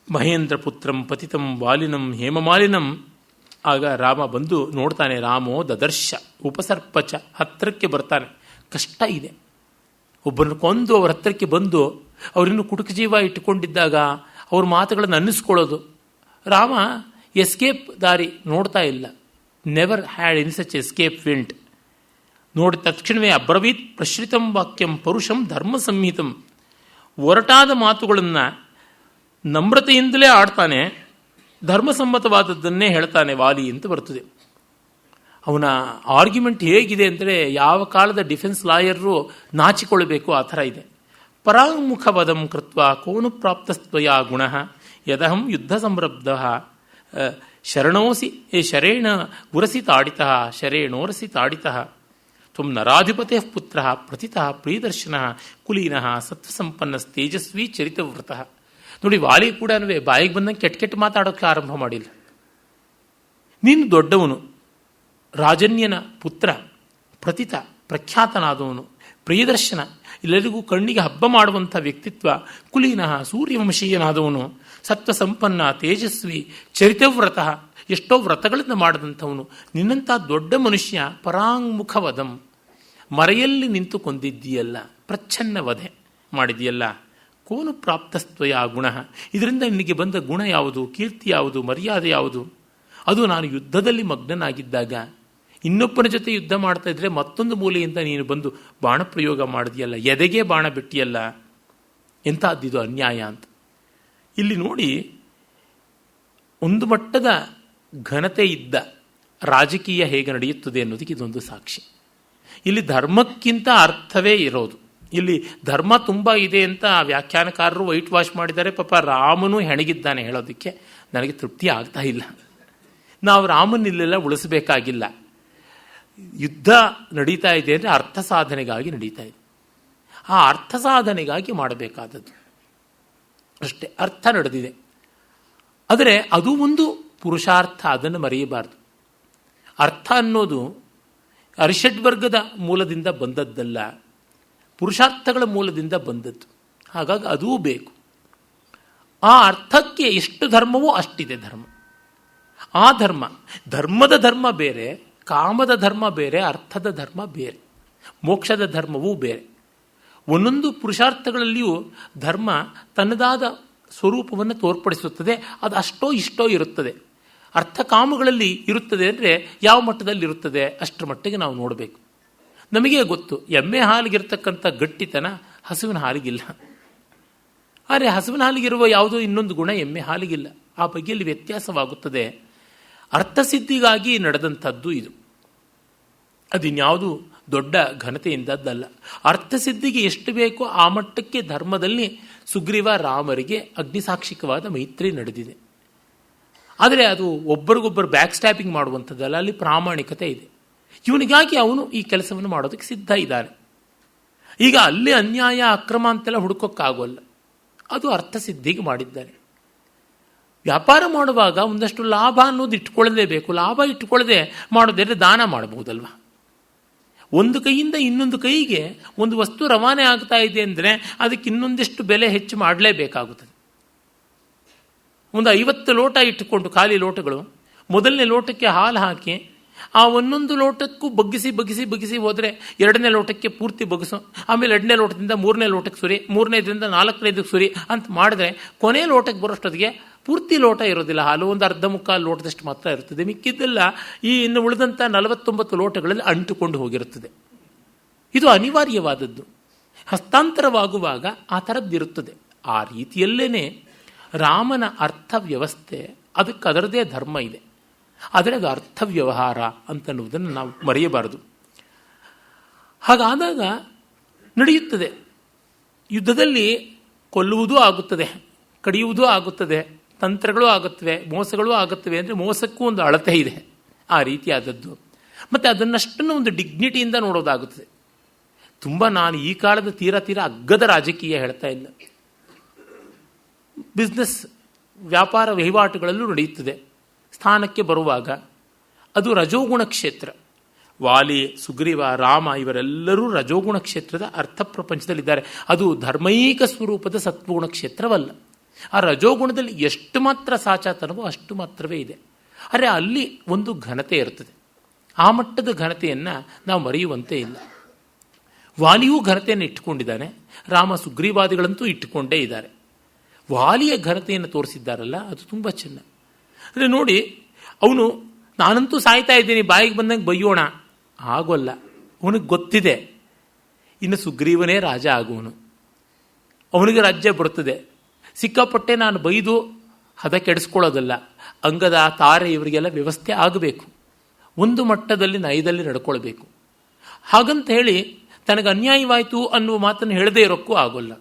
ಮಹೇಂದ್ರ ಪುತ್ರಂ ಪತಿತಂ ವಾಲಿನಂ ಹೇಮಮಾಲಿನಂ. ಆಗ ರಾಮ ಬಂದು ನೋಡ್ತಾನೆ. ರಾಮೋ ದದರ್ಶ ಉಪಸರ್ಪಚ. ಹತ್ತಿರಕ್ಕೆ ಬರ್ತಾನೆ. ಕಷ್ಟ ಇದೆ. ಒಬ್ಬರನ್ನು ಕೊಂದು ಅವ್ರ ಹತ್ತಿರಕ್ಕೆ ಬಂದು ಅವರಿನ್ನು ಕುಟುಕ ಜೀವ ಇಟ್ಟುಕೊಂಡಿದ್ದಾಗ ಅವ್ರ ಮಾತುಗಳನ್ನು ಅನ್ನಿಸ್ಕೊಳ್ಳೋದು. ರಾಮ ಎಸ್ಕೇಪ್ ದಾರಿ ನೋಡ್ತಾ ಇಲ್ಲ. Never had in such escape ವಿಂಟ್. ನೋಡಿ ತಕ್ಷಣವೇ ಅಬ್ರವೀತ್ ಪ್ರಶ್ರಿತಂ ವಾಕ್ಯಂ ಪರುಷಂ ಧರ್ಮ ಸಂಹಿತಂ. ಒರಟಾದ ಮಾತುಗಳನ್ನು ನಮ್ರತೆಯಿಂದಲೇ ಆಡ್ತಾನೆ. ಧರ್ಮಸಮ್ಮತವಾದದ್ದನ್ನೇ ಹೇಳ್ತಾನೆ ವಾಲಿ ಅಂತ ಬರ್ತದೆ. ಅವನ ಆರ್ಗ್ಯುಮೆಂಟ್ ಹೇಗಿದೆ ಅಂದರೆ ಯಾವ ಕಾಲದ ಡಿಫೆನ್ಸ್ ಲಾಯರು ನಾಚಿಕೊಳ್ಳಬೇಕು ಆ ಥರ ಇದೆ. ಪರಾಂಗುಖ ವದಂ ಕೃತ್ವ ಕೋನು ಪ್ರಾಪ್ತಸ್ತ್ವಯ ಗುಣ ಯದಹಂ ಯುದ್ಧ ಸಂರಬ್ಧ ಶರಣೋಸಿ ಶರೇಣ ಉರಸಿ ತಾಡಿತಃ ಶರೇಣೋರಸಿ ತಾಡಿತಃ ತ್ವಂ ನರಾಧಿಪತೆ ಪುತ್ರ ಪ್ರಥಿತಃ ಪ್ರಿಯದರ್ಶನ ಕುಲೀನಃ ಸತ್ವಸಂಪನ್ನ ತೇಜಸ್ವಿ ಚರಿತವ್ರತಃ. ನೋಡಿ, ವಾಲಿ ಕೂಡ ಬಾಯಿಗೆ ಬಂದಂಗೆ ಕೆಟ್ಟ ಕೆಟ್ಟ ಮಾತಾಡೋಕ್ಕೆ ಆರಂಭ ಮಾಡಿಲ್ಲ. ನೀನು ದೊಡ್ಡವನು, ರಾಜನ್ಯನ ಪುತ್ರ, ಪ್ರಥಿತ ಪ್ರಖ್ಯಾತನಾದವನು, ಪ್ರಿಯದರ್ಶನ, ಎಲ್ಲರಿಗೂ ಕಣ್ಣಿಗೆ ಹಬ್ಬ ಮಾಡುವಂಥ ವ್ಯಕ್ತಿತ್ವ, ಕುಲೀನಃ ಸೂರ್ಯವಂಶೀಯನಾದವನು, ಸತ್ವ ಸಂಪನ್ನ ತೇಜಸ್ವಿ ಚರಿತವ್ರತಃ, ಎಷ್ಟೋ ವ್ರತಗಳನ್ನು ಮಾಡಿದಂಥವನು. ನಿನ್ನಂಥ ದೊಡ್ಡ ಮನುಷ್ಯ ಪರಾಂಗುಖವದಂ, ಮರೆಯಲ್ಲಿ ನಿಂತು ಕೊಂದಿದ್ದೀಯಲ್ಲ, ಪ್ರಚ್ಛನ್ನ ವಧೆ ಮಾಡಿದೆಯಲ್ಲ. ಕೋನು ಪ್ರಾಪ್ತಸ್ತ್ವಯ ಗುಣ, ಇದರಿಂದ ನಿನಗೆ ಬಂದ ಗುಣ ಯಾವುದು, ಕೀರ್ತಿ ಯಾವುದು, ಮರ್ಯಾದೆ ಯಾವುದು? ಅದು ನಾನು ಯುದ್ಧದಲ್ಲಿ ಮಗ್ನನಾಗಿದ್ದಾಗ ಇನ್ನೊಬ್ಬನ ಜೊತೆ ಯುದ್ಧ ಮಾಡ್ತಾ ಇದ್ರೆ ಮತ್ತೊಂದು ಮೂಲೆಯಿಂದ ನೀನು ಬಂದು ಬಾಣ ಪ್ರಯೋಗ ಮಾಡಿದೆಯಲ್ಲ, ಎದೆಗೆ ಬಾಣ ಬಿಟ್ಟಿಯಲ್ಲ, ಎಂಥದ್ದಿದು ಅನ್ಯಾಯ ಅಂತ. ಇಲ್ಲಿ ನೋಡಿ, ಒಂದು ಮಟ್ಟದ ಘನತೆ ಇದ್ದ ರಾಜಕೀಯ ಹೇಗೆ ನಡೆಯುತ್ತದೆ ಅನ್ನೋದಕ್ಕೆ ಇದೊಂದು ಸಾಕ್ಷಿ. ಇಲ್ಲಿ ಧರ್ಮಕ್ಕಿಂತ ಅರ್ಥವೇ ಇರೋದು. ಇಲ್ಲಿ ಧರ್ಮ ತುಂಬ ಇದೆ ಅಂತ ವ್ಯಾಖ್ಯಾನಕಾರರು ವೈಟ್ ವಾಶ್ ಮಾಡಿದ್ದಾರೆ. ಪಾಪ ರಾಮನು ಹೆಣಗಿದ್ದಾನೆ ಹೇಳೋದಕ್ಕೆ ನನಗೆ ತೃಪ್ತಿ ಆಗ್ತಾ ಇಲ್ಲ. ನಾವು ರಾಮನಿಲ್ಲೆಲ್ಲ ಉಳಿಸಬೇಕಾಗಿಲ್ಲ. ಯುದ್ಧ ನಡೀತಾ ಇದೆ ಅಂದರೆ ಅರ್ಥ ಸಾಧನೆಗಾಗಿ ನಡೀತಾ ಇದೆ. ಆ ಅರ್ಥ ಸಾಧನೆಗಾಗಿ ಮಾಡಬೇಕಾದದ್ದು ಅಷ್ಟೇ. ಅರ್ಥ ನಡೆದಿದೆ. ಆದರೆ ಅದು ಒಂದು ಪುರುಷಾರ್ಥ, ಅದನ್ನು ಮರೆಯಬಾರದು. ಅರ್ಥ ಅನ್ನೋದು ಅರಿಷಡ್ವರ್ಗದ ಮೂಲದಿಂದ ಬಂದದ್ದಲ್ಲ, ಪುರುಷಾರ್ಥಗಳ ಮೂಲದಿಂದ ಬಂದದ್ದು. ಹಾಗಾಗಿ ಅದೂ ಬೇಕು. ಆ ಅರ್ಥಕ್ಕೆ ಎಷ್ಟು ಧರ್ಮವೋ ಅಷ್ಟಿದೆ ಧರ್ಮ. ಆ ಧರ್ಮ, ಧರ್ಮದ ಧರ್ಮ ಬೇರೆ, ಕಾಮದ ಧರ್ಮ ಬೇರೆ, ಅರ್ಥದ ಧರ್ಮ ಬೇರೆ, ಮೋಕ್ಷದ ಧರ್ಮವೂ ಬೇರೆ. ಒಂದೊಂದು ಪುರುಷಾರ್ಥಗಳಲ್ಲಿಯೂ ಧರ್ಮ ತನ್ನದಾದ ಸ್ವರೂಪವನ್ನು ತೋರ್ಪಡಿಸುತ್ತದೆ. ಅದು ಅಷ್ಟೋ ಇಷ್ಟೋ ಇರುತ್ತದೆ. ಅರ್ಥ ಕಾಮಗಳಲ್ಲಿ ಇರುತ್ತದೆ ಅಂದರೆ ಯಾವ ಮಟ್ಟದಲ್ಲಿ ಇರುತ್ತದೆ ಅಷ್ಟರ ಮಟ್ಟಿಗೆ ನಾವು ನೋಡಬೇಕು. ನಮಗೆ ಗೊತ್ತು, ಎಮ್ಮೆ ಹಾಲಿಗಿರ್ತಕ್ಕಂಥ ಗಟ್ಟಿತನ ಹಸುವಿನ ಹಾಲಿಗಿಲ್ಲ. ಆದರೆ ಹಸುವಿನ ಹಾಲಿಗಿರುವ ಯಾವುದೋ ಇನ್ನೊಂದು ಗುಣ ಎಮ್ಮೆ ಹಾಲಿಗಿಲ್ಲ. ಆ ಬಗೆಯಲ್ಲಿ ವ್ಯತ್ಯಾಸವಾಗುತ್ತದೆ. ಅರ್ಥಸಿದ್ಧಿಗಾಗಿ ನಡೆದಂಥದ್ದು ಇದು. ಅದಿನ್ಯಾವುದು ದೊಡ್ಡ ಘನತೆಯಿಂದದ್ದಲ್ಲ. ಅರ್ಥಸಿದ್ಧಿಗೆ ಎಷ್ಟು ಬೇಕೋ ಆ ಮಟ್ಟಕ್ಕೆ ಧರ್ಮದಲ್ಲಿ ಸುಗ್ರೀವ ರಾಮರಿಗೆ ಅಗ್ನಿಸಾಕ್ಷಿಕವಾದ ಮೈತ್ರಿ ನಡೆದಿದೆ. ಆದರೆ ಅದು ಒಬ್ಬರಿಗೊಬ್ಬರು ಬ್ಯಾಕ್ ಸ್ಟ್ಯಾಪಿಂಗ್ ಮಾಡುವಂಥದ್ದಲ್ಲ, ಅಲ್ಲಿ ಪ್ರಾಮಾಣಿಕತೆ ಇದೆ. ಇವನಿಗಾಗಿ ಅವನು ಈ ಕೆಲಸವನ್ನು ಮಾಡೋದಕ್ಕೆ ಸಿದ್ಧ ಇದ್ದಾನೆ. ಈಗ ಅಲ್ಲಿ ಅನ್ಯಾಯ ಅಕ್ರಮ ಅಂತೆಲ್ಲ ಹುಡುಕೋಕ್ಕಾಗೋಲ್ಲ. ಅದು ಅರ್ಥಸಿದ್ಧಿಗೆ ಮಾಡಿದ್ದಾನೆ. ವ್ಯಾಪಾರ ಮಾಡುವಾಗ ಒಂದಷ್ಟು ಲಾಭ ಅನ್ನೋದು ಇಟ್ಕೊಳ್ಳಲೇಬೇಕು. ಲಾಭ ಇಟ್ಟುಕೊಳ್ಳದೆ ಮಾಡೋದಾದ್ರೆ ದಾನ ಮಾಡಬಹುದಲ್ವ. ಒಂದು ಕೈಯಿಂದ ಇನ್ನೊಂದು ಕೈಗೆ ಒಂದು ವಸ್ತು ರವಾನೆ ಆಗ್ತಾ ಇದೆ ಅಂದರೆ ಅದಕ್ಕೆ ಇನ್ನೊಂದಿಷ್ಟು ಬೆಲೆ ಹೆಚ್ಚು ಮಾಡಲೇಬೇಕಾಗುತ್ತದೆ. ಒಂದು 50 ಲೋಟ ಇಟ್ಟುಕೊಂಡು, ಖಾಲಿ ಲೋಟಗಳು, ಮೊದಲನೇ ಲೋಟಕ್ಕೆ ಹಾಲು ಹಾಕಿ ಆ ಒಂದೊಂದು ಲೋಟಕ್ಕೂ ಬಗ್ಗಿಸಿ ಬಗ್ಗಿಸಿ ಬಗ್ಗಿಸಿ ಹೋದರೆ 2ನೇ ಲೋಟಕ್ಕೆ ಪೂರ್ತಿ ಬಗ್ಗಿಸು, ಆಮೇಲೆ 2ನೇ ಲೋಟದಿಂದ 3ನೇ ಲೋಟಕ್ಕೆ ಸುರಿ, 3ನೇದರಿಂದ 4ನೇದಕ್ಕೆ ಸುರಿ ಅಂತ ಮಾಡಿದ್ರೆ ಕೊನೆ ಲೋಟಕ್ಕೆ ಬರೋಷ್ಟೊತ್ತಿಗೆ ಪೂರ್ತಿ ಲೋಟ ಇರೋದಿಲ್ಲ. ಹಾಲು ಒಂದು ಅರ್ಧ ಮುಕ್ಕಾಲು ಲೋಟದಷ್ಟು ಮಾತ್ರ ಇರುತ್ತದೆ. ಮಿಕ್ಕಿದ್ದೆಲ್ಲ ಈ ಇನ್ನು ಉಳಿದಂಥ 49 ಲೋಟಗಳಲ್ಲಿ ಅಂಟುಕೊಂಡು ಹೋಗಿರುತ್ತದೆ. ಇದು ಅನಿವಾರ್ಯವಾದದ್ದು. ಹಸ್ತಾಂತರವಾಗುವಾಗ ಆ ಥರದ್ದಿರುತ್ತದೆ. ಆ ರೀತಿಯಲ್ಲೇನೆ ರಾಮನ ಅರ್ಥ ವ್ಯವಸ್ಥೆ, ಅದಕ್ಕೆ ಅದರದೇ ಧರ್ಮ ಇದೆ. ಆದರೆ ಅದು ಅರ್ಥ ವ್ಯವಹಾರ ಅಂತನ್ನುವುದನ್ನು ನಾವು ಮರೆಯಬಾರದು. ಹಾಗಾದಾಗ ನಡೆಯುತ್ತದೆ. ಯುದ್ಧದಲ್ಲಿ ಕೊಲ್ಲುವುದೂ ಆಗುತ್ತದೆ, ಕಡಿಯುವುದೂ ಆಗುತ್ತದೆ, ತಂತ್ರಗಳು ಆಗುತ್ತವೆ, ಮೋಸಗಳು ಆಗುತ್ತವೆ. ಅಂದರೆ ಮೋಸಕ್ಕೂ ಒಂದು ಅಳತೆ ಇದೆ. ಆ ರೀತಿಯಾದದ್ದು. ಮತ್ತು ಅದನ್ನಷ್ಟನ್ನು ಒಂದು ಡಿಗ್ನಿಟಿಯಿಂದ ನೋಡೋದಾಗುತ್ತದೆ. ತುಂಬ ನಾನು ಈ ಕಾಲದ ತೀರಾ ಅಗ್ಗದ ರಾಜಕೀಯ ಹೇಳ್ತಾ ಇಲ್ಲ. ಬಿಸ್ನೆಸ್ ವ್ಯಾಪಾರ ವಹಿವಾಟುಗಳಲ್ಲೂ ನಡೆಯುತ್ತದೆ. ಸ್ಥಾನಕ್ಕೆ ಬರುವಾಗ ಅದು ರಜೋಗುಣ ಕ್ಷೇತ್ರ. ವಾಲಿ, ಸುಗ್ರೀವ, ರಾಮ ಇವರೆಲ್ಲರೂ ರಜೋಗುಣ ಕ್ಷೇತ್ರದ ಅರ್ಥ ಪ್ರಪಂಚದಲ್ಲಿದ್ದಾರೆ. ಅದು ಧರ್ಮೈಕ ಸ್ವರೂಪದ ಸತ್ವಗುಣ ಕ್ಷೇತ್ರವಲ್ಲ. ಆ ರಜೋಗುಣದಲ್ಲಿ ಎಷ್ಟು ಮಾತ್ರ ಸಾಚಾತನವೋ ಅಷ್ಟು ಮಾತ್ರವೇ ಇದೆ. ಆದರೆ ಅಲ್ಲಿ ಒಂದು ಘನತೆ ಇರ್ತದೆ. ಆ ಮಟ್ಟದ ಘನತೆಯನ್ನು ನಾವು ಮರೆಯುವಂತೆ ಇಲ್ಲ. ವಾಲಿಯೂ ಘನತೆಯನ್ನು ಇಟ್ಟುಕೊಂಡಿದ್ದಾನೆ, ರಾಮ ಸುಗ್ರೀವಾದಿಗಳಂತೂ ಇಟ್ಟುಕೊಂಡೇ ಇದ್ದಾರೆ. ವಾಲಿಯ ಘನತೆಯನ್ನು ತೋರಿಸಿದ್ದಾರಲ್ಲ, ಅದು ತುಂಬ ಚೆನ್ನ. ಅಂದರೆ ನೋಡಿ, ಅವನು ನಾನಂತೂ ಸಾಯ್ತಾ ಇದ್ದೀನಿ, ಬಾಯಿಗೆ ಬಂದಂಗೆ ಬೈಯೋಣ ಆಗೋಲ್ಲ. ಅವನಿಗೆ ಗೊತ್ತಿದೆ ಇನ್ನು ಸುಗ್ರೀವನೇ ರಾಜ ಆಗುವನು, ಅವನಿಗೆ ರಾಜ್ಯ ಬರುತ್ತದೆ. ಸಿಕ್ಕಾಪಟ್ಟೆ ನಾನು ಬೈದು ಹದ ಕೆಡಿಸ್ಕೊಳ್ಳೋದಲ್ಲ. ಅಂಗದ, ತಾರೆ ಇವರಿಗೆಲ್ಲ ವ್ಯವಸ್ಥೆ ಆಗಬೇಕು. ಒಂದು ಮಟ್ಟದಲ್ಲಿ ನಯದಲ್ಲಿ ನಡ್ಕೊಳ್ಬೇಕು. ಹಾಗಂತ ಹೇಳಿ ತನಗೆ ಅನ್ಯಾಯವಾಯಿತು ಅನ್ನುವ ಮಾತನ್ನು ಹೇಳದೇ ಇರೋಕ್ಕೂ ಆಗೋಲ್ಲ.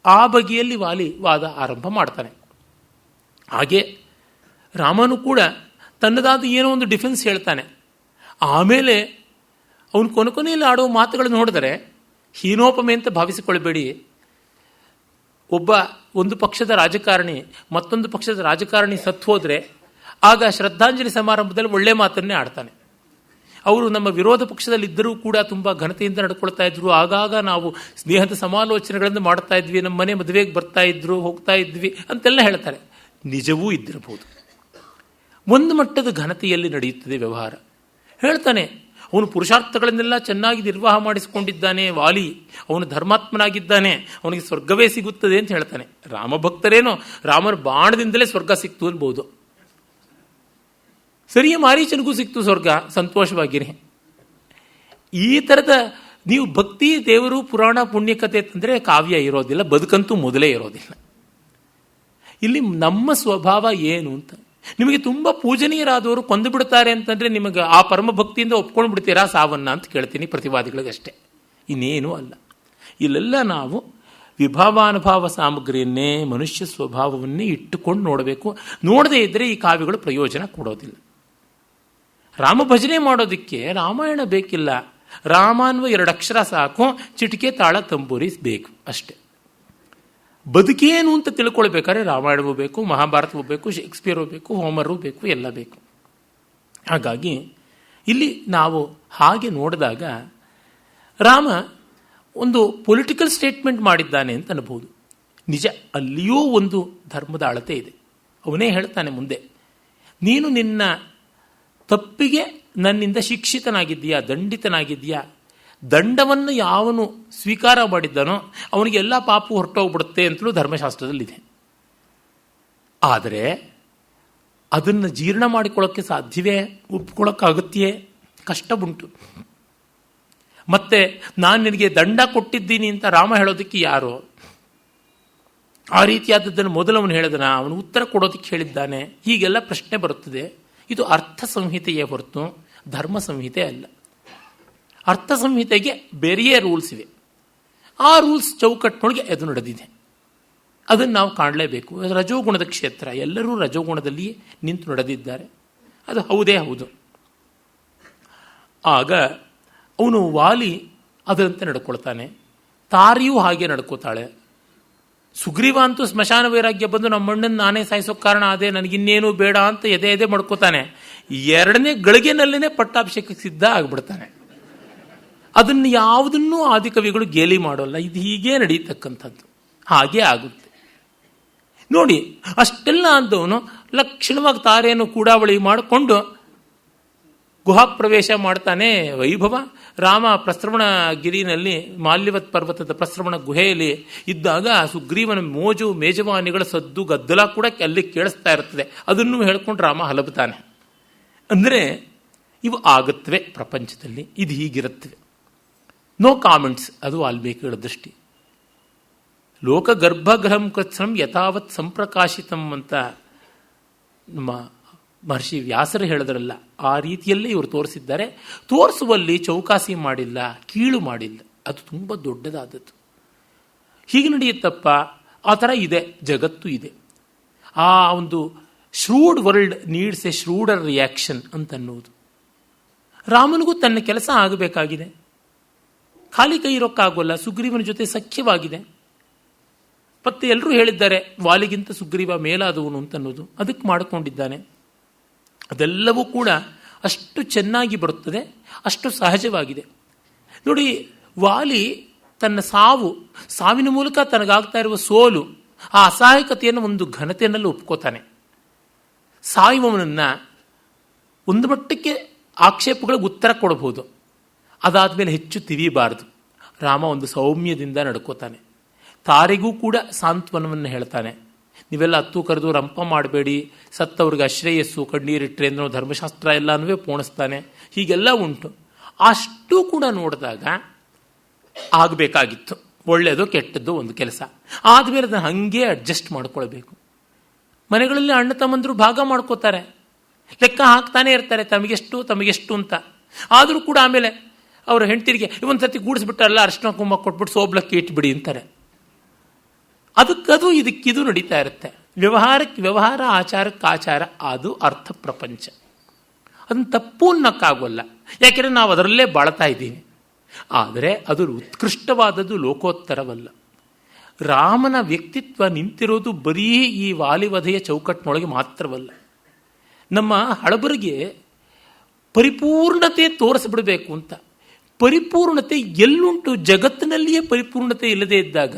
ಆ ಬಗೆಯಲ್ಲಿ ವಾಲಿ ವಾದ ಆರಂಭ ಮಾಡ್ತಾನೆ. ಹಾಗೆ ರಾಮನು ಕೂಡ ತನ್ನದಾದ ಏನೋ ಒಂದು ಡಿಫೆನ್ಸ್ ಹೇಳ್ತಾನೆ. ಆಮೇಲೆ ಅವನು ಕೊನೆಯಲ್ಲಿ ಆಡುವ ಮಾತುಗಳನ್ನು ನೋಡಿದರೆ ಹೀನೋಪಮೆ ಅಂತ ಭಾವಿಸಿಕೊಳ್ಬೇಡಿ. ಒಂದು ಪಕ್ಷದ ರಾಜಕಾರಣಿ ಮತ್ತೊಂದು ಪಕ್ಷದ ರಾಜಕಾರಣಿ ಸತ್ತು ಹೋದರೆ ಆಗ ಶ್ರದ್ಧಾಂಜಲಿ ಸಮಾರಂಭದಲ್ಲಿ ಒಳ್ಳೆ ಮಾತನ್ನೇ ಆಡ್ತಾನೆ. ಅವರು ನಮ್ಮ ವಿರೋಧ ಪಕ್ಷದಲ್ಲಿದ್ದರೂ ಕೂಡ ತುಂಬ ಘನತೆಯಿಂದ ನಡ್ಕೊಳ್ತಾ ಇದ್ರು. ಆಗಾಗ ನಾವು ಸ್ನೇಹದ ಸಮಾಲೋಚನೆಗಳನ್ನು ಮಾಡ್ತಾ ಇದ್ವಿ, ನಮ್ಮ ಮನೆ ಮದುವೆಗೆ ಬರ್ತಾ ಇದ್ರು, ಹೋಗ್ತಾ ಇದ್ವಿ ಅಂತೆಲ್ಲ ಹೇಳ್ತಾರೆ. ನಿಜವೂ ಇದ್ದಿರಬಹುದು. ಒಂದು ಮಟ್ಟದ ಘನತೆಯಲ್ಲಿ ನಡೆಯುತ್ತದೆ ವ್ಯವಹಾರ. ಹೇಳ್ತಾನೆ, ಅವನು ಪುರುಷಾರ್ಥಗಳನ್ನೆಲ್ಲ ಚೆನ್ನಾಗಿ ನಿರ್ವಾಹ ಮಾಡಿಸಿಕೊಂಡಿದ್ದಾನೆ ವಾಲಿ, ಅವನು ಧರ್ಮಾತ್ಮನಾಗಿದ್ದಾನೆ, ಅವನಿಗೆ ಸ್ವರ್ಗವೇ ಸಿಗುತ್ತದೆ ಅಂತ ಹೇಳ್ತಾನೆ. ರಾಮಭಕ್ತರೇನೋ ರಾಮನ ಬಾಣದಿಂದಲೇ ಸ್ವರ್ಗ ಸಿಕ್ತು ಅನ್ಬೋದು. ಸರಿಯ ಮಾರೀಚನಿಗೂ ಸಿಕ್ತು ಸ್ವರ್ಗ, ಸಂತೋಷವಾಗಿರಿ. ಈ ಥರದ ನೀವು ಭಕ್ತಿ, ದೇವರು, ಪುರಾಣ, ಪುಣ್ಯಕಥೆ ಅಂತಂದರೆ ಕಾವ್ಯ ಇರೋದಿಲ್ಲ, ಬದುಕಂತೂ ಮೊದಲೇ ಇರೋದಿಲ್ಲ. ಇಲ್ಲಿ ನಮ್ಮ ಸ್ವಭಾವ ಏನು ಅಂತ, ನಿಮಗೆ ತುಂಬ ಪೂಜನೀಯರಾದವರು ಕೊಂದು ಬಿಡ್ತಾರೆ ಅಂತಂದರೆ ನಿಮಗೆ ಆ ಪರಮ ಭಕ್ತಿಯಿಂದ ಒಪ್ಕೊಂಡು ಬಿಡ್ತೀರಾ ಸಾವನ್ನ ಅಂತ ಕೇಳ್ತೀನಿ ಪ್ರತಿವಾದಿಗಳಿಗಷ್ಟೇ, ಇನ್ನೇನೂ ಅಲ್ಲ. ಇಲ್ಲೆಲ್ಲ ನಾವು ವಿಭಾವಾನುಭಾವ ಸಾಮಗ್ರಿಯನ್ನೇ, ಮನುಷ್ಯ ಸ್ವಭಾವವನ್ನೇ ಇಟ್ಟುಕೊಂಡು ನೋಡಬೇಕು. ನೋಡದೇ ಇದ್ದರೆ ಈ ಕಾವ್ಯಗಳು ಪ್ರಯೋಜನ ಕೊಡೋದಿಲ್ಲ. ರಾಮ ಭಜನೆ ಮಾಡೋದಕ್ಕೆ ರಾಮಾಯಣ ಬೇಕಿಲ್ಲ. ರಾಮ ಅನ್ನುವ 2 ಅಕ್ಷರ ಸಾಕು, ಚಿಟಿಕೆ, ತಾಳ, ತಂಬೂರಿ ಬೇಕು ಅಷ್ಟೆ. ಬದುಕೇನು ಅಂತ ತಿಳ್ಕೊಳ್ಬೇಕಾದ್ರೆ ರಾಮಾಯಣವೂ ಬೇಕು, ಮಹಾಭಾರತವೂ ಬೇಕು, ಶೇಕ್ಸ್ಪಿಯರೂ ಬೇಕು, ಹೋಮರೂ ಬೇಕು, ಎಲ್ಲ ಬೇಕು. ಹಾಗಾಗಿ ಇಲ್ಲಿ ನಾವು ಹಾಗೆ ನೋಡಿದಾಗ ರಾಮ ಒಂದು ಪೊಲಿಟಿಕಲ್ ಸ್ಟೇಟ್ಮೆಂಟ್ ಮಾಡಿದ್ದಾನೆ ಅಂತ ಅನ್ಬೋದು. ನಿಜ, ಅಲ್ಲಿಯೂ ಒಂದು ಧರ್ಮದ ಅಳತೆ ಇದೆ. ಅವನೇ ಹೇಳ್ತಾನೆ ಮುಂದೆ, ನೀನು ನಿನ್ನ ತಪ್ಪಿಗೆ ನನ್ನಿಂದ ಶಿಕ್ಷಿತನಾಗಿದ್ದೀಯಾ, ದಂಡಿತನಾಗಿದ್ದೀಯಾ. ದಂಡವನ್ನು ಯಾವನು ಸ್ವೀಕಾರ ಮಾಡಿದ್ದಾನೋ ಅವನಿಗೆ ಎಲ್ಲ ಪಾಪು ಹೊರಟೋಗ್ಬಿಡುತ್ತೆ ಅಂತಲೂ ಧರ್ಮಶಾಸ್ತ್ರದಲ್ಲಿದೆ. ಆದರೆ ಅದನ್ನು ಜೀರ್ಣ ಮಾಡಿಕೊಳ್ಳೋಕ್ಕೆ ಸಾಧ್ಯವೇ? ಒಪ್ಕೊಳ್ಳೋಕ್ಕಾಗತ್ತೆಯೇ? ಕಷ್ಟ ಉಂಟು. ಮತ್ತೆ ನಾನು ನಿನಗೆ ದಂಡ ಕೊಟ್ಟಿದ್ದೀನಿ ಅಂತ ರಾಮ ಹೇಳೋದಕ್ಕೆ ಯಾರು? ಆ ರೀತಿಯಾದದ್ದನ್ನು ಮೊದಲವನು ಹೇಳಿದನ, ಅವನು ಉತ್ತರ ಕೊಡೋದಕ್ಕೆ ಹೇಳಿದ್ದಾನೆ. ಹೀಗೆಲ್ಲ ಪ್ರಶ್ನೆ ಬರುತ್ತದೆ. ಇದು ಅರ್ಥ ಸಂಹಿತೆಯೇ ಹೊರತು ಧರ್ಮ ಸಂಹಿತೆ ಅಲ್ಲ. ಅರ್ಥ ಸಂಹಿತೆಗೆ ಬೇರೆಯೇ ರೂಲ್ಸ್ ಇವೆ. ಆ ರೂಲ್ಸ್ ಚೌಕಟ್ಟಿನೊಳಗೆ ಅದು ನಡೆದಿದೆ. ಅದನ್ನು ನಾವು ಕಾಣಲೇಬೇಕು. ರಜೋಗುಣದ ಕ್ಷೇತ್ರ, ಎಲ್ಲರೂ ರಜೋಗುಣದಲ್ಲಿಯೇ ನಿಂತು ನಡೆದಿದ್ದಾರೆ. ಅದು ಹೌದೇ ಹೌದು. ಆಗ ಅವನು ವಾಲಿ ಅದರಂತೆ ನಡ್ಕೊಳ್ತಾನೆ. ತಾರಿಯೂ ಹಾಗೆ ನಡ್ಕೋತಾಳೆ. ಸುಗ್ರೀವ ಅಂತೂ ಸ್ಮಶಾನ ವೈರಾಗ್ಯ ಬಂದು ನಮ್ಮಣ್ಣನ ನಾನೇ ಸಾಯಿಸೋ ಕಾರಣ ಅದೇ, ನನಗಿನ್ನೇನು ಬೇಡ ಅಂತ ಎದೆ ಮಾಡ್ಕೋತಾನೆ. 2ನೇ ಗಳಿಗೆನಲ್ಲೇ ಪಟ್ಟಾಭಿಷೇಕಕ್ಕೆ ಸಿದ್ಧ ಆಗ್ಬಿಡ್ತಾನೆ. ಅದನ್ನು ಯಾವುದನ್ನೂ ಆದಿಕವಿಗಳು ಗೇಲಿ ಮಾಡೋಲ್ಲ. ಇದು ಹೀಗೆ ನಡೀತಕ್ಕಂಥದ್ದು, ಹಾಗೆ ಆಗುತ್ತೆ ನೋಡಿ. ಅಷ್ಟೆಲ್ಲ ಅಂದವನು ಲಕ್ಷಣವಾಗಿ ತಾರೇನು ಕೂಡಾವಳಿ ಮಾಡಿಕೊಂಡು ಗುಹಾಪ್ರವೇಶ ಮಾಡ್ತಾನೆ. ವೈಭವ ರಾಮ ಪ್ರಸ್ರವಣ ಗಿರಿನಲ್ಲಿ ಮಾಲ್ಯವತ್ ಪರ್ವತದ ಪ್ರಸ್ರವಣ ಗುಹೆಯಲ್ಲಿ ಇದ್ದಾಗ ಸುಗ್ರೀವನ ಮೋಜು ಮೇಜವಾನಿಗಳ ಸದ್ದು ಗದ್ದಲ ಕೂಡ ಅಲ್ಲಿ ಕೇಳಿಸ್ತಾ ಇರ್ತದೆ. ಅದನ್ನು ಹೇಳ್ಕೊಂಡು ರಾಮ ಹಲಬುತ್ತಾನೆ. ಅಂದರೆ ಇವು ಆಗುತ್ತವೆ ಪ್ರಪಂಚದಲ್ಲಿ, ಇದು ಹೀಗಿರುತ್ತವೆ. No comments. ಅದು ವಾಲ್ಮೀಕಿಗಳ ದೃಷ್ಟಿ. ಲೋಕ ಗರ್ಭಗೃಹಂ ಕೃತ್ಸಂ ಯಥಾವತ್ ಸಂಪ್ರಕಾಶಿತಂ ಅಂತ ನಮ್ಮ ಮಹರ್ಷಿ ವ್ಯಾಸರು ಹೇಳಿದ್ರಲ್ಲ, ಆ ರೀತಿಯಲ್ಲೇ ಇವರು ತೋರಿಸಿದ್ದಾರೆ. ತೋರಿಸುವಲ್ಲಿ ಚೌಕಾಸಿ ಮಾಡಿಲ್ಲ, ಕೀಳು ಮಾಡಿಲ್ಲ. ಅದು ತುಂಬ ದೊಡ್ಡದಾದದ್ದು. ಹೀಗೆ ನಡೆಯುತ್ತಪ್ಪ, ಆ ಥರ ಇದೆ, ಜಗತ್ತು ಇದೆ. ಆ ಒಂದು shrewd world needs a shrewder reaction ಅಂತನ್ನುವುದು. ರಾಮನಿಗೂ ತನ್ನ ಕೆಲಸ ಆಗಬೇಕಾಗಿದೆ, ಖಾಲಿ ಕೈ ಇರೋಕ್ಕಾಗೋಲ್ಲ. ಸುಗ್ರೀವನ ಜೊತೆ ಸಖ್ಯವಾಗಿದೆ. ಮತ್ತೆ ಎಲ್ಲರೂ ಹೇಳಿದ್ದಾರೆ ವಾಲಿಗಿಂತ ಸುಗ್ರೀವ ಮೇಲಾದವನು ಅಂತನ್ನೋದು, ಅದಕ್ಕೆ ಮಾಡಿಕೊಂಡಿದ್ದಾನೆ. ಅದೆಲ್ಲವೂ ಕೂಡ ಅಷ್ಟು ಚೆನ್ನಾಗಿ ಬರುತ್ತದೆ, ಅಷ್ಟು ಸಹಜವಾಗಿದೆ. ನೋಡಿ, ವಾಲಿ ತನ್ನ ಸಾವಿನ ಮೂಲಕ ತನಗಾಗ್ತಾ ಇರುವ ಸೋಲು, ಆ ಅಸಹಾಯಕತೆಯನ್ನು ಒಂದು ಘನತೆಯನ್ನೆಲ್ಲ ಒಪ್ಕೋತಾನೆ. ಸಾಯುವವನನ್ನು ಒಂದು ಮಟ್ಟಕ್ಕೆ ಆಕ್ಷೇಪಗಳಿಗೆ ಉತ್ತರ ಕೊಡಬಹುದು, ಅದಾದಮೇಲೆ ಹೆಚ್ಚು ತಿವಿಬಾರದು. ರಾಮ ಒಂದು ಸೌಮ್ಯದಿಂದ ನಡ್ಕೋತಾನೆ. ತಾರೆಗೂ ಕೂಡ ಸಾಂತ್ವನವನ್ನು ಹೇಳ್ತಾನೆ. ನೀವೆಲ್ಲ ಹತ್ತು ಕರೆದು ರಂಪ ಮಾಡಬೇಡಿ, ಸತ್ತವ್ರಿಗೆ ಅಶ್ರೇಯಸ್ಸು, ಕಣ್ಣೀರಿಟ್ರೆ ಅನ್ನೋ ಧರ್ಮಶಾಸ್ತ್ರ ಎಲ್ಲನೂ ಪೋಣಿಸ್ತಾನೆ. ಹೀಗೆಲ್ಲ ಉಂಟು. ಅಷ್ಟು ಕೂಡ ನೋಡಿದಾಗ ಆಗಬೇಕಾಗಿತ್ತು, ಒಳ್ಳೆಯದು ಕೆಟ್ಟದ್ದು ಒಂದು ಕೆಲಸ. ಆದಮೇಲೆ ಅದನ್ನು ಹಾಗೆ ಅಡ್ಜಸ್ಟ್ ಮಾಡ್ಕೊಳ್ಬೇಕು. ಮನೆಗಳಲ್ಲಿ ಅಣ್ಣ ತಮ್ಮಂದರು ಭಾಗ ಮಾಡ್ಕೋತಾರೆ, ಲೆಕ್ಕ ಹಾಕ್ತಾನೆ ಇರ್ತಾರೆ, ತಮಗೆಷ್ಟು ಅಂತ. ಆದರೂ ಕೂಡ ಆಮೇಲೆ ಅವರ ಹೆಂಡತಿರಿಗೆ ಒಂದು ಸತಿ ಗೂಡಿಸ್ಬಿಟ್ಟಾರಲ್ಲ, ಅರ್ಶಿನ ಕುಂಕುಮ ಕೊಟ್ಬಿಟ್ಟು ಸೋಬ್ಲಕ್ಕೆ ಇಟ್ಬಿಡಿ ಅಂತಾರೆ. ಅದಕ್ಕದು ಇದಕ್ಕಿದು ನಡೀತಾ ಇರುತ್ತೆ. ವ್ಯವಹಾರಕ್ಕೆ ವ್ಯವಹಾರ, ಆಚಾರಕ್ಕೆ ಆಚಾರ, ಅದು ಅರ್ಥ ಪ್ರಪಂಚ. ಅದನ್ನು ತಪ್ಪು ಅನ್ನಕ್ಕಾಗೋಲ್ಲ, ಯಾಕೆಂದರೆ ನಾವು ಅದರಲ್ಲೇ ಬಾಳ್ತಾ ಇದ್ದೀವಿ. ಆದರೆ ಅದು ಉತ್ಕೃಷ್ಟವಾದದ್ದು, ಲೋಕೋತ್ತರವಲ್ಲ. ರಾಮನ ವ್ಯಕ್ತಿತ್ವ ನಿಂತಿರೋದು ಬರೀ ಈ ವಾಲಿವಧೆಯ ಚೌಕಟ್ಟಿನೊಳಗೆ ಮಾತ್ರವಲ್ಲ. ನಮ್ಮ ಹಳಬರಿಗೆ ಪರಿಪೂರ್ಣತೆ ತೋರಿಸ್ಬಿಡಬೇಕು ಅಂತ. ಪರಿಪೂರ್ಣತೆ ಎಲ್ಲುಂಟು? ಜಗತ್ತಿನಲ್ಲಿಯೇ ಪರಿಪೂರ್ಣತೆ ಇಲ್ಲದೆ ಇದ್ದಾಗ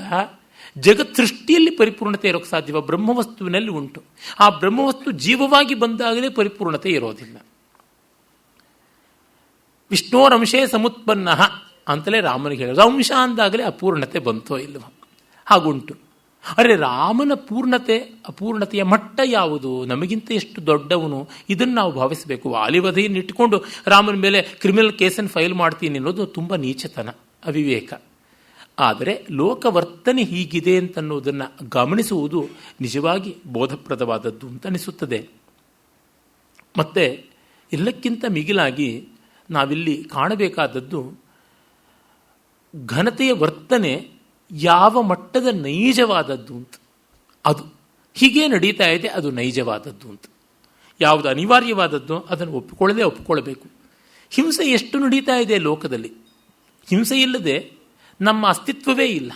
ಜಗತ್ ಸೃಷ್ಟಿಯಲ್ಲಿ ಪರಿಪೂರ್ಣತೆ ಇರೋಕ್ಕೆ ಸಾಧ್ಯವ? ಬ್ರಹ್ಮವಸ್ತುವಿನಲ್ಲಿ ಉಂಟು. ಆ ಬ್ರಹ್ಮವಸ್ತು ಜೀವವಾಗಿ ಬಂದಾಗಲೇ ಪರಿಪೂರ್ಣತೆ ಇರೋದಿಲ್ಲ. ವಿಷ್ಣೋರಂಶೇ ಸಮುತ್ಪನ್ನ ಅಂತಲೇ ರಾಮನಿಗೆ ಹೇಳೋದು. ಅಂಶ ಅಂದಾಗಲೇ ಅಪೂರ್ಣತೆ ಬಂತೋ ಇಲ್ಲವೋ? ಹಾಗುಂಟು. ಅರೆ, ರಾಮನ ಪೂರ್ಣತೆ ಅಪೂರ್ಣತೆಯ ಮಟ್ಟ ಯಾವುದು? ನಮಗಿಂತ ಎಷ್ಟು ದೊಡ್ಡವನು? ಇದನ್ನು ನಾವು ಭಾವಿಸಬೇಕು. ವಾಲಿವಧೆಯನ್ನು ಇಟ್ಟುಕೊಂಡು ರಾಮನ ಮೇಲೆ ಕ್ರಿಮಿನಲ್ ಕೇಸನ್ನು ಫೈಲ್ ಮಾಡ್ತೀನಿ ಅನ್ನೋದು ತುಂಬ ನೀಚತನ, ಅವಿವೇಕ. ಆದರೆ ಲೋಕವರ್ತನೆ ಹೀಗಿದೆ ಅಂತನ್ನೋದನ್ನು ಗಮನಿಸುವುದು ನಿಜವಾಗಿ ಬೋಧಪ್ರದವಾದದ್ದು ಅಂತ ಅನಿಸುತ್ತದೆ. ಮತ್ತೆ ಎಲ್ಲಕ್ಕಿಂತ ಮಿಗಿಲಾಗಿ ನಾವಿಲ್ಲಿ ಕಾಣಬೇಕಾದದ್ದು ಘನತೆಯ ವರ್ತನೆ ಯಾವ ಮಟ್ಟದ ನೈಜವಾದದ್ದು ಅಂತ. ಅದು ಹೀಗೆ ನಡೀತಾ ಇದೆ, ಅದು ನೈಜವಾದದ್ದು ಅಂತ. ಯಾವುದು ಅನಿವಾರ್ಯವಾದದ್ದು ಅದನ್ನು ಒಪ್ಪಿಕೊಳ್ಳಬೇಕು. ಹಿಂಸೆ ಎಷ್ಟು ನಡೀತಾ ಇದೆ ಲೋಕದಲ್ಲಿ. ಹಿಂಸೆ ಇಲ್ಲದೆ ನಮ್ಮ ಅಸ್ತಿತ್ವವೇ ಇಲ್ಲ.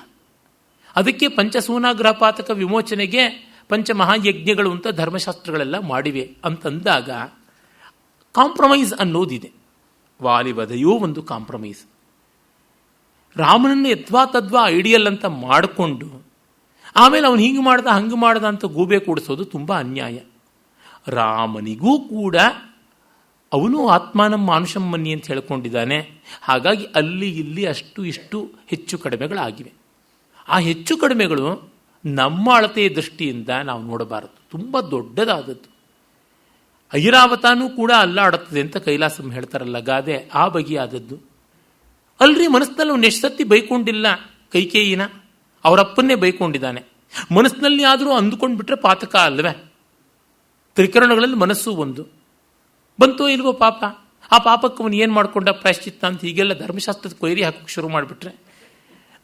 ಅದಕ್ಕೆ ಪಂಚಸೂನಾಗ್ರಹಪಾತಕ ವಿಮೋಚನೆಗೆ ಪಂಚಮಹಾಯಜ್ಞಗಳು ಅಂತ ಧರ್ಮಶಾಸ್ತ್ರಗಳೆಲ್ಲ ಮಾಡಿವೆ ಅಂತಂದಾಗ ಕಾಂಪ್ರಮೈಸ್ ಅನ್ನೋದಿದೆ. ವಾಲಿವಧೆಯೂ ಒಂದು ಕಾಂಪ್ರಮೈಸ್. ರಾಮನನ್ನು ಯತ್ವಾ ತದ್ವಾ ಐಡಿಯಲ್ ಅಂತ ಮಾಡಿಕೊಂಡು ಆಮೇಲೆ ಅವನು ಹಿಂಗೆ ಮಾಡ್ದ ಅಂತ ಗೂಬೆ ಕೂಡಿಸೋದು ತುಂಬ ಅನ್ಯಾಯ. ರಾಮನಿಗೂ ಕೂಡ ಅವನು ಆತ್ಮಾನಂ ಮಾನುಷಂ ಮನ್ನಿ ಅಂತ ಹೇಳ್ಕೊಂಡಿದ್ದಾನೆ. ಹಾಗಾಗಿ ಅಲ್ಲಿ ಇಲ್ಲಿ ಅಷ್ಟು ಇಷ್ಟು ಹೆಚ್ಚು ಕಡಿಮೆಗಳಾಗಿವೆ. ಆ ಹೆಚ್ಚು ಕಡಿಮೆಗಳು ನಮ್ಮ ಅಳತೆಯ ದೃಷ್ಟಿಯಿಂದ ನಾವು ನೋಡಬಾರದು. ತುಂಬ ದೊಡ್ಡದಾದದ್ದು. ಐರಾವತಾನೂ ಕೂಡ ಅಲ್ಲಾಡುತ್ತದೆ ಅಂತ ಕೈಲಾಸಂ ಹೇಳ್ತಾರಲ್ಲ ಗಾದೆ, ಆ ಬಗೆಯಾದದ್ದು. ಅಲ್ರಿ, ಮನಸ್ಸಿನಲ್ಲಿ ಅವನು ಎಷ್ಟು ಸತಿ ಬೈಕೊಂಡಿಲ್ಲ ಕೈಕೇಯಿನ? ಅವರಪ್ಪನ್ನೇ ಬೈಕೊಂಡಿದ್ದಾನೆ. ಮನಸ್ಸಿನಲ್ಲಿ ಆದರೂ ಅಂದುಕೊಂಡ್ಬಿಟ್ರೆ ಪಾತಕ ಅಲ್ವೇ? ತ್ರಿಕರಣಗಳಲ್ಲಿ ಮನಸ್ಸು ಒಂದು. ಬಂತೋ ಇಲ್ವೋ ಪಾಪ? ಆ ಪಾಪಕ್ಕೆ ಅವನು ಏನು ಮಾಡಿಕೊಂಡ ಪ್ರಾಯಶ್ಚಿತ್ತ ಅಂತ ಹೀಗೆಲ್ಲ ಧರ್ಮಶಾಸ್ತ್ರದ ಕೊಯ್ರಿ ಹಾಕೋಕ್ಕೆ ಶುರು ಮಾಡಿಬಿಟ್ರೆ,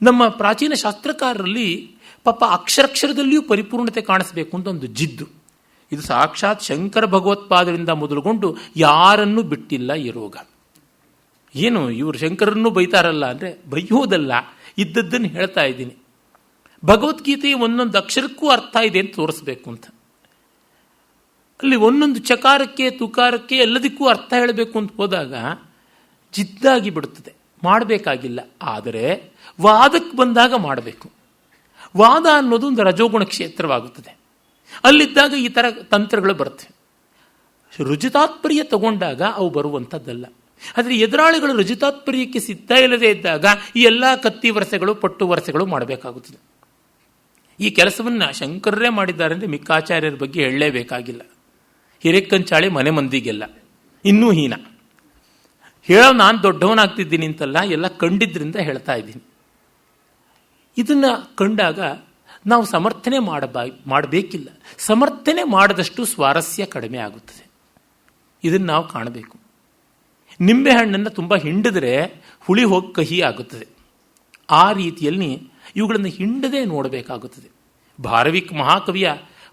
ನಮ್ಮ ಪ್ರಾಚೀನ ಶಾಸ್ತ್ರಕಾರರಲ್ಲಿ ಪಾಪ ಅಕ್ಷರಕ್ಷರದಲ್ಲಿಯೂ ಪರಿಪೂರ್ಣತೆ ಕಾಣಿಸ್ಬೇಕು ಅಂತ ಒಂದು ಜಿದ್ದು. ಇದು ಸಾಕ್ಷಾತ್ ಶಂಕರ ಭಗವತ್ಪಾದರಿಂದ ಮೊದಲುಗೊಂಡು ಯಾರನ್ನೂ ಬಿಟ್ಟಿಲ್ಲ ಈ ರೋಗ. ಏನು ಇವರು ಶಂಕರನ್ನು ಬೈತಾರಲ್ಲ ಅಂದರೆ ಬೈಯೋದಲ್ಲ, ಇದ್ದದ್ದನ್ನು ಹೇಳ್ತಾ ಇದ್ದೀನಿ. ಭಗವದ್ಗೀತೆಯ ಒಂದೊಂದು ಅಕ್ಷರಕ್ಕೂ ಅರ್ಥ ಇದೆ ಅಂತ ತೋರಿಸ್ಬೇಕು ಅಂತ. ಅಲ್ಲಿ ಒಂದೊಂದು ಚಕಾರಕ್ಕೆ ತುಕಾರಕ್ಕೆ ಎಲ್ಲದಕ್ಕೂ ಅರ್ಥ ಹೇಳಬೇಕು ಅಂತ ಹೋದಾಗ ಜಿದ್ದಾಗಿ ಬಿಡುತ್ತದೆ. ಮಾಡಬೇಕಾಗಿಲ್ಲ. ಆದರೆ ವಾದಕ್ಕೆ ಬಂದಾಗ ಮಾಡಬೇಕು. ವಾದ ಅನ್ನೋದು ಒಂದು ರಜೋಗುಣ ಕ್ಷೇತ್ರವಾಗುತ್ತದೆ. ಅಲ್ಲಿದ್ದಾಗ ಈ ಥರ ತಂತ್ರಗಳು ಬರ್ತವೆ. ರುಜಿತಾತ್ಪರ್ಯ ತಗೊಂಡಾಗ ಅವು ಬರುವಂಥದ್ದಲ್ಲ. ಆದರೆ ಎದುರಾಳಿಗಳು ರುಜಿತಾತ್ಪರ್ಯಕ್ಕೆ ಸಿದ್ಧ ಇಲ್ಲದೆ ಇದ್ದಾಗ ಈ ಎಲ್ಲ ಕತ್ತಿ ವರಸೆಗಳು ಪಟ್ಟು ವರಸೆಗಳು ಮಾಡಬೇಕಾಗುತ್ತದೆ. ಈ ಕೆಲಸವನ್ನು ಶಂಕರರೇ ಮಾಡಿದ್ದಾರೆ ಅಂದರೆ ಮಿಕ್ಕಾಚಾರ್ಯರ ಬಗ್ಗೆ ಹೇಳಲೇಬೇಕಾಗಿಲ್ಲ. ಹಿರೇಕಂಚಾಳಿ ಮನೆ ಮಂದಿಗೆಲ್ಲ ಇನ್ನೂ ಹೀನ. ಹೇಳೋ ನಾನು ದೊಡ್ಡವನಾಗ್ತಿದ್ದೀನಿ ಅಂತಲ್ಲ, ಎಲ್ಲ ಕಂಡಿದ್ರಿಂದ ಹೇಳ್ತಾ ಇದ್ದೀನಿ. ಇದನ್ನು ಕಂಡಾಗ ನಾವು ಸಮರ್ಥನೆ ಮಾಡಬೇಕಿಲ್ಲ. ಸಮರ್ಥನೆ ಮಾಡದಷ್ಟು ಸ್ವಾರಸ್ಯ ಕಡಿಮೆ ಆಗುತ್ತದೆ. ಇದನ್ನು ನಾವು ಕಾಣಬೇಕು. ನಿಂಬೆಹಣ್ಣನ್ನು ತುಂಬ ಹಿಂಡಿದ್ರೆ ಹುಳಿ ಹೋಗಿ ಕಹಿ ಆಗುತ್ತದೆ. ಆ ರೀತಿಯಲ್ಲಿ ಇವುಗಳನ್ನು ಹಿಂಡದೆ ನೋಡಬೇಕಾಗುತ್ತದೆ. ಭಾರವಿಕ್ ಮಹಾಕವಿಯ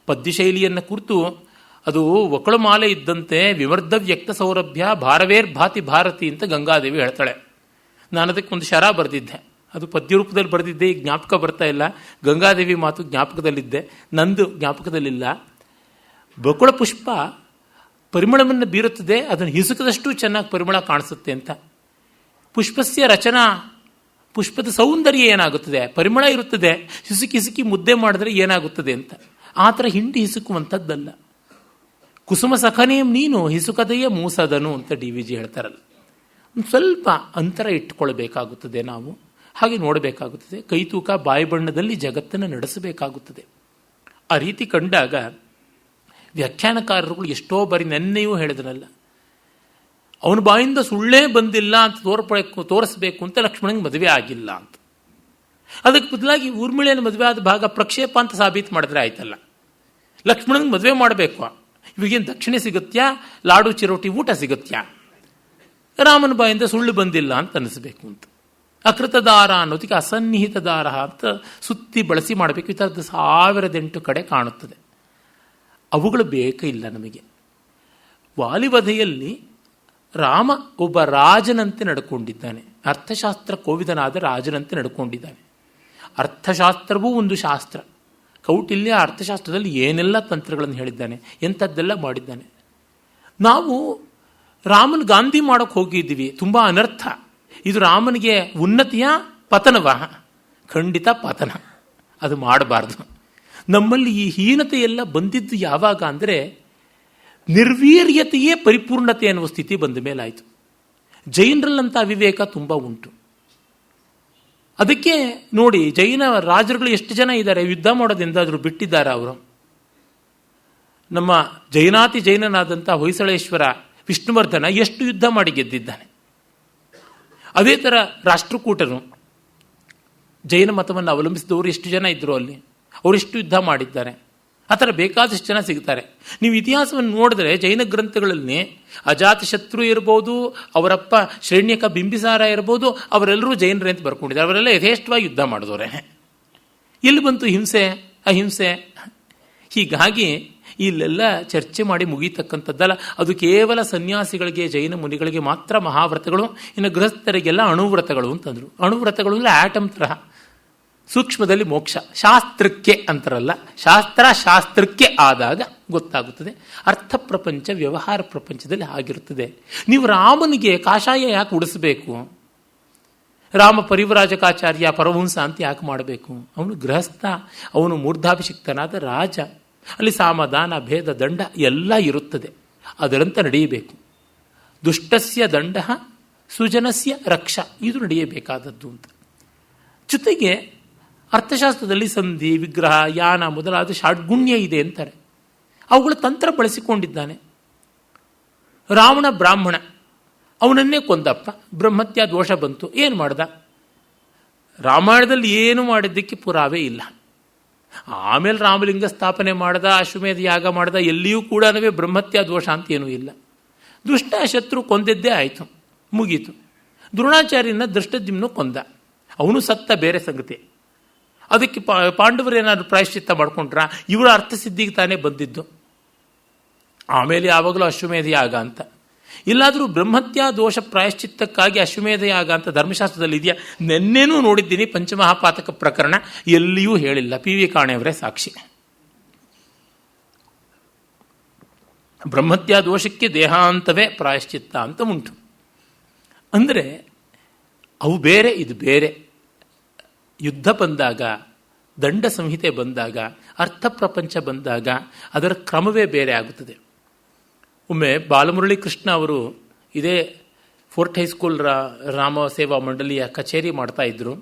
ಪದ್ಯಶೈಲಿಯನ್ನು ಕುರಿತು ಅದು ಒಕ್ಕಳಮಾಲೆ ಇದ್ದಂತೆ ವಿವರ್ಧ ವ್ಯಕ್ತ ಸೌರಭ್ಯ ಭಾರವೇರ್ ಭಾತಿ ಭಾರತಿ ಅಂತ ಗಂಗಾದೇವಿ ಹೇಳ್ತಾಳೆ. ನಾನು ಅದಕ್ಕೆ ಒಂದು ಶರ ಬರೆದಿದ್ದೆ. ಅದು ಪದ್ಯರೂಪದಲ್ಲಿ ಬರೆದಿದ್ದೆ, ಈಗ ಜ್ಞಾಪಕ ಬರ್ತಾ ಇಲ್ಲ. ಗಂಗಾದೇವಿ ಮಾತು ಜ್ಞಾಪಕದಲ್ಲಿದ್ದೆ, ನಂದು ಜ್ಞಾಪಕದಲ್ಲಿಲ್ಲ. ಬಕುಳ ಪುಷ್ಪ ಪರಿಮಳವನ್ನು ಬೀರುತ್ತದೆ, ಅದನ್ನು ಹಿಸುಕದಷ್ಟು ಚೆನ್ನಾಗಿ ಪರಿಮಳ ಕಾಣಿಸುತ್ತೆ ಅಂತ. ಪುಷ್ಪಸ್ಯ ರಚನಾ, ಪುಷ್ಪದ ಸೌಂದರ್ಯ ಏನಾಗುತ್ತದೆ, ಪರಿಮಳ ಇರುತ್ತದೆ, ಹಿಸುಕಿ ಮುದ್ದೆ ಮಾಡಿದ್ರೆ ಏನಾಗುತ್ತದೆ ಅಂತ. ಆ ಥರ ಹಿಂಡಿ ಹಿಸುಕುವಂಥದ್ದಲ್ಲ. ಕುಸುಮ ಸಖನೇಂ ನೀನು ಹಿಸುಕದೆಯೇ ಮೂಸದನು ಅಂತ DVG ಹೇಳ್ತಾರಲ್ಲ. ಒಂದು ಸ್ವಲ್ಪ ಅಂತರ ಇಟ್ಟುಕೊಳ್ಬೇಕಾಗುತ್ತದೆ, ನಾವು ಹಾಗೆ ನೋಡಬೇಕಾಗುತ್ತದೆ. ಕೈ ತೂಕ ಬಾಯಿ ಬಣ್ಣದಲ್ಲಿ ಜಗತ್ತನ್ನು ನಡೆಸಬೇಕಾಗುತ್ತದೆ. ಆ ರೀತಿ ಕಂಡಾಗ ವ್ಯಾಖ್ಯಾನಕಾರರುಗಳು ಎಷ್ಟೋ ಬಾರಿ, ನೆನ್ನೆಯೂ ಹೇಳಿದನಲ್ಲ, ಅವನ ಬಾಯಿಂದ ಸುಳ್ಳೇ ಬಂದಿಲ್ಲ ಅಂತ ತೋರಿಸ್ಬೇಕು ಅಂತ ಲಕ್ಷ್ಮಣನಿಗೆ ಮದುವೆ ಆಗಿಲ್ಲ ಅಂತ. ಅದಕ್ಕೆ ಬದಲಾಗಿ ಊರ್ಮಿಳೆಯನ್ನು ಮದುವೆ ಆದ ಭಾಗ ಪ್ರಕ್ಷೇಪ ಅಂತ ಸಾಬೀತು ಮಾಡಿದ್ರೆ ಆಯ್ತಲ್ಲ. ಲಕ್ಷ್ಮಣನಿಗೆ ಮದುವೆ ಮಾಡಬೇಕು, ಇವಾಗೇನು ದಕ್ಷಿಣೆ ಸಿಗುತ್ತ್ಯಾ, ಲಾಡು ಚಿರೋಟಿ ಊಟ ಸಿಗುತ್ತ್ಯಾ? ರಾಮನ ಬಾಯಿಂದ ಸುಳ್ಳು ಬಂದಿಲ್ಲ ಅಂತ ಅನಿಸ್ಬೇಕು ಅಂತ. ಅಕೃತದಾರ ಅನ್ನೋದಕ್ಕೆ ಅಸನ್ನಿಹಿತ ದಾರ ಅಂತ ಸುತ್ತಿ ಬಳಸಿ ಮಾಡಬೇಕು. ಈ ಥರದ್ದು 1008 ಕಡೆ ಕಾಣುತ್ತದೆ. ಅವುಗಳು ಬೇಕೇ ಇಲ್ಲ ನಮಗೆ. ವಾಲಿವಧೆಯಲ್ಲಿ ರಾಮ ಒಬ್ಬ ರಾಜನಂತೆ ನಡ್ಕೊಂಡಿದ್ದಾನೆ, ಅರ್ಥಶಾಸ್ತ್ರ ಕೋವಿದನಾದ ರಾಜನಂತೆ ನಡ್ಕೊಂಡಿದ್ದಾನೆ. ಅರ್ಥಶಾಸ್ತ್ರವೂ ಒಂದು ಶಾಸ್ತ್ರ. ಕೌಟಿಲ್ಯ ಅರ್ಥಶಾಸ್ತ್ರದಲ್ಲಿ ಏನೆಲ್ಲ ತಂತ್ರಗಳನ್ನು ಹೇಳಿದ್ದಾನೆ, ಎಂಥದ್ದೆಲ್ಲ ಮಾಡಿದ್ದಾನೆ. ನಾವು ರಾಮನ ಗಾಂಧಿ ಮಾಡೋಕ್ಕೆ ಹೋಗಿದ್ದೀವಿ, ತುಂಬ ಅನರ್ಥ. ಇದು ರಾಮನಿಗೆ ಉನ್ನತಿಯ ಪತನವ? ಖಂಡಿತ ಪತನ. ಅದು ಮಾಡಬಾರ್ದು. ನಮ್ಮಲ್ಲಿ ಈ ಹೀನತೆ ಎಲ್ಲ ಬಂದಿದ್ದು ಯಾವಾಗ ಅಂದರೆ, ನಿರ್ವೀರ್ಯತೆಯೇ ಪರಿಪೂರ್ಣತೆ ಅನ್ನುವ ಸ್ಥಿತಿ ಬಂದ ಮೇಲಾಯಿತು. ಜೈನರಲ್ಲಂಥ ಅವಿವೇಕ ತುಂಬ ಉಂಟು. ಅದಕ್ಕೆ ನೋಡಿ, ಜೈನ ರಾಜರುಗಳು ಎಷ್ಟು ಜನ ಇದ್ದಾರೆ, ಯುದ್ಧ ಮಾಡೋದೆಂದಾದರೂ ಬಿಟ್ಟಿದ್ದಾರೆ ಅವರು. ನಮ್ಮ ಜೈನಾತಿ ಜೈನನಾದಂಥ ಹೊಯ್ಸಳೇಶ್ವರ ವಿಷ್ಣುವರ್ಧನ ಎಷ್ಟು ಯುದ್ಧ ಮಾಡಿ ಗೆದ್ದಿದ್ದಾನೆ. ಅದೇ ಥರ ರಾಷ್ಟ್ರಕೂಟರು, ಜೈನ ಮತವನ್ನು ಅವಲಂಬಿಸಿದವರು ಎಷ್ಟು ಜನ ಇದ್ದರು ಅಲ್ಲಿ, ಅವರೆಷ್ಟು ಯುದ್ಧ ಮಾಡಿದ್ದಾರೆ. ಆ ಥರ ಬೇಕಾದಷ್ಟು ಜನ ಸಿಗ್ತಾರೆ. ನೀವು ಇತಿಹಾಸವನ್ನು ನೋಡಿದ್ರೆ ಜೈನ ಗ್ರಂಥಗಳಲ್ಲಿ ಅಜಾತಶತ್ರು ಇರ್ಬೋದು, ಅವರಪ್ಪ ಶ್ರೇಣ್ಯಕ ಬಿಂಬಿಸಾರ ಇರ್ಬೋದು, ಅವರೆಲ್ಲರೂ ಜೈನರೇ ಅಂತ ಬರ್ಕೊಂಡಿದ್ದಾರೆ. ಅವರೆಲ್ಲ ಯಥೇಷ್ಟವಾಗಿ ಯುದ್ಧ ಮಾಡಿದವರೇ. ಎಲ್ಲಿ ಬಂತು ಹಿಂಸೆ, ಅಹಿಂಸೆ? ಹೀಗಾಗಿ ಇಲ್ಲೆಲ್ಲ ಚರ್ಚೆ ಮಾಡಿ ಮುಗಿತಕ್ಕಂಥದ್ದಲ್ಲ. ಅದು ಕೇವಲ ಸನ್ಯಾಸಿಗಳಿಗೆ, ಜೈನ ಮುನಿಗಳಿಗೆ ಮಾತ್ರ ಮಹಾವ್ರತಗಳು, ಇನ್ನು ಗೃಹಸ್ಥರಿಗೆಲ್ಲ ಅಣುವ್ರತಗಳು ಅಂತಂದರು. ಅಣುವ್ರತಗಳು ಅಂದರೆ ಆಟಮ್ ತರಹ, ಸೂಕ್ಷ್ಮದಲ್ಲಿ ಮೋಕ್ಷ. ಶಾಸ್ತ್ರಕ್ಕೆ ಅಂತಾರಲ್ಲ, ಶಾಸ್ತ್ರಕ್ಕೆ ಆದಾಗ ಗೊತ್ತಾಗುತ್ತದೆ. ಅರ್ಥ ಪ್ರಪಂಚ ವ್ಯವಹಾರ ಪ್ರಪಂಚದಲ್ಲಿ ಆಗಿರುತ್ತದೆ. ನೀವು ರಾಮನಿಗೆ ಕಾಷಾಯ ಯಾಕೆ ಉಡಿಸಬೇಕು? ರಾಮ ಪರಿವ್ರಾಜಕಾಚಾರ್ಯ ಪರಮಹಂಸ ಅಂತ ಯಾಕೆ ಮಾಡಬೇಕು? ಅವನು ಗೃಹಸ್ಥ, ಅವನು ಮೂರ್ಧಾಭಿಷಿಕ್ತನಾದ ರಾಜ. ಅಲ್ಲಿ ಸಾಮದಾನ ಭೇದ ದಂಡ ಎಲ್ಲ ಇರುತ್ತದೆ, ಅದರಂತೆ ನಡೆಯಬೇಕು. ದುಷ್ಟಸ್ಯ ದಂಡ ಸುಜನಸ್ಯ ರಕ್ಷ, ಇದು ನಡೆಯಬೇಕಾದದ್ದು ಅಂತ. ಜೊತೆಗೆ ಅರ್ಥಶಾಸ್ತ್ರದಲ್ಲಿ ಸಂಧಿ, ವಿಗ್ರಹ, ಯಾನ ಮೊದಲಾದ ಷಾಡ್ಗುಣ್ಯ ಇದೆ ಅಂತಾರೆ. ಅವುಗಳ ತಂತ್ರ ಬಳಸಿಕೊಂಡಿದ್ದಾನೆ. ರಾವಣ ಬ್ರಾಹ್ಮಣ, ಅವನನ್ನೇ ಕೊಂದಪ್ಪ, ಬ್ರಹ್ಮತ್ಯ ದೋಷ ಬಂತು. ಏನು ಮಾಡ್ದ? ರಾಮಾಯಣದಲ್ಲಿ ಏನು ಮಾಡಿದ್ದಕ್ಕೆ ಪುರಾವೆ ಇಲ್ಲ. ಆಮೇಲೆ ರಾಮಲಿಂಗ ಸ್ಥಾಪನೆ ಮಾಡ್ದ, ಅಶ್ವಮೇಧ ಯಾಗ ಮಾಡ್ದ, ಎಲ್ಲಿಯೂ ಕೂಡ ಬ್ರಹ್ಮತ್ಯ ದೋಷ ಅಂತ ಏನೂ ಇಲ್ಲ. ದುಷ್ಟ ಶತ್ರು ಕೊಂದಿದ್ದೇ ಆಯಿತು, ಮುಗೀತು. ದ್ರೋಣಾಚಾರ್ಯನ ದೃಷ್ಟದ್ಯುಮ್ನ ಕೊಂದ, ಅವನು ಸತ್ತ, ಬೇರೆ ಸಂಗತಿ. ಅದಕ್ಕೆ ಪಾಂಡವರು ಏನಾದ್ರು ಪ್ರಾಯಶ್ಚಿತ್ತ ಮಾಡ್ಕೊಂಡ್ರ? ಇವರ ಅರ್ಥಸಿದ್ಧಿಗೆ ತಾನೇ ಬಂದಿದ್ದು. ಆಮೇಲೆ ಯಾವಾಗಲೂ ಅಶ್ವಮೇಧ ಯಾಗ ಅಂತ. ಇಲ್ಲಾದರೂ ಬ್ರಹ್ಮತ್ಯ ದೋಷ ಪ್ರಾಯಶ್ಚಿತ್ತಕ್ಕಾಗಿ ಅಶ್ವಮೇಧ ಯಾಗ ಅಂತ ಧರ್ಮಶಾಸ್ತ್ರದಲ್ಲಿ ಇದೆಯಾ? ನೆನ್ನೇನೂ ನೋಡಿದ್ದೀನಿ, ಪಂಚಮಹಾಪಾತಕ ಪ್ರಕರಣ, ಎಲ್ಲಿಯೂ ಹೇಳಿಲ್ಲ. PV ಕಾಣೆಯವರೇ ಸಾಕ್ಷಿ. ಬ್ರಹ್ಮತ್ಯ ದೋಷಕ್ಕೆ ದೇಹಾಂತವೇ ಪ್ರಾಯಶ್ಚಿತ್ತ ಅಂತ ಉಂಟು. ಅಂದರೆ ಅವು ಬೇರೆ, ಇದು ಬೇರೆ. ಯುದ್ಧ ಬಂದಾಗ, ದಂಡ ಸಂಹಿತೆ ಬಂದಾಗ, ಅರ್ಥ ಪ್ರಪಂಚ ಬಂದಾಗ ಅದರ ಕ್ರಮವೇ ಬೇರೆ ಆಗುತ್ತದೆ. ಒಮ್ಮೆ ಬಾಲಮುರಳಿ ಕೃಷ್ಣ ಅವರು ಇದೇ ಫೋರ್ಟ್ ಹೈಸ್ಕೂಲ್ ರಾಮ ಸೇವಾ ಮಂಡಳಿಯ ಕಚೇರಿ ಮಾಡ್ತಾ ಇದ್ರು.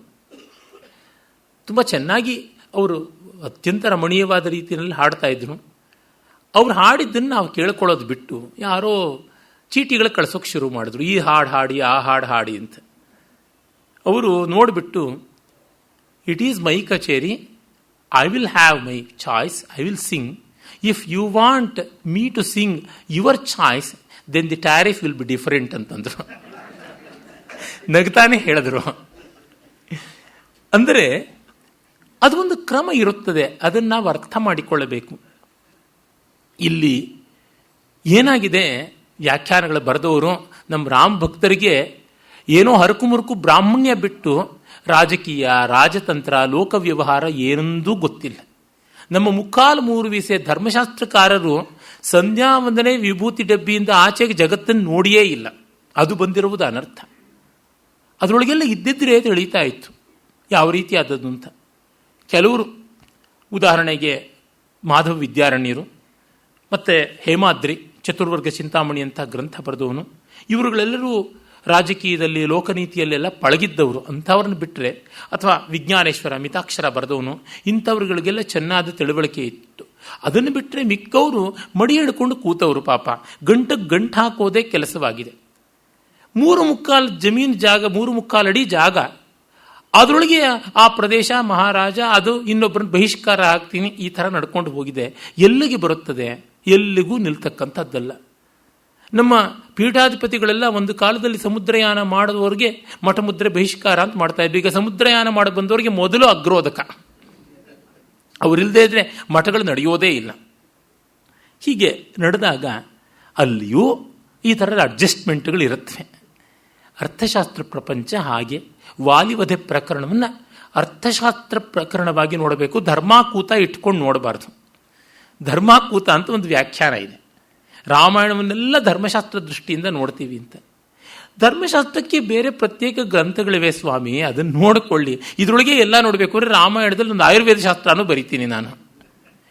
ತುಂಬ ಚೆನ್ನಾಗಿ ಅವರು ಅತ್ಯಂತ ರಮಣೀಯವಾದ ರೀತಿಯಲ್ಲಿ ಹಾಡ್ತಾ ಇದ್ರು. ಅವ್ರು ಹಾಡಿದ್ದನ್ನು ನಾವು ಕೇಳ್ಕೊಳ್ಳೋದು ಬಿಟ್ಟು ಯಾರೋ ಚೀಟಿಗಳು ಕಳ್ಸೋಕೆ ಶುರು ಮಾಡಿದ್ರು, ಈ ಹಾಡು ಹಾಡಿ, ಆ ಹಾಡು ಹಾಡಿ ಅಂತ. ಅವರು ನೋಡಿಬಿಟ್ಟು, it is my kacheri, I will have my choice, I will sing. If you want me to sing your choice, then the tariff will be different ಅಂತಂದ್ರು. ನಗ್ತಾನೆ ಹೇಳಿದ್ರು. ಅಂದರೆ ಅದು ಒಂದು ಕ್ರಮ ಇರುತ್ತದೆ, ಅದನ್ನು ನಾವು ಅರ್ಥ ಮಾಡಿಕೊಳ್ಳಬೇಕು. ಇಲ್ಲಿ ಏನಾಗಿದೆ, ವ್ಯಾಖ್ಯಾನಗಳು ಬರೆದವರು ನಮ್ಮ ರಾಮ ಭಕ್ತರಿಗೆ ಏನೋ ಹರಕು ಮುರುಕು ಬ್ರಾಹ್ಮಣ್ಯ ಬಿಟ್ಟು ರಾಜಕೀಯ, ರಾಜತಂತ್ರ, ಲೋಕವ್ಯವಹಾರ ಏನೊಂದೂ ಗೊತ್ತಿಲ್ಲ. ನಮ್ಮ ಮುಕ್ಕಾಲು 3 ವೀಸೆ ಧರ್ಮಶಾಸ್ತ್ರಕಾರರು ಸಂಧ್ಯಾ ವಂದನೆ ವಿಭೂತಿ ಡಬ್ಬಿಯಿಂದ ಆಚೆಗೆ ಜಗತ್ತನ್ನು ನೋಡಿಯೇ ಇಲ್ಲ. ಅದು ಬಂದಿರುವುದು ಅನರ್ಥ. ಅದರೊಳಗೆಲ್ಲ ಇದ್ದಿದ್ರೆ ತಿಳಿತಾ ಇತ್ತು ಯಾವ ರೀತಿ ಆದದ್ದು ಅಂತ. ಕೆಲವರು, ಉದಾಹರಣೆಗೆ ಮಾಧವ ವಿದ್ಯಾರಣ್ಯರು ಮತ್ತು ಹೇಮಾದ್ರಿ ಚತುರ್ವರ್ಗ ಚಿಂತಾಮಣಿ ಅಂತ ಗ್ರಂಥ ಬರೆದವನು, ಇವರುಗಳೆಲ್ಲರೂ ರಾಜಕೀಯದಲ್ಲಿ ಲೋಕನೀತಿಯಲ್ಲೆಲ್ಲ ಪಳಗಿದ್ದವರು. ಅಂಥವ್ರನ್ನ ಬಿಟ್ಟರೆ, ಅಥವಾ ವಿಜ್ಞಾನೇಶ್ವರ ಮಿತಾಕ್ಷರ ಬರೆದವನು, ಇಂಥವ್ರುಗಳಿಗೆಲ್ಲ ಚೆನ್ನಾದ ತಿಳುವಳಿಕೆ ಇತ್ತು. ಅದನ್ನು ಬಿಟ್ಟರೆ ಮಿಕ್ಕವರು ಮಡಿ ಹಿಡ್ಕೊಂಡು ಕೂತವರು. ಪಾಪ ಗಂಟು ಹಾಕೋದೇ ಕೆಲಸವಾಗಿದೆ. 3/4 ಜಮೀನು ಜಾಗ, 3/4 ಅಡಿ ಜಾಗ, ಅದರೊಳಗೆ ಆ ಪ್ರದೇಶ ಮಹಾರಾಜ, ಅದು ಇನ್ನೊಬ್ಬರನ್ನ ಬಹಿಷ್ಕಾರ ಹಾಕ್ತೀನಿ, ಈ ಥರ ನಡ್ಕೊಂಡು ಹೋಗಿದೆ. ಎಲ್ಲಿಗೆ ಬರುತ್ತದೆ? ಎಲ್ಲಿಗೂ ನಿಲ್ತಕ್ಕಂಥದ್ದಲ್ಲ. ನಮ್ಮ ಪೀಠಾಧಿಪತಿಗಳೆಲ್ಲ ಒಂದು ಕಾಲದಲ್ಲಿ ಸಮುದ್ರಯಾನ ಮಾಡಿದವರಿಗೆ ಮಠಮುದ್ರೆ ಬಹಿಷ್ಕಾರ ಅಂತ ಮಾಡ್ತಾ ಇದ್ವಿ. ಈಗ ಸಮುದ್ರಯಾನ ಮಾಡಿ ಬಂದವರಿಗೆ ಮೊದಲು ಅಗ್ರೋದಕ. ಅವರಿಲ್ಲದೆ ಇದ್ರೆ ಮಠಗಳು ನಡೆಯೋದೇ ಇಲ್ಲ. ಹೀಗೆ ನಡೆದಾಗ ಅಲ್ಲಿಯೂ ಈ ಥರದ ಅಡ್ಜಸ್ಟ್ಮೆಂಟ್ಗಳು ಇರುತ್ತವೆ. ಅರ್ಥಶಾಸ್ತ್ರ ಪ್ರಪಂಚ ಹಾಗೆ. ವಾಲಿವಧೆ ಪ್ರಕರಣವನ್ನು ಅರ್ಥಶಾಸ್ತ್ರ ಪ್ರಕರಣವಾಗಿ ನೋಡಬೇಕು, ಧರ್ಮಾಕೂತ ಇಟ್ಕೊಂಡು ನೋಡಬಾರ್ದು. ಧರ್ಮಾಕೂತ ಅಂತ ಒಂದು ವ್ಯಾಖ್ಯಾನ ಇದೆ. ರಾಮಾಯಣವನ್ನೆಲ್ಲ ಧರ್ಮಶಾಸ್ತ್ರ ದೃಷ್ಟಿಯಿಂದ ನೋಡ್ತೀವಿ ಅಂತ. ಧರ್ಮಶಾಸ್ತ್ರಕ್ಕೆ ಬೇರೆ ಪ್ರತ್ಯೇಕ ಗ್ರಂಥಗಳಿವೆ ಸ್ವಾಮಿ, ಅದನ್ನು ನೋಡಿಕೊಳ್ಳಿ. ಇದರೊಳಗೆ ಎಲ್ಲ ನೋಡಬೇಕು ಅಂದರೆ ರಾಮಾಯಣದಲ್ಲಿ ಒಂದು ಆಯುರ್ವೇದ ಶಾಸ್ತ್ರನೂ ಬರಿತೀನಿ ನಾನು.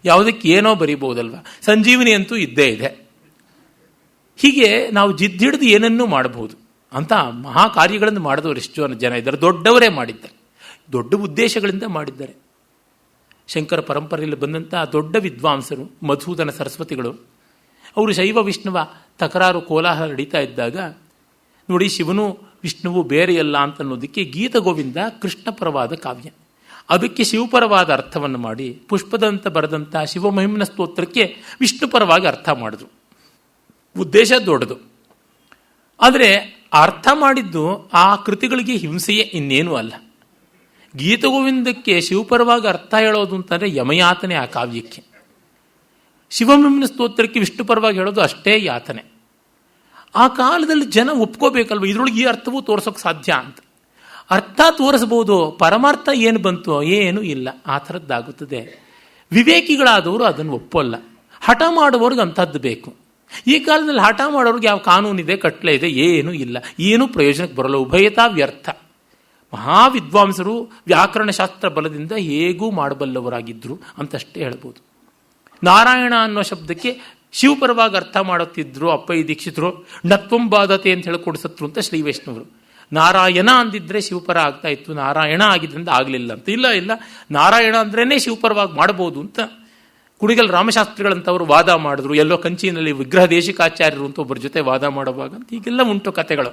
ಯಾವುದಕ್ಕೆ ಏನೋ ಬರಿಬಹುದಲ್ವ. ಸಂಜೀವನಿ ಅಂತೂ ಇದ್ದೇ ಇದೆ. ಹೀಗೆ ನಾವು ಜಿದ್ದಿಡಿದು ಏನನ್ನೂ ಮಾಡಬಹುದು ಅಂತ ಮಹಾ ಕಾರ್ಯಗಳನ್ನು ಮಾಡಿದವರು ಎಷ್ಟು ಜನ ಇದ್ದಾರೆ. ದೊಡ್ಡವರೇ ಮಾಡಿದ್ದಾರೆ, ದೊಡ್ಡ ಉದ್ದೇಶಗಳಿಂದ ಮಾಡಿದ್ದಾರೆ. ಶಂಕರ ಪರಂಪರೆಯಲ್ಲಿ ಬಂದಂಥ ದೊಡ್ಡ ವಿದ್ವಾಂಸರು ಮಧುಸೂದನ ಸರಸ್ವತಿಗಳು, ಅವರು ಶೈವ ವಿಷ್ಣುವ ತಕರಾರು ಕೋಲಾಹಲ ನಡೀತಾ ಇದ್ದಾಗ, ನೋಡಿ ಶಿವನು ವಿಷ್ಣುವು ಬೇರೆಯಲ್ಲ ಅಂತ ಅನ್ನೋದಕ್ಕೆ ಗೀತಗೋವಿಂದ ಕೃಷ್ಣಪರವಾದ ಕಾವ್ಯ, ಅದಕ್ಕೆ ಶಿವಪರವಾದ ಅರ್ಥವನ್ನು ಮಾಡಿ ಪುಷ್ಪದಂತ ಬರೆದಂಥ ಶಿವಮಹಿಮ್ನ ಸ್ತೋತ್ರಕ್ಕೆ ವಿಷ್ಣುಪರವಾಗಿ ಅರ್ಥ ಮಾಡಿದ್ರು. ಉದ್ದೇಶ ದೊಡ್ಡದು, ಆದರೆ ಅರ್ಥ ಮಾಡಿದ್ದು ಆ ಕೃತಿಗಳಿಗೆ ಹಿಂಸೆಯೇ, ಇನ್ನೇನೂ ಅಲ್ಲ. ಗೀತಗೋವಿಂದಕ್ಕೆ ಶಿವಪರವಾಗಿ ಅರ್ಥ ಹೇಳೋದು ಅಂತಂದರೆ ಯಮಯಾತನೆ ಆ ಕಾವ್ಯಕ್ಕೆ. ಶಿವಮಹಿಮ್ನ ಸ್ತೋತ್ರಕ್ಕೆ ವಿಷ್ಣುಪರವಾಗಿ ಹೇಳೋದು ಅಷ್ಟೇ ಯಾತನೆ. ಆ ಕಾಲದಲ್ಲಿ ಜನ ಒಪ್ಕೋಬೇಕಲ್ವ, ಇದರೊಳಗೆ ಈ ಅರ್ಥವೂ ತೋರಿಸೋಕೆ ಸಾಧ್ಯ ಅಂತ. ಅರ್ಥ ತೋರಿಸ್ಬೋದು, ಪರಮಾರ್ಥ ಏನು ಬಂತು? ಏನೂ ಇಲ್ಲ. ಆ ಥರದ್ದಾಗುತ್ತದೆ. ವಿವೇಕಿಗಳಾದವರು ಅದನ್ನು ಒಪ್ಪಲ್ಲ. ಹಠ ಮಾಡುವವ್ರಿಗೆ ಅಂಥದ್ದು ಬೇಕು. ಈ ಕಾಲದಲ್ಲಿ ಹಠ ಮಾಡೋರಿಗೆ ಯಾವ ಕಾನೂನಿದೆ, ಕಟ್ಲೆ ಇದೆ? ಏನೂ ಇಲ್ಲ. ಏನೂ ಪ್ರಯೋಜನಕ್ಕೆ ಬರಲ್ಲ. ಉಭಯತಾ ವ್ಯರ್ಥ. ಮಹಾವಿದ್ವಾಂಸರು ವ್ಯಾಕರಣಶಾಸ್ತ್ರ ಬಲದಿಂದ ಹೇಗೂ ಮಾಡಬಲ್ಲವರಾಗಿದ್ದರು ಅಂತಷ್ಟೇ ಹೇಳ್ಬೋದು. ನಾರಾಯಣ ಅನ್ನೋ ಶಬ್ದಕ್ಕೆ ಶಿವಪರವಾಗಿ ಅರ್ಥ ಮಾಡುತ್ತಿದ್ರು ಅಪ್ಪಯ್ಯ ದೀಕ್ಷಿತರು. ನತ್ವಂ ಬಾಧತೆ ಅಂತ ಹೇಳಿಕೊಡಿಸತ್ರು ಅಂತ ಶ್ರೀ ವೈಷ್ಣವರು. ನಾರಾಯಣ ಅಂದಿದ್ರೆ ಶಿವಪರ ಆಗ್ತಾ ಇತ್ತು, ನಾರಾಯಣ ಆಗಿದ್ರಿಂದ ಆಗಲಿಲ್ಲ ಅಂತ. ಇಲ್ಲ, ನಾರಾಯಣ ಅಂದ್ರೇ ಶಿವಪರವಾಗಿ ಮಾಡಬಹುದು ಅಂತ ಕುಣಿಗಲ್ ರಾಮಶಾಸ್ತ್ರಿಗಳಂತವರು ವಾದ ಮಾಡಿದ್ರು. ಎಲ್ಲೋ ಕಂಚಿನಲ್ಲಿ ವಿಗ್ರಹ ದೇಶಿಕಾಚಾರ್ಯರು ಅಂತ ಒಬ್ಬರ ಜೊತೆ ವಾದ ಮಾಡುವಾಗ ಅಂತ ಹೀಗೆಲ್ಲ ಉಂಟು ಕಥೆಗಳು.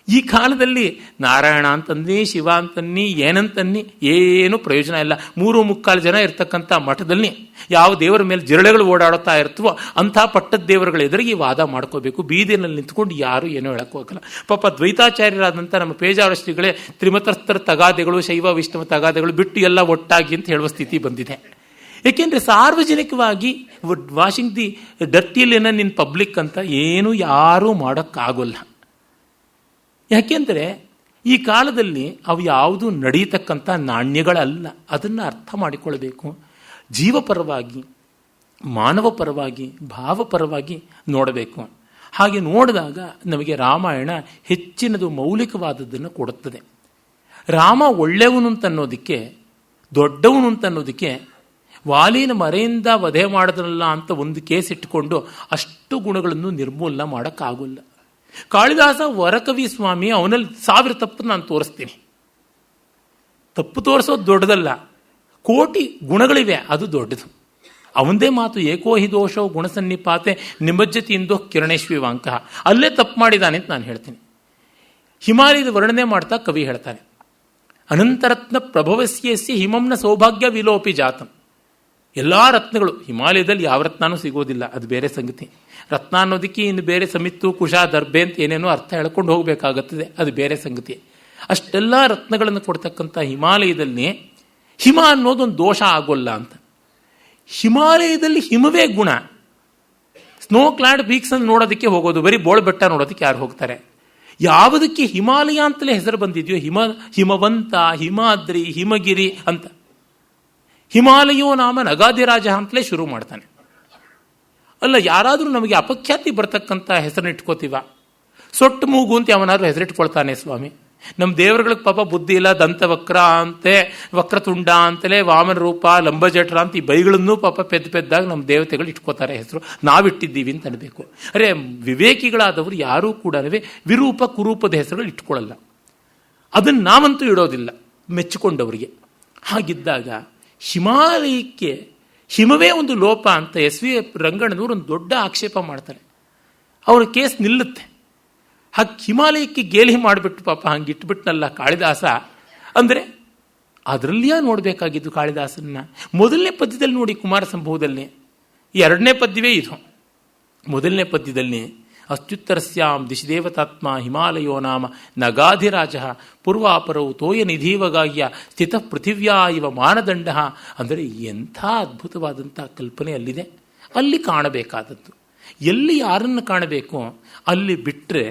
ಈ ಕಾಲದಲ್ಲಿ ನಾರಾಯಣ ಅಂತನ್ನಿ, ಶಿವ ಅಂತನ್ನಿ, ಏನಂತನ್ನಿ, ಏನು ಪ್ರಯೋಜನ ಇಲ್ಲ. 3/4 ಜನ ಇರ್ತಕ್ಕಂಥ ಮಠದಲ್ಲಿ ಯಾವ ದೇವರ ಮೇಲೆ ಜಿರಳೆಗಳು ಓಡಾಡುತ್ತಾ ಇರ್ತವೋ ಅಂಥ ಪಟ್ಟದ ದೇವರುಗಳ ಎದುರಿಗೆ ವಾದ ಮಾಡ್ಕೋಬೇಕು. ಬೀದಿನಲ್ಲಿ ನಿಂತ್ಕೊಂಡು ಯಾರು ಏನೋ ಹೇಳಕ್ಕೆ ಹೋಗಲ್ಲ. ಪಾಪ ದ್ವೈತಾಚಾರ್ಯರಾದಂಥ ನಮ್ಮ ಪೇಜಾವರ ಶ್ರೀಗಳೇ ತ್ರಿಮತಸ್ಥರ ತಗಾದೆಗಳು, ಶೈವ ವಿಷ್ಣುವ ತಗಾದೆಗಳು ಬಿಟ್ಟು ಎಲ್ಲ ಒಟ್ಟಾಗಿ ಅಂತ ಹೇಳುವ ಸ್ಥಿತಿ ಬಂದಿದೆ. ಏಕೆಂದರೆ ಸಾರ್ವಜನಿಕವಾಗಿ washing the dirty linen in public ಅಂತ ಏನು ಯಾರೂ ಮಾಡೋಕ್ಕಾಗೋಲ್ಲ. ಯಾಕೆಂದರೆ ಈ ಕಾಲದಲ್ಲಿ ಅವು ಯಾವುದು ನಡೀತಕ್ಕಂಥ ನಾಣ್ಯಗಳಲ್ಲ. ಅದನ್ನು ಅರ್ಥ ಮಾಡಿಕೊಳ್ಬೇಕು. ಜೀವಪರವಾಗಿ, ಮಾನವ ಪರವಾಗಿ, ಭಾವಪರವಾಗಿ ನೋಡಬೇಕು. ಹಾಗೆ ನೋಡಿದಾಗ ನಮಗೆ ರಾಮಾಯಣ ಹೆಚ್ಚಿನದು ಮೌಲಿಕವಾದದ್ದನ್ನು ಕೊಡುತ್ತದೆ. ರಾಮ ಒಳ್ಳೆಯವನು ಅಂತನ್ನೋದಕ್ಕೆ, ದೊಡ್ಡವನು ಅಂತನ್ನೋದಕ್ಕೆ, ವಾಲಿನ ಮರೆಯಿಂದ ವಧೆ ಮಾಡಿದ್ರಲ್ಲ ಅಂತ ಒಂದು ಕೇಸ್ ಇಟ್ಟುಕೊಂಡು ಅಷ್ಟು ಗುಣಗಳನ್ನು ನಿರ್ಮೂಲನ ಮಾಡೋಕ್ಕಾಗೋಲ್ಲ. ಕಾಳಿದಾಸ ವರಕವಿ ಸ್ವಾಮಿ, ಅವನಲ್ಲಿ 1000 ತಪ್ಪು ನಾನು ತೋರಿಸ್ತೀನಿ. ತಪ್ಪು ತೋರಿಸೋದು ದೊಡ್ಡದಲ್ಲ, ಕೋಟಿ ಗುಣಗಳಿವೆ, ಅದು ದೊಡ್ಡದು. ಅವಂದೇ ಮಾತು, ಏಕೋ ಹಿ ದೋಷೋ ಗುಣಸನ್ನಿಪಾತೆ ನಿಮಜ್ಜತಿಯಿಂದೋ ಕಿರಣೇಶ್ವಿವಾಂಕ. ಅಲ್ಲೇ ತಪ್ಪು ಮಾಡಿದ್ದಾನೆ ಅಂತ ನಾನು ಹೇಳ್ತೀನಿ. ಹಿಮಾಲಯದ ವರ್ಣನೆ ಮಾಡ್ತಾ ಕವಿ ಹೇಳ್ತಾನೆ, ಅನಂತರತ್ನ ಪ್ರಭವಸ್ಯಸ್ಯ ಹಿಮಂನ ಸೌಭಾಗ್ಯ ವಿಲೋಪಿ ಜಾತಂ. ಎಲ್ಲ ರತ್ನಗಳು, ಹಿಮಾಲಯದಲ್ಲಿ ಯಾವ ರತ್ನಾನೂ ಸಿಗೋದಿಲ್ಲ, ಅದು ಬೇರೆ ಸಂಗತಿ. ರತ್ನ ಅನ್ನೋದಕ್ಕೆ ಇನ್ನು ಬೇರೆ ಸಮಿತ್ತು, ಕುಶ, ದರ್ಬೆ ಅಂತ ಏನೇನೋ ಅರ್ಥ ಹೇಳ್ಕೊಂಡು ಹೋಗಬೇಕಾಗುತ್ತದೆ, ಅದು ಬೇರೆ ಸಂಗತಿ. ಅಷ್ಟೆಲ್ಲ ರತ್ನಗಳನ್ನು ಕೊಡ್ತಕ್ಕಂಥ ಹಿಮಾಲಯದಲ್ಲಿ ಹಿಮ ಅನ್ನೋದೊಂದು ದೋಷ ಆಗೋಲ್ಲ ಅಂತ. ಹಿಮಾಲಯದಲ್ಲಿ ಹಿಮವೇ ಗುಣ. ಸ್ನೋ ಕ್ಲಾಡ್ ಪೀಕ್ಸ್ ಅನ್ನು ನೋಡೋದಕ್ಕೆ ಹೋಗೋದು, ಬರೀ ಬೋಳು ಬೆಟ್ಟ ನೋಡೋದಕ್ಕೆ ಯಾರು ಹೋಗ್ತಾರೆ? ಯಾವುದಕ್ಕೆ ಹಿಮಾಲಯ ಅಂತಲೇ ಹೆಸರು ಬಂದಿದೆಯೋ, ಹಿಮವಂತ, ಹಿಮಾದ್ರಿ, ಹಿಮಗಿರಿ ಅಂತ, ಹಿಮಾಲಯೋ ನಾಮ ನಗಾದಿರಾಜ ಅಂತಲೇ ಶುರು ಮಾಡ್ತಾನೆ. ಅಲ್ಲ, ಯಾರಾದರೂ ನಮಗೆ ಅಪಖ್ಯಾತಿ ಬರ್ತಕ್ಕಂಥ ಹೆಸರನ್ನ ಇಟ್ಕೋತೀವ? ಸೊಟ್ಟು ಮೂಗು ಅಂತ ಯಾವನಾದ್ರೂ ಹೆಸರಿಟ್ಕೊಳ್ತಾನೆ ಸ್ವಾಮಿ? ನಮ್ಮ ದೇವರುಗಳಿಗೆ ಪಾಪ ಬುದ್ಧಿ ಇಲ್ಲ, ದಂತವಕ್ರ ಅಂತೆ, ವಕ್ರತುಂಡ ಅಂತಲೇ, ವಾಮನ ರೂಪ, ಲಂಬಜಠರ ಅಂತ ಈ ಬೈಗಳನ್ನೂ ಪಾಪ ಪೆದ್ದಾಗಿ ನಮ್ಮ ದೇವತೆಗಳು ಇಟ್ಕೋತಾರೆ ಹೆಸರು. ನಾವಿಟ್ಟಿದ್ದೀವಿ ಅಂತ ಅನ್ಬೇಕು. ಅರೆ, ವಿವೇಕಿಗಳಾದವರು ಯಾರೂ ಕೂಡ ವಿರೂಪ ಕುರೂಪದ ಹೆಸರುಗಳು ಇಟ್ಕೊಳ್ಳಲ್ಲ. ಅದನ್ನು ನಾವಂತೂ ಇಡೋದಿಲ್ಲ ಮೆಚ್ಚಿಕೊಂಡವರಿಗೆ. ಹಾಗಿದ್ದಾಗ ಹಿಮಾಲಯಕ್ಕೆ ಹಿಮವೇ ಒಂದು ಲೋಪ ಅಂತ ಎಸ್ ವಿ ರಂಗಣ್ಣನವರು ಒಂದು ದೊಡ್ಡ ಆಕ್ಷೇಪ ಮಾಡ್ತಾರೆ. ಅವರ ಕೇಸ್ ನಿಲ್ಲುತ್ತೆ. ಹಾಗೆ ಹಿಮಾಲಯಕ್ಕೆ ಗೇಲಿ ಮಾಡಿಬಿಟ್ಟು ಪಾಪ ಹಂಗೆ ಇಟ್ಬಿಟ್ನಲ್ಲ ಕಾಳಿದಾಸ ಅಂದರೆ, ಅದರಲ್ಲಿಯೇ ನೋಡಬೇಕಾಗಿದ್ದು ಕಾಳಿದಾಸನ್ನ. ಮೊದಲನೇ ಪದ್ಯದಲ್ಲಿ ನೋಡಿ, ಕುಮಾರ ಸಂಭವದಲ್ಲಿ, ಈ ಎರಡನೇ ಪದ್ಯವೇ ಇದು. ಮೊದಲನೇ ಪದ್ಯದಲ್ಲಿ ಅತ್ಯುತ್ತರಸ್ಯಾಂ ದಿಶಿದೇವತಾತ್ಮ ಹಿಮಾಲಯೋ ನಾಮ ನಗಾಧಿರಾಜ ಪೂರ್ವಾಪರವು ತೋಯ ನಿಧೀವಗಾಹ್ಯ ಸ್ಥಿತ ಪೃಥಿವ್ಯಾ ಇವ ಮಾನದಂಡ. ಅಂದರೆ ಎಂಥ ಅದ್ಭುತವಾದಂಥ ಕಲ್ಪನೆ ಅಲ್ಲಿದೆ. ಅಲ್ಲಿ ಕಾಣಬೇಕಾದದ್ದು. ಎಲ್ಲಿ ಯಾರನ್ನು ಕಾಣಬೇಕು ಅಲ್ಲಿ ಬಿಟ್ಟರೆ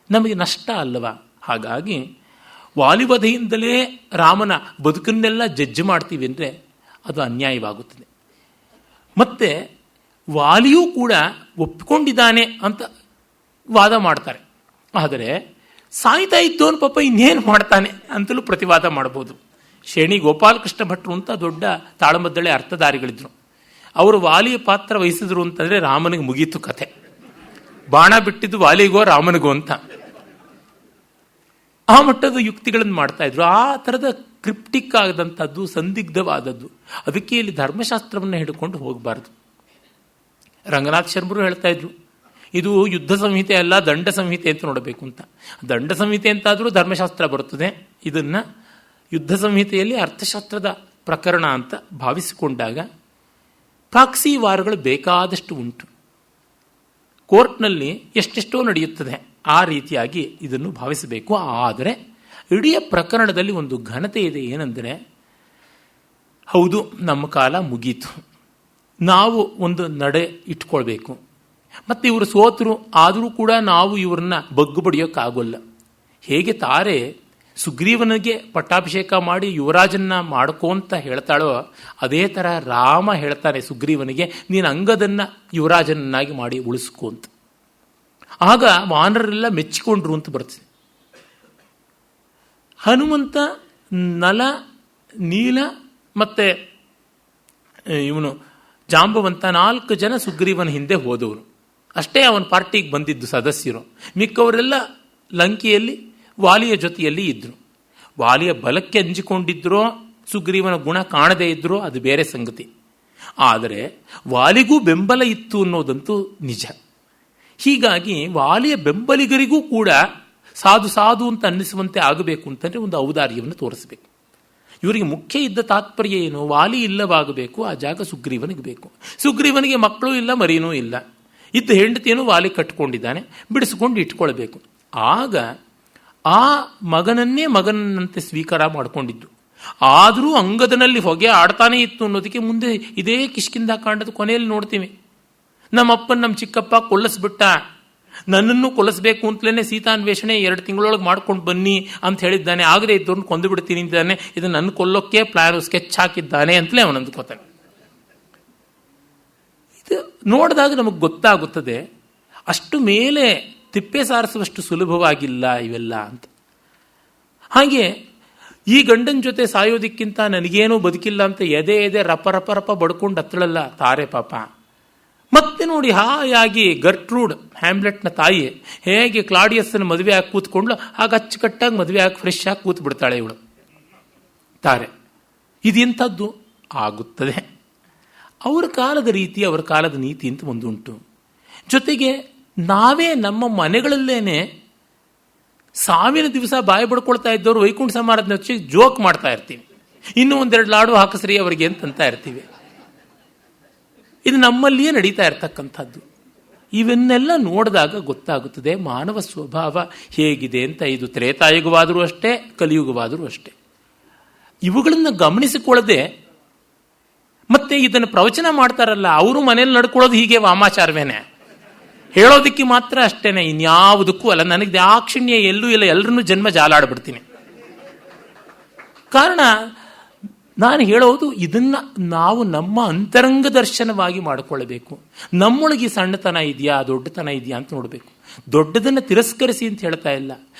ನಮಗೆ ನಷ್ಟ ಅಲ್ಲವಾ? ಹಾಗಾಗಿ ವಾಲಿವಧೆಯಿಂದಲೇ ರಾಮನ ಬದುಕನ್ನೆಲ್ಲ ಜಡ್ಜ್ ಮಾಡ್ತೀವಿ ಅಂದರೆ ಅದು ಅನ್ಯಾಯವಾಗುತ್ತದೆ. ಮತ್ತೆ ವಾಲಿಯೂ ಕೂಡ ಒಪ್ಪಿಕೊಂಡಿದ್ದಾನೆ ಅಂತ ವಾದ ಮಾಡ್ತಾರೆ. ಆದರೆ ಸಾಯ್ತಾ ಇದ್ದವನು ಪಾಪ ಇನ್ನೇನು ಮಾಡ್ತಾನೆ ಅಂತಲೂ ಪ್ರತಿವಾದ ಮಾಡ್ಬೋದು. ಶೇಣಿ ಗೋಪಾಲಕೃಷ್ಣ ಭಟ್ರು ಅಂತ ದೊಡ್ಡ ತಾಳಮದ್ದಳೆ ಅರ್ಥಧಾರಿಗಳಿದ್ರು. ಅವರು ವಾಲಿಯ ಪಾತ್ರ ವಹಿಸಿದ್ರು ಅಂತಂದರೆ ರಾಮನಿಗೆ ಮುಗೀತು ಕಥೆ. ಬಾಣ ಬಿಟ್ಟಿದ್ದು ವಾಲಿಗೋ ರಾಮನಿಗೋ ಅಂತ ಆ ಮಟ್ಟದ ಯುಕ್ತಿಗಳನ್ನು ಮಾಡ್ತಾ ಇದ್ರು. ಆ ಥರದ ಕ್ರಿಪ್ಟಿಕ್ ಆದಂಥದ್ದು, ಸಂದಿಗ್ಧವಾದದ್ದು. ಅದಕ್ಕೆ ಇಲ್ಲಿ ಧರ್ಮಶಾಸ್ತ್ರವನ್ನು ಹಿಡ್ಕೊಂಡು ಹೋಗಬಾರ್ದು. ರಂಗನಾಥ್ ಶರ್ಮರು ಹೇಳ್ತಾ ಇದ್ರು, ಇದು ಯುದ್ಧ ಸಂಹಿತೆ ಅಲ್ಲ, ದಂಡ ಸಂಹಿತೆ ಅಂತ ನೋಡಬೇಕು ಅಂತ. ದಂಡ ಸಂಹಿತೆ ಅಂತಾದರೂ ಧರ್ಮಶಾಸ್ತ್ರ ಬರುತ್ತದೆ. ಇದನ್ನು ಯುದ್ಧ ಸಂಹಿತೆಯಲ್ಲಿ ಅರ್ಥಶಾಸ್ತ್ರದ ಪ್ರಕರಣ ಅಂತ ಭಾವಿಸಿಕೊಂಡಾಗ ಪ್ರಾಕ್ಸಿ ವಾರಗಳು ಬೇಕಾದಷ್ಟು ಉಂಟು. ಕೋರ್ಟ್ನಲ್ಲಿ ಎಷ್ಟೆಷ್ಟೋ ನಡೆಯುತ್ತದೆ. ಆ ರೀತಿಯಾಗಿ ಇದನ್ನು ಭಾವಿಸಬೇಕು. ಆದರೆ ಇಡೀ ಪ್ರಕರಣದಲ್ಲಿ ಒಂದು ಘನತೆ ಇದೆ. ಏನೆಂದರೆ, ಹೌದು, ನಮ್ಮ ಕಾಲ ಮುಗೀತು, ನಾವು ಒಂದು ನಡೆ ಇಟ್ಕೊಳ್ಬೇಕು. ಮತ್ತು ಇವರು ಸೋತರು, ಆದರೂ ಕೂಡ ನಾವು ಇವ್ರನ್ನ ಬಗ್ಗು ಬಡಿಯೋಕ್ಕಾಗೋಲ್ಲ. ಹೇಗೆ ತಾರೆ ಸುಗ್ರೀವನಿಗೆ ಪಟ್ಟಾಭಿಷೇಕ ಮಾಡಿ ಯುವರಾಜನ್ನ ಮಾಡ್ಕೋ ಅಂತ ಹೇಳ್ತಾಳೋ, ಅದೇ ಥರ ರಾಮ ಹೇಳ್ತಾನೆ ಸುಗ್ರೀವನಿಗೆ, ನೀನು ಅಂಗದನ್ನು ಯುವರಾಜನನ್ನಾಗಿ ಮಾಡಿ ಉಳಿಸ್ಕೋ ಅಂತ. ಆಗ ವಾನರೆಲ್ಲ ಮೆಚ್ಚಿಕೊಂಡ್ರು ಅಂತ ಬರ್ತದೆ. ಹನುಮಂತ, ನಲ, ನೀಲ ಮತ್ತು ಇವನು ಜಾಂಬವಂತ 4 ಜನ ಸುಗ್ರೀವನ ಹಿಂದೆ ಹೋದವರು. ಅಷ್ಟೇ ಅವನ ಪಾರ್ಟಿಗೆ ಬಂದಿದ್ದು ಸದಸ್ಯರು. ಮಿಕ್ಕವರೆಲ್ಲ ಲಂಕೆಯಲ್ಲಿ ವಾಲಿಯ ಜೊತೆಯಲ್ಲಿ ಇದ್ದರು. ವಾಲಿಯ ಬಲಕ್ಕೆ ಅಂಜಿಕೊಂಡಿದ್ರೋ, ಸುಗ್ರೀವನ ಗುಣ ಕಾಣದೇ ಇದ್ರೋ ಅದು ಬೇರೆ ಸಂಗತಿ. ಆದರೆ ವಾಲಿಗೂ ಬೆಂಬಲ ಇತ್ತು ಅನ್ನೋದಂತೂ ನಿಜ. ಹೀಗಾಗಿ ವಾಲಿಯ ಬೆಂಬಲಿಗರಿಗೂ ಕೂಡ ಸಾಧು ಸಾಧು ಅಂತ ಅನ್ನಿಸುವಂತೆ ಆಗಬೇಕು ಅಂತಂದರೆ ಒಂದು ಔದಾರ್ಯವನ್ನು ತೋರಿಸಬೇಕು. ಇವರಿಗೆ ಮುಖ್ಯ ಇದ್ದ ತಾತ್ಪರ್ಯ ಏನು? ವಾಲಿ ಇಲ್ಲವಾಗಬೇಕು, ಆ ಜಾಗ ಸುಗ್ರೀವನಿಗೆ ಬೇಕು. ಸುಗ್ರೀವನಿಗೆ ಮಕ್ಕಳು ಇಲ್ಲ, ಮರಿನೂ ಇಲ್ಲ. ಇದ್ದ ಹೆಂಡತಿಯನ್ನು ವಾಲಿ ಕಟ್ಟಿಕೊಂಡಿದ್ದಾನೆ, ಬಿಡಿಸಿಕೊಂಡು ಇಟ್ಕೊಳ್ಬೇಕು. ಆಗ ಆ ಮಗನನ್ನೇ ಮಗನಂತೆ ಸ್ವೀಕಾರ ಮಾಡಿಕೊಂಡಿದ್ದು. ಆದರೂ ಅಂಗದನಲ್ಲಿ ಹೊಗೆ ಆಡ್ತಾನೆ ಇತ್ತು ಅನ್ನೋದಕ್ಕೆ ಮುಂದೆ ಇದೇ ಕಿಷ್ಕಿಂಧ ಕಾಂಡದ ಕೊನೆಯಲ್ಲಿ ನೋಡ್ತೀವಿ. ನಮ್ಮಪ್ಪನ ನಮ್ಮ ಚಿಕ್ಕಪ್ಪ ಕೊಲ್ಲಿಸ್ಬಿಟ್ಟ, ನನ್ನನ್ನು ಕೊಲ್ಲಿಸ್ಬೇಕು ಅಂತಲೇ ಸೀತಾನ್ವೇಷಣೆ 2 ತಿಂಗಳೊಳಗೆ ಮಾಡ್ಕೊಂಡು ಬನ್ನಿ ಅಂತ ಹೇಳಿದ್ದಾನೆ. ಆಗದೆ ಇದ್ದವ್ರನ್ನ ಕೊಂದು ಬಿಡ್ತೀನಿ ಅಂತಾನೆ, ಇದು ನನ್ನ ಕೊಲ್ಲೋಕ್ಕೆ ಪ್ಲಾನ್ ಸ್ಕೆಚ್ ಹಾಕಿದ್ದಾನೆ ಅಂತಲೇ ಅವನು ಅಂದ್ಕೋತಾನೆ. ಇದು ನೋಡಿದಾಗ ನಮಗೆ ಗೊತ್ತಾಗುತ್ತದೆ, ಅಷ್ಟು ಮೇಲೆ ತಿಪ್ಪೆ ಸಾರಿಸುವಷ್ಟು ಸುಲಭವಾಗಿಲ್ಲ ಇವೆಲ್ಲ ಅಂತ. ಹಾಗೆ ಈ ಗಂಡನ ಜೊತೆ ಸಾಯೋದಕ್ಕಿಂತ ನನಗೇನೂ ಬದುಕಿಲ್ಲ ಅಂತ ಎದೆ ರಪ ರಪ ರಪ ಬಡ್ಕೊಂಡು ಹತ್ತಳಲ್ಲ ತಾರೆ ಪಾಪ. ಮತ್ತೆ ನೋಡಿ, ಹಾಯಾಗಿ ಗರ್ಟ್ರೂಡ್, ಹ್ಯಾಮ್ಲೆಟ್ನ ತಾಯಿ, ಹೇಗೆ ಕ್ಲಾಡಿಯಸ್ನ ಮದುವೆ ಆಗಿ ಕೂತ್ಕೊಂಡ್ಲು ಹಾಗೆ ಅಚ್ಚುಕಟ್ಟಾಗಿ ಮದುವೆ ಆಗಿ ಫ್ರೆಶ್ ಆಗಿ ಕೂತ್ ಬಿಡ್ತಾಳೆ ಇವಳು ತಾರೆ. ಇದೆಂಥದ್ದು ಆಗುತ್ತದೆ. ಅವರ ಕಾಲದ ರೀತಿ, ಅವರ ಕಾಲದ ನೀತಿ ಅಂತ ಒಂದುಂಟು. ಜೊತೆಗೆ ನಾವೇ ನಮ್ಮ ಮನೆಗಳಲ್ಲೇನೆ ಸಾವಿನ ದಿವಸ ಬಾಯಿ ಬಡ್ಕೊಳ್ತಾ ಇದ್ದವರು ವೈಕುಂಠ ಸಮಾರಾಧನೆ ಹಚ್ಚಿ ಜೋಕ್ ಮಾಡ್ತಾ ಇರ್ತೀವಿ. ಇನ್ನೂ 1-2 ಲಾಡು ಹಾಕಿಸ್ರಿ ಅವರಿಗೆ ಅಂತ ಇರ್ತೀವಿ. ಇದು ನಮ್ಮಲ್ಲಿಯೇ ನಡೀತಾ ಇರ್ತಕ್ಕಂಥದ್ದು. ಇವನ್ನೆಲ್ಲ ನೋಡಿದಾಗ ಗೊತ್ತಾಗುತ್ತದೆ ಮಾನವ ಸ್ವಭಾವ ಹೇಗಿದೆ ಅಂತ. ಇದು ತ್ರೇತಾಯುಗವಾದರೂ ಅಷ್ಟೇ, ಕಲಿಯುಗವಾದರೂ ಅಷ್ಟೇ. ಇವುಗಳನ್ನು ಗಮನಿಸಿಕೊಳ್ಳದೆ ಮತ್ತೆ ಇದನ್ನು ಪ್ರವಚನ ಮಾಡ್ತಾರಲ್ಲ, ಅವರು ಮನೇಲಿ ನಡ್ಕೊಳ್ಳೋದು ಹೀಗೆ ವಾಮಾಚಾರವೇನೆ. ಹೇಳೋದಕ್ಕೆ ಮಾತ್ರ ಅಷ್ಟೇನೆ, ಇನ್ಯಾವುದಕ್ಕೂ ಅಲ್ಲ. ನನಗೆ ದಾಕ್ಷಿಣ್ಯ ಎಲ್ಲೂ ಇಲ್ಲ, ಎಲ್ಲರನ್ನೂ ಜನ್ಮ ಜಾಲಾಡ್ಬಿಡ್ತೀನಿ. ಕಾರಣ ನಾನು ಹೇಳೋದು ಇದನ್ನ ನಾವು ನಮ್ಮ ಅಂತರಂಗ ದರ್ಶನವಾಗಿ ಮಾಡಿಕೊಳ್ಳಬೇಕು. ನಮ್ಮೊಳಗೆ ಸಣ್ಣತನ ಇದೆಯಾ ದೊಡ್ಡತನ ಇದೆಯಾ ಅಂತ ನೋಡಬೇಕು. ದೊಡ್ಡದನ್ನು ತಿರಸ್ಕರಿಸಿ ಅಂತ ಹೇಳ್ತಾ ಇಲ್ಲ,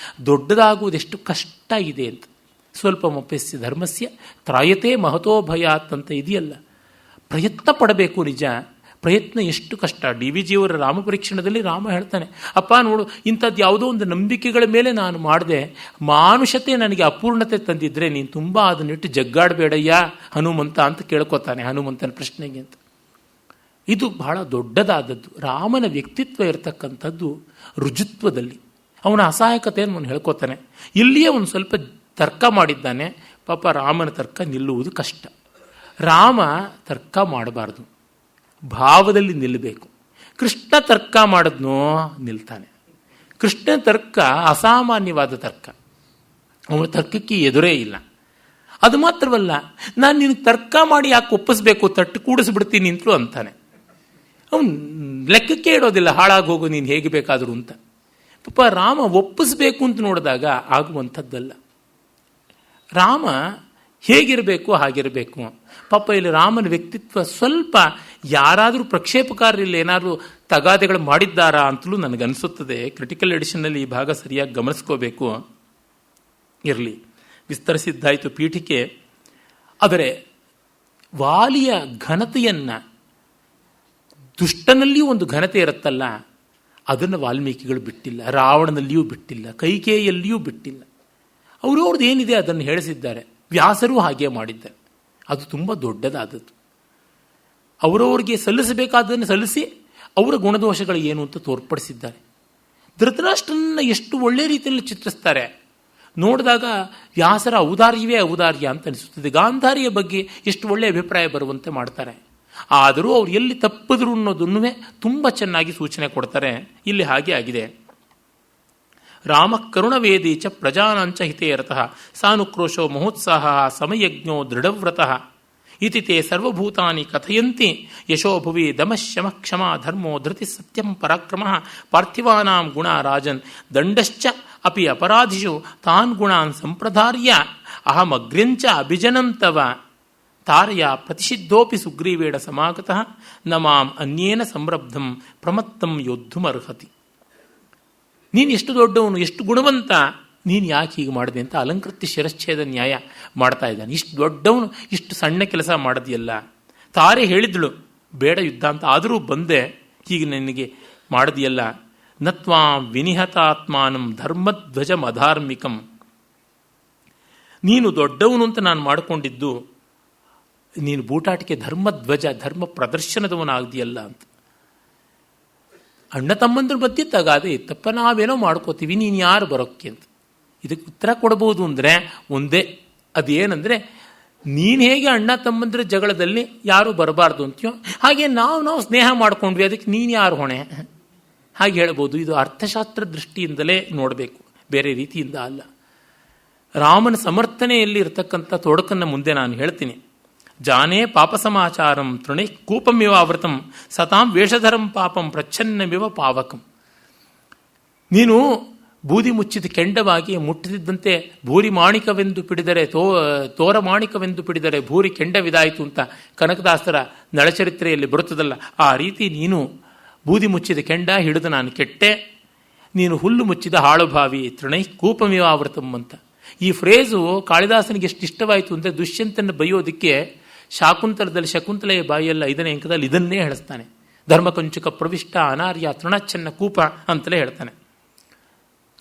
ದೊಡ್ಡದಾಗುವುದೆಷ್ಟು ಕಷ್ಟ ಇದೆ ಅಂತ. ಸ್ವಲ್ಪ ಮೊಪ್ಪೆಸ್ಸಿ ಧರ್ಮಸ್ಯ ತ್ರಾಯತೆ ಮಹತೋ ಭಯಾತ್ ಅಂತ ಇದೆಯಲ್ಲ, ಪ್ರಯತ್ನ ಪಡಬೇಕು. ನಿಜ, ಪ್ರಯತ್ನ ಎಷ್ಟು ಕಷ್ಟ. ಡಿ ವಿ ಜಿಯವರ ರಾಮಪರೀಕ್ಷಣದಲ್ಲಿ ರಾಮ ಹೇಳ್ತಾನೆ, ಅಪ್ಪ ನೋಡು, ಇಂಥದ್ದು ಯಾವುದೋ ಒಂದು ನಂಬಿಕೆಗಳ ಮೇಲೆ ನಾನು ಮಾಡಿದೆ, ಮಾನುಷತೆ ನನಗೆ ಅಪೂರ್ಣತೆ ತಂದಿದ್ರೆ ನೀನು ತುಂಬ ಅದನ್ನಿಟ್ಟು ಜಗ್ಗಾಡಬೇಡಯ್ಯ ಹನುಮಂತ ಅಂತ ಕೇಳ್ಕೊತಾನೆ ಹನುಮಂತನ ಪ್ರಶ್ನೆಗೆ ಅಂತ. ಇದು ಬಹಳ ದೊಡ್ಡದಾದದ್ದು. ರಾಮನ ವ್ಯಕ್ತಿತ್ವ ಇರತಕ್ಕಂಥದ್ದು ರುಜುತ್ವದಲ್ಲಿ. ಅವನ ಅಸಹಾಯಕತೆಯನ್ನು ಅವನು ಹೇಳ್ಕೊತಾನೆ. ಇಲ್ಲಿಯೇ ಒಂದು ಸ್ವಲ್ಪ ತರ್ಕ ಮಾಡಿದ್ದಾನೆ. ಪಾಪ ರಾಮನ ತರ್ಕ ನಿಲ್ಲುವುದು ಕಷ್ಟ. ರಾಮ ತರ್ಕ ಮಾಡಬಾರ್ದು, ಭಾವದಲ್ಲಿ ನಿಲ್ಲಬೇಕು. ಕೃಷ್ಣ ತರ್ಕ ಮಾಡಿದ್ನೋ ನಿಲ್ತಾನೆ. ಕೃಷ್ಣ ತರ್ಕ ಅಸಾಮಾನ್ಯವಾದ ತರ್ಕ, ಅವನ ತರ್ಕಕ್ಕೆ ಎದುರೇ ಇಲ್ಲ. ಅದು ಮಾತ್ರವಲ್ಲ, ನಾನು ನಿನಗೆ ತರ್ಕ ಮಾಡಿ ಯಾಕೆ ಒಪ್ಪಿಸ್ಬೇಕು, ತಟ್ಟು ಕೂಡಿಸ್ಬಿಡ್ತೀನಿ ಅಂತಲೂ ಅಂತಾನೆ. ಅವನು ಲೆಕ್ಕಕ್ಕೆ ಇಡೋದಿಲ್ಲ, ಹಾಳಾಗಿ ಹೋಗು ನೀನು ಹೇಗೆ ಬೇಕಾದರೂ ಅಂತ. ಪಾಪ ರಾಮ ಒಪ್ಪಿಸ್ಬೇಕು ಅಂತ ನೋಡಿದಾಗ ಆಗುವಂಥದ್ದಲ್ಲ. ರಾಮ ಹೇಗಿರಬೇಕು ಹಾಗಿರಬೇಕು. ಪಾಪ ಇಲ್ಲಿ ರಾಮನ ವ್ಯಕ್ತಿತ್ವ ಸ್ವಲ್ಪ ಯಾರಾದರೂ ಪ್ರಕ್ಷೇಪಕಾರರಲ್ಲಿ ಏನಾದರೂ ತಗಾದೆಗಳು ಮಾಡಿದ್ದಾರಾ ಅಂತಲೂ ನನಗನ್ನಿಸುತ್ತದೆ. ಕ್ರಿಟಿಕಲ್ ಎಡಿಷನ್ನಲ್ಲಿ ಈ ಭಾಗ ಸರಿಯಾಗಿ ಗಮನಿಸ್ಕೋಬೇಕು. ಇರಲಿ, ವಿಸ್ತರಿಸಿದ್ದಾಯಿತು ಪೀಠಿಕೆ. ಆದರೆ ವಾಲಿಯ ಘನತೆಯನ್ನು, ದುಷ್ಟನಲ್ಲಿಯೂ ಒಂದು ಘನತೆ ಇರುತ್ತಲ್ಲ, ಅದನ್ನು ವಾಲ್ಮೀಕಿಗಳು ಬಿಟ್ಟಿಲ್ಲ, ರಾವಣನಲ್ಲಿಯೂ ಬಿಟ್ಟಿಲ್ಲ, ಕೈಕೇಯಿಯಲ್ಲಿಯೂ ಬಿಟ್ಟಿಲ್ಲ. ಅವ್ರವ್ರದ್ದು ಏನಿದೆ ಅದನ್ನು ಹೇಳಿಸಿದ್ದಾರೆ. ವ್ಯಾಸರೂ ಹಾಗೆ ಮಾಡಿದ್ದಾರೆ. ಅದು ತುಂಬ ದೊಡ್ಡದಾದದ್ದು. ಅವರವ್ರಿಗೆ ಸಲ್ಲಿಸಬೇಕಾದನ್ನು ಸಲ್ಲಿಸಿ ಅವರ ಗುಣದೋಷಗಳು ಏನು ಅಂತ ತೋರ್ಪಡಿಸಿದ್ದಾರೆ. ಧೃತರಾಷ್ಟ್ರನ್ನ ಎಷ್ಟು ಒಳ್ಳೆ ರೀತಿಯಲ್ಲಿ ಚಿತ್ರಿಸ್ತಾರೆ. ನೋಡಿದಾಗ ವ್ಯಾಸರ ಔದಾರ್ಯವೇ ಔದಾರ್ಯ ಅಂತ ಅನಿಸುತ್ತದೆ. ಗಾಂಧಾರಿಯ ಬಗ್ಗೆ ಎಷ್ಟು ಒಳ್ಳೆಯ ಅಭಿಪ್ರಾಯ ಬರುವಂತೆ ಮಾಡ್ತಾರೆ. ಆದರೂ ಅವ್ರು ಎಲ್ಲಿ ತಪ್ಪಿದ್ರು ಅನ್ನೋದನ್ನು ತುಂಬ ಚೆನ್ನಾಗಿ ಸೂಚನೆ ಕೊಡ್ತಾರೆ. ಇಲ್ಲಿ ಹಾಗೆ ಆಗಿದೆ. ರಾಮ ಕರುಣವೇದಿ ಚ ಪ್ರಜಾನಾಂಚ ಹಿತೇರತಃ ಸಾನುಕ್ರೋಶೋ ಮಹೋತ್ಸಾಹ ಸಮಯಜ್ಞೋ ದೃಢವ್ರತಃ ಇತಿ ತೇ ಸರ್ವಭೂತಾನಿ ಕಥಯಂತಿ ಯಶೋಭುವಿ ದಮಶಮ ಕ್ಷಮಾ ಧರ್ಮೋ ಧೃತಿ ಸತ್ಯಂ ಪರಾಕ್ರಮ ಪಾರ್ಥಿವಾನಾಂ ಗುಣ ರಾಜನ್ ದಂಡಶ್ಚ ಅಪಿ ಅಪರಾಧಿಷು ತಾನ್ ಗುಣಾನ್ ಸಂಪ್ರದಾರ್ಯ ಅಹಮಗ್ರ್ಯಂಚ ಅಭಿಜನಂ ತವ ತಾರಯ ಪ್ರತಿಷಿದ್ಧೋಪಿ ಸುಗ್ರೀವೇಣ ಸಮಾಗತಃ ನ ಮಾಂ ಅನ್ಯೇನ ಸಂರಬ್ಧಂ ಪ್ರಮತ್ತಂ ಯೋದ್ಧುಮರ್ಹತಿ. ನೀನು ಎಷ್ಟು ದೊಡ್ಡವನು, ಎಷ್ಟು ಗುಣವಂತ, ನೀನು ಯಾಕೆ ಹೀಗೆ ಮಾಡಿದೆ ಅಂತ ಅಲಂಕೃತ್ಯ ಶಿರಚ್ಛೇದ ನ್ಯಾಯ ಮಾಡ್ತಾ ಇದ್ದಾನೆ. ಇಷ್ಟು ದೊಡ್ಡವನು ಇಷ್ಟು ಸಣ್ಣ ಕೆಲಸ ಮಾಡೋದಿಲ್ಲ. ತಾರೆ ಹೇಳಿದ್ಳು ಬೇಡ ಯುದ್ಧ ಅಂತ, ಆದರೂ ಬಂದೆ, ಹೀಗೆ ನನಗೆ ಮಾಡೋದಿಲ್ಲ. ನತ್ವಾಂ ವಿನಿಹತಾತ್ಮಾನಂ ಧರ್ಮಧ್ವಜಂ ಅಧಾರ್ಮಿಕಂ. ನೀನು ದೊಡ್ಡವನು ಅಂತ ನಾನು ಮಾಡಿಕೊಂಡಿದ್ದು, ನೀನು ಬೂಟಾಟಿಕೆ ಧರ್ಮಧ್ವಜ, ಧರ್ಮ ಪ್ರದರ್ಶನದವನಾಗ್ದಿಯಲ್ಲ ಅಂತ. ಅಣ್ಣ ತಮ್ಮಂದ್ರ ಮಧ್ಯೆ ತಗಾದೆ ಇತ್ತಪ್ಪ, ನಾವೇನೋ ಮಾಡ್ಕೋತೀವಿ, ನೀನು ಯಾರು ಬರೋಕ್ಕೆ ಅಂತ. ಇದಕ್ಕೆ ಉತ್ತರ ಕೊಡಬಹುದು ಅಂದರೆ ಒಂದೇ, ಅದೇನೆಂದರೆ ನೀನು ಹೇಗೆ ಅಣ್ಣ ತಮ್ಮಂದ್ರ ಜಗಳದಲ್ಲಿ ಯಾರೂ ಬರಬಾರ್ದು ಅಂತೀಯೋ ಹಾಗೆ ನಾವು ಸ್ನೇಹ ಮಾಡ್ಕೊಂಡ್ವಿ, ಅದಕ್ಕೆ ನೀನು ಯಾರು ಹೊಣೆ, ಹಾಗೆ ಹೇಳ್ಬೋದು. ಇದು ಅರ್ಥಶಾಸ್ತ್ರ ದೃಷ್ಟಿಯಿಂದಲೇ ನೋಡಬೇಕು, ಬೇರೆ ರೀತಿಯಿಂದ ಅಲ್ಲ. ರಾಮನ ಸಮರ್ಥನೆಯಲ್ಲಿ ಇರತಕ್ಕಂಥ ತೊಡಕನ್ನು ಮುಂದೆ ನಾನು ಹೇಳ್ತೀನಿ. ಜಾನೇ ಪಾಪ ಸಮಾಚಾರಂ ತೃಣೈ ಕೂಪಮಿವ ಆವೃತಂ ಸತಾಂ ವೇಷಧರಂ ಪಾಪಂ ಪ್ರಚ್ಛನ್ನಮಿವ ಪಾವಕಂ. ನೀನು ಬೂದಿ ಮುಚ್ಚಿದ ಕೆಂಡವಾಗಿ ಮುಟ್ಟದಿದ್ದಂತೆ ಭೂರಿ ಮಾಣಿಕವೆಂದು ಪಿಡಿದರೆ ತೋರ ಮಾಣಿಕವೆಂದು ಪಿಡಿದರೆ ಭೂರಿ ಕೆಂಡವಿದಾಯಿತು ಅಂತ ಕನಕದಾಸರ ನಳಚರಿತ್ರೆಯಲ್ಲಿ ಬರುತ್ತದಲ್ಲ, ಆ ರೀತಿ ನೀನು ಬೂದಿ ಮುಚ್ಚಿದ ಕೆಂಡ ಹಿಡಿದು ನಾನು ಕೆಟ್ಟೆ, ನೀನು ಹುಲ್ಲು ಮುಚ್ಚಿದ ಹಾಳುಭಾವಿ ತೃಣೈ ಕೂಪಮಿವ ಆವೃತಂ ಅಂತ. ಈ ಫ್ರೇಜು ಕಾಳಿದಾಸನಿಗೆ ಎಷ್ಟು ಇಷ್ಟವಾಯಿತು ಅಂದರೆ ದುಷ್ಯಂತನ ಬೈಯೋದಕ್ಕೆ ಶಾಕುಂತಲದಲ್ಲಿ ಶಕುಂತಲೆಯ ಬಾಯಿಯಲ್ಲ 5ನೇ ಅಂಕದಲ್ಲಿ ಇದನ್ನೇ ಹೇಳಿಸ್ತಾನೆ. ಧರ್ಮಕಂಚುಕ ಪ್ರವಿಷ್ಟ ಅನಾರ್ಯ ತೃಣಚ್ಛನ್ನ ಕೂಪ ಅಂತಲೇ ಹೇಳ್ತಾನೆ.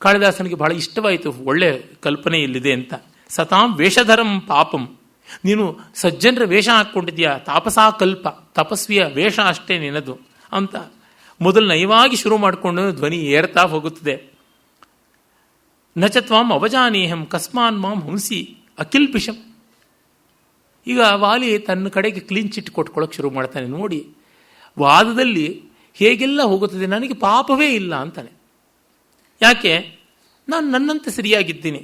ಕಾಳಿದಾಸನಿಗೆ ಬಹಳ ಇಷ್ಟವಾಯಿತು, ಒಳ್ಳೆ ಕಲ್ಪನೆ ಇಲ್ಲಿದೆ ಅಂತ. ಸತಾಂ ವೇಷಧರಂ ಪಾಪಂ, ನೀನು ಸಜ್ಜನರ ವೇಷ ಹಾಕ್ಕೊಂಡಿದ್ಯಾ, ತಾಪಸಾ ಕಲ್ಪ, ತಪಸ್ವಿಯ ವೇಷ ಅಷ್ಟೇ ನಿನದು ಅಂತ ಮೊದಲು ನಯವಾಗಿ ಶುರು ಮಾಡಿಕೊಂಡು ಧ್ವನಿ ಏರ್ತಾ ಹೋಗುತ್ತದೆ. ನಚತ್ವಾಂ ಅವಜಾನೇಹಂ ಕಸ್ಮಾನ್ ಮಾಂ ಹಂಸಿ ಅಕಿಲ್ಪಿಷಂ. ಈಗ ವಾಲಿ ತನ್ನ ಕಡೆಗೆ ಕ್ಲೀನ್ ಚಿಟ್ ಕೊಟ್ಕೊಳ್ಳೋಕೆ ಶುರು ಮಾಡ್ತಾನೆ. ನೋಡಿ, ವಾದದಲ್ಲಿ ಹೇಗೆಲ್ಲ ಹೋಗುತ್ತದೆ, ನನಗೆ ಪಾಪವೇ ಇಲ್ಲ ಅಂತಾನೆ. ಯಾಕೆ? ನಾನು ನನ್ನಂತೆ ಸರಿಯಾಗಿದ್ದೀನಿ.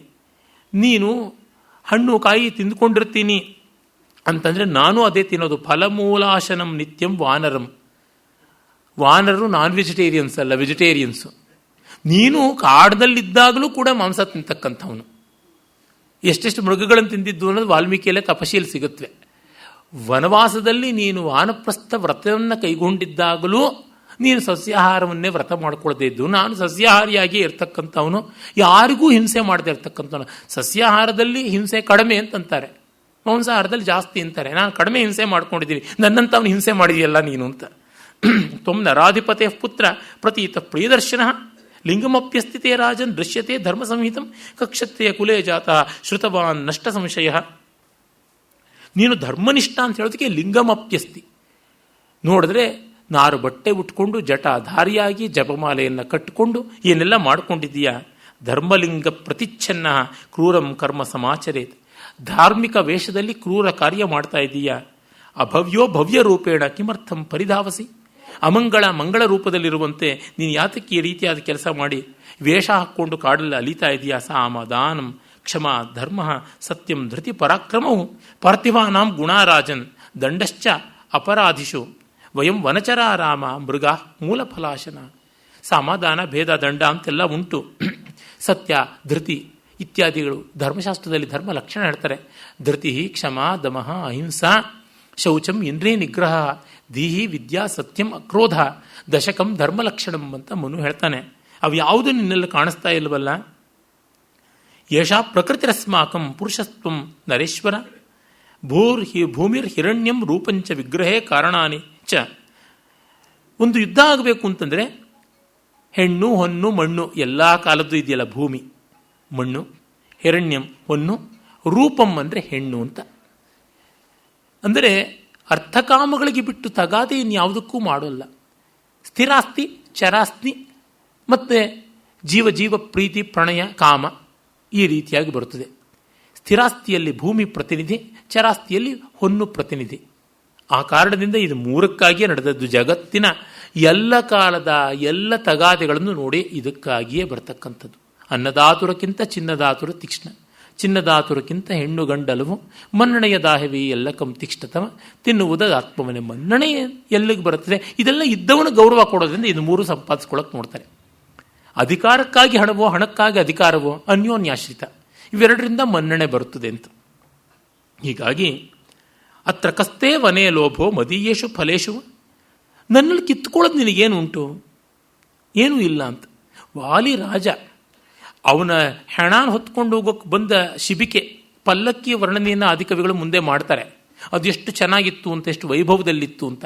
ನೀನು ಹಣ್ಣು ಕಾಯಿ ತಿಂದುಕೊಂಡಿರ್ತೀನಿ ಅಂತಂದರೆ ನಾನು ಅದೇ ತಿನ್ನೋದು. ಫಲಮೂಲಾಶನಂ ನಿತ್ಯಂ ವಾನರಂ. ವಾನರರು ನಾನ್ ವೆಜಿಟೇರಿಯನ್ಸ್ ಅಲ್ಲ, ವೆಜಿಟೇರಿಯನ್ಸು. ನೀನು ಕಾಡದಲ್ಲಿದ್ದಾಗಲೂ ಕೂಡ ಮಾಂಸ ತಿಂತಕ್ಕಂಥವನು. ಎಷ್ಟೆಷ್ಟು ಮೃಗಗಳನ್ನು ತಿಂದಿದ್ದು ಅನ್ನೋದು ವಾಲ್ಮೀಕಿಯಲ್ಲೇ ತಪಶೀಲಿ ಸಿಗುತ್ತವೆ. ವನವಾಸದಲ್ಲಿ ನೀನು ವಾನಪ್ರಸ್ಥ ವ್ರತವನ್ನು ಕೈಗೊಂಡಿದ್ದಾಗಲೂ ನೀನು ಸಸ್ಯಾಹಾರವನ್ನೇ ವ್ರತ ಮಾಡ್ಕೊಳ್ದೇ ಇದ್ದು, ನಾನು ಸಸ್ಯಾಹಾರಿಯಾಗಿ ಇರ್ತಕ್ಕಂಥವನು, ಯಾರಿಗೂ ಹಿಂಸೆ ಮಾಡದೇ ಇರ್ತಕ್ಕಂಥವನು. ಸಸ್ಯಾಹಾರದಲ್ಲಿ ಹಿಂಸೆ ಕಡಿಮೆ ಅಂತಂತಾರೆ, ಮಾಂಸಾಹಾರದಲ್ಲಿ ಜಾಸ್ತಿ ಅಂತಾರೆ. ನಾನು ಕಡಿಮೆ ಹಿಂಸೆ ಮಾಡ್ಕೊಂಡಿದ್ದೀನಿ, ನನ್ನಂಥವನು ಹಿಂಸೆ ಮಾಡಿದೆಯಲ್ಲ ನೀನು ಅಂತ. ತ್ವಂ ನರಾಧಿಪತೆ ಪುತ್ರ ಪ್ರತೀತ ಪ್ರಿಯದರ್ಶನ ಲಿಂಗಮಪ್ಯಸ್ಥಿತೇ ರಾಜನ್ ದೃಶ್ಯತೆ ಧರ್ಮ ಸಂಹಿತಂ ಕಕ್ಷತ್ರಿಯ ಕುಲೇ ಜಾತ ಶ್ರುತವಾನ್ ನಷ್ಟ ಸಂಶಯ. ನೀನು ಧರ್ಮನಿಷ್ಠ ಅಂತ ಹೇಳೋದಕ್ಕೆ ಲಿಂಗಮಪ್ಯಸ್ತಿ. ನೋಡಿದ್ರೆ ನಾರು ಬಟ್ಟೆ ಉಟ್ಕೊಂಡು ಜಟಾಧಾರಿಯಾಗಿ ಜಪಮಾಲೆಯನ್ನು ಕಟ್ಟಿಕೊಂಡು ಏನೆಲ್ಲ ಮಾಡ್ಕೊಂಡಿದ್ದೀಯಾ. ಧರ್ಮಲಿಂಗ ಪ್ರತಿಚ್ಛನ್ನ ಕ್ರೂರಂ ಕರ್ಮ ಸಮಾಚರೇತ್. ಧಾರ್ಮಿಕ ವೇಷದಲ್ಲಿ ಕ್ರೂರ ಕಾರ್ಯ ಮಾಡ್ತಾ ಇದ್ದೀಯಾ. ಅಭವ್ಯೋ ಭವ್ಯ ರೂಪೇಣ ಕಿಮರ್ಥಂ ಪರಿಧಾವಸಿ. ಅಮಂಗಳ ಮಂಗಳ ರೂಪದಲ್ಲಿರುವಂತೆ ನೀನು ಯಾತಕ್ಕೆ ಈ ರೀತಿಯಾದ ಕೆಲಸ ಮಾಡಿ ವೇಷ ಹಾಕ್ಕೊಂಡು ಕಾಡಲ್ಲಿ ಅಲಿತಾ ಇದೆಯಾ. ಸಾಮ ದಾನಂ ಕ್ಷಮಾ ಧರ್ಮ ಸತ್ಯಂ ಧೃತಿ ಪರಾಕ್ರಮವು ಪಾರ್ಥಿವಾನಾಂ ಗುಣಾರಾಜನ್ ದಂಡಶ್ಚ ಅಪರಾಧಿಷು ವಯಂ ವನಚರಾರಾಮ ಮೃಗ ಮೂಲ ಫಲಾಶನ. ಸಮಾಧಾನ ಭೇದ ದಂಡ ಅಂತೆಲ್ಲ ಉಂಟು. ಸತ್ಯ ಧೃತಿ ಇತ್ಯಾದಿಗಳು ಧರ್ಮಶಾಸ್ತ್ರದಲ್ಲಿ ಧರ್ಮ ಲಕ್ಷಣ ಹೇಳ್ತಾರೆ. ಧೃತಿ ಕ್ಷಮಾ ದಮಃ ಅಹಿಂಸಾ ಶೌಚಂ ಇಂದ್ರಿಯ ನಿಗ್ರಹ ದೀಹಿ ವಿದ್ಯಾ ಸತ್ಯಂ ಅಕ್ರೋಧ ದಶಕಂ ಧರ್ಮಲಕ್ಷಣಂ ಅಂತ ಮನು ಹೇಳ್ತಾನೆ. ಅವು ಯಾವುದು ನಿನ್ನೆಲ್ಲ ಕಾಣಿಸ್ತಾ ಇಲ್ವಲ್ಲ. ಯಶಾ ಪ್ರಕೃತಿರಸ್ಮಾಕಂ ಪುರುಷಸ್ತ್ವಂ ನರೇಶ್ವರ ಭೂಮಿರ್ ಹಿರಣ್ಯಂ ರೂಪಂಚ ವಿಗ್ರಹೇ ಕಾರಣಾನಿ ಚ. ಒಂದು ಯುದ್ಧ ಆಗಬೇಕು ಅಂತಂದರೆ ಹೆಣ್ಣು ಹೊನ್ನು ಮಣ್ಣು ಎಲ್ಲ ಕಾಲದ್ದು ಇದೆಯಲ್ಲ. ಭೂಮಿ ಮಣ್ಣು, ಹಿರಣ್ಯಂ ಹೊನ್ನು, ರೂಪಂ ಅಂದರೆ ಹೆಣ್ಣು ಅಂತ. ಅಂದರೆ ಅರ್ಥಕಾಮಗಳಿಗೆ ಬಿಟ್ಟು ತಗಾದೆ ಇನ್ಯಾವುದಕ್ಕೂ ಮಾಡೋಲ್ಲ. ಸ್ಥಿರಾಸ್ತಿ ಚರಾಸ್ತಿ ಮತ್ತು ಜೀವ ಪ್ರೀತಿ ಪ್ರಣಯ ಕಾಮ ಈ ರೀತಿಯಾಗಿ ಬರುತ್ತದೆ. ಸ್ಥಿರಾಸ್ತಿಯಲ್ಲಿ ಭೂಮಿ ಪ್ರತಿನಿಧಿ, ಚರಾಸ್ತಿಯಲ್ಲಿ ಹೊನ್ನು ಪ್ರತಿನಿಧಿ. ಆ ಕಾರಣದಿಂದ ಇದು ಮೂರಕ್ಕಾಗಿಯೇ ನಡೆದದ್ದು. ಜಗತ್ತಿನ ಎಲ್ಲ ಕಾಲದ ಎಲ್ಲ ತಗಾದೆಗಳನ್ನು ನೋಡಿ ಇದಕ್ಕಾಗಿಯೇ ಬರ್ತಕ್ಕಂಥದ್ದು. ಅನ್ನದಾತುರಕ್ಕಿಂತ ಚಿನ್ನದಾತುರ ತೀಕ್ಷ್ಣ, ಚಿನ್ನದಾತುರಕ್ಕಿಂತ ಹೆಣ್ಣು ಗಂಡಲವು ಮನ್ನಣೆಯ ದಾಹವಿ ಎಲ್ಲ ಕಂ ತೀಕ್ಷ್ಣತಮ ತಿನ್ನುವುದ ಆತ್ಮವನೇ. ಮನ್ನಣೆ ಎಲ್ಲಿಗೆ ಬರುತ್ತದೆ? ಇದೆಲ್ಲ ಇದ್ದವನು ಗೌರವ ಕೊಡೋದ್ರಿಂದ ಇದು ಮೂರು ಸಂಪಾದಿಸ್ಕೊಳ್ಳೋಕೆ ನೋಡ್ತಾರೆ. ಅಧಿಕಾರಕ್ಕಾಗಿ ಹಣವೋ ಹಣಕ್ಕಾಗಿ ಅಧಿಕಾರವೋ ಅನ್ಯೋನ್ಯಾಶ್ರಿತ, ಇವೆರಡರಿಂದ ಮನ್ನಣೆ ಬರುತ್ತದೆ ಅಂತ. ಹೀಗಾಗಿ ಅತ್ರ ಕಸ್ತೇ ವನೇ ಲೋಭೋ ಮದೀಯೇಶು ಫಲೇಶು. ನನ್ನಲ್ಲಿ ಕಿತ್ಕೊಳ್ಳೋದು ನಿನಗೇನು ಉಂಟು? ಏನೂ ಇಲ್ಲ ಅಂತ. ವಾಲಿ ರಾಜ ಅವನ ಹೆಣಾನ್ ಹೊತ್ಕೊಂಡು ಹೋಗೋಕೆ ಬಂದ ಶಿಬಿಕೆ ಪಲ್ಲಕ್ಕಿ ವರ್ಣನೆಯನ್ನು ಆದಿಕವಿಗಳು ಮುಂದೆ ಮಾಡ್ತಾರೆ. ಅದು ಎಷ್ಟು ಚೆನ್ನಾಗಿತ್ತು ಅಂತ, ಎಷ್ಟು ವೈಭವದಲ್ಲಿತ್ತು ಅಂತ.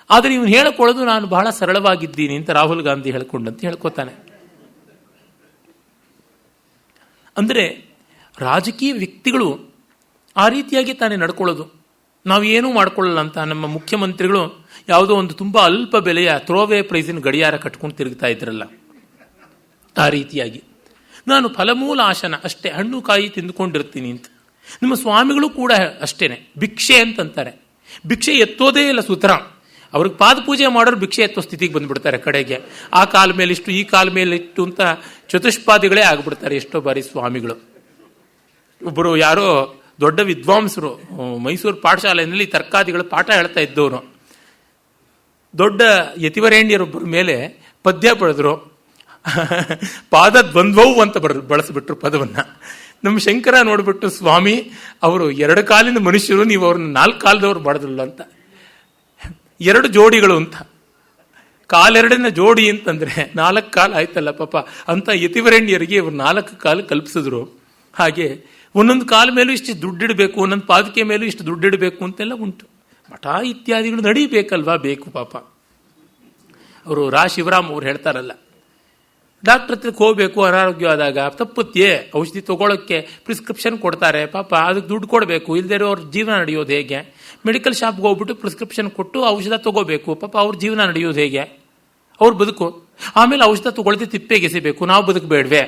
ಆದರೆ ಇವನು ಹೇಳಿಕೊಳ್ಳೋದು ನಾನು ಬಹಳ ಸರಳವಾಗಿದ್ದೀನಿ ಅಂತ ರಾಹುಲ್ ಗಾಂಧಿ ಹೇಳ್ಕೊಂಡಂತ ಹೇಳ್ಕೊತಾನೆ. ಅಂದರೆ ರಾಜಕೀಯ ವ್ಯಕ್ತಿಗಳು ಆ ರೀತಿಯಾಗಿ ತಾನೇ ನಡ್ಕೊಳ್ಳೋದು. ನಾವೇನೂ ಮಾಡ್ಕೊಳ್ಳಲ್ಲ ಅಂತ ನಮ್ಮ ಮುಖ್ಯಮಂತ್ರಿಗಳು ಯಾವುದೋ ಒಂದು ತುಂಬ ಅಲ್ಪ ಬೆಲೆಯ ಥ್ರೋವೇ ಪ್ರೈಸಿನ ಗಡಿಯಾರ ಕಟ್ಕೊಂಡು ತಿರುಗ್ತಾ ಇದ್ರಲ್ಲ, ಆ ರೀತಿಯಾಗಿ ನಾನು ಫಲಮೂಲ ಆಶನ ಅಷ್ಟೇ, ಹಣ್ಣು ಕಾಯಿ ತಿಂದುಕೊಂಡಿರ್ತೀನಿ ಅಂತ. ನಿಮ್ಮ ಸ್ವಾಮಿಗಳು ಕೂಡ ಅಷ್ಟೇನೆ, ಭಿಕ್ಷೆ ಅಂತಂತಾರೆ. ಭಿಕ್ಷೆ ಎತ್ತೋದೇ ಇಲ್ಲ ಸೂತ್ರ. ಅವ್ರಿಗೆ ಪಾದ ಪೂಜೆ ಮಾಡೋರು ಭಿಕ್ಷೆ ಎತ್ತೋ ಸ್ಥಿತಿಗೆ ಬಂದ್ಬಿಡ್ತಾರೆ ಕಡೆಗೆ. ಆ ಕಾಲ ಮೇಲೆ ಇಷ್ಟು, ಈ ಕಾಲ ಮೇಲೆ ಇಟ್ಟು ಅಂತ ಚತುಷ್ಪಾದಿಗಳೇ ಆಗ್ಬಿಡ್ತಾರೆ ಎಷ್ಟೋ ಬಾರಿ ಸ್ವಾಮಿಗಳು. ಒಬ್ಬರು ಯಾರೋ ದೊಡ್ಡ ವಿದ್ವಾಂಸರು ಮೈಸೂರು ಪಾಠಶಾಲೆಯಲ್ಲಿ ತರ್ಕಾದಿಗಳು ಪಾಠ ಹೇಳ್ತಾ ಇದ್ದವರು ದೊಡ್ಡ ಯತಿವರೇಣ್ಯರೊಬ್ಬರ ಮೇಲೆ ಪದ್ಯ ಬರೆದ್ರು. ಪಾದ ದ್ವಂದ್ವವು ಅಂತ ಬಳಸಿಬಿಟ್ರು ಪದವನ್ನು. ನಮ್ಮ ಶಂಕರ ನೋಡ್ಬಿಟ್ಟು, ಸ್ವಾಮಿ ಅವರು 2 ಕಾಲಿನ ಮನುಷ್ಯರು, ನೀವು ಅವ್ರನ್ನ 4 ಕಾಲದವ್ರು ಬಡದ್ರಲ್ಲ ಅಂತ. 2 ಜೋಡಿಗಳು ಅಂತ, ಕಾಲೆರಡಿನ ಜೋಡಿ ಅಂತಂದ್ರೆ 4 ಕಾಲು ಆಯ್ತಲ್ಲ ಪಾಪ ಅಂತ ಯತಿವರೇಣ್ಯರಿಗೆ ಇವರು 4 ಕಾಲು ಕಲ್ಪಿಸಿದ್ರು. ಹಾಗೆ ಒಂದೊಂದು ಕಾಲ ಮೇಲೂ ಇಷ್ಟು ದುಡ್ಡಿಡಬೇಕು, ಒಂದೊಂದು ಪಾದಕೆ ಮೇಲೂ ಇಷ್ಟು ದುಡ್ಡಿಡಬೇಕು ಅಂತೆಲ್ಲ ಉಂಟು. ಮಠ ಇತ್ಯಾದಿಗಳು ನಡೀಬೇಕಲ್ವಾ, ಬೇಕು ಪಾಪ. ಅವರು ಶಿವರಾಮ್ ಅವ್ರು ಹೇಳ್ತಾರಲ್ಲ, ಡಾಕ್ಟರ್ ಹತ್ರಕ್ಕೆ ಹೋಗಬೇಕು ಅನಾರೋಗ್ಯವಾದಾಗ, ತಪ್ಪುತ್ತೆ ಔಷಧಿ ತಗೊಳ್ಳೋಕ್ಕೆ ಪ್ರಿಸ್ಕ್ರಿಪ್ಷನ್ ಕೊಡ್ತಾರೆ, ಪಾಪ ಅದಕ್ಕೆ ದುಡ್ಡು ಕೊಡಬೇಕು, ಇಲ್ಲದೇ ಅವ್ರ ಜೀವನ ನಡೆಯೋದು ಹೇಗೆ? ಮೆಡಿಕಲ್ ಶಾಪ್ಗೆ ಹೋಗ್ಬಿಟ್ಟು ಪ್ರಿಸ್ಕ್ರಿಪ್ಷನ್ ಕೊಟ್ಟು ಔಷಧ ತಗೋಬೇಕು, ಪಾಪ ಅವ್ರ ಜೀವನ ನಡೆಯೋದು ಹೇಗೆ? ಅವ್ರು ಬದುಕು. ಆಮೇಲೆ ಔಷಧ ತಗೊಳ್ತಿ ತಿಪ್ಪೆಗೆಸಿಬೇಕು, ನಾವು ಬದುಕಬೇಡ್ವೆ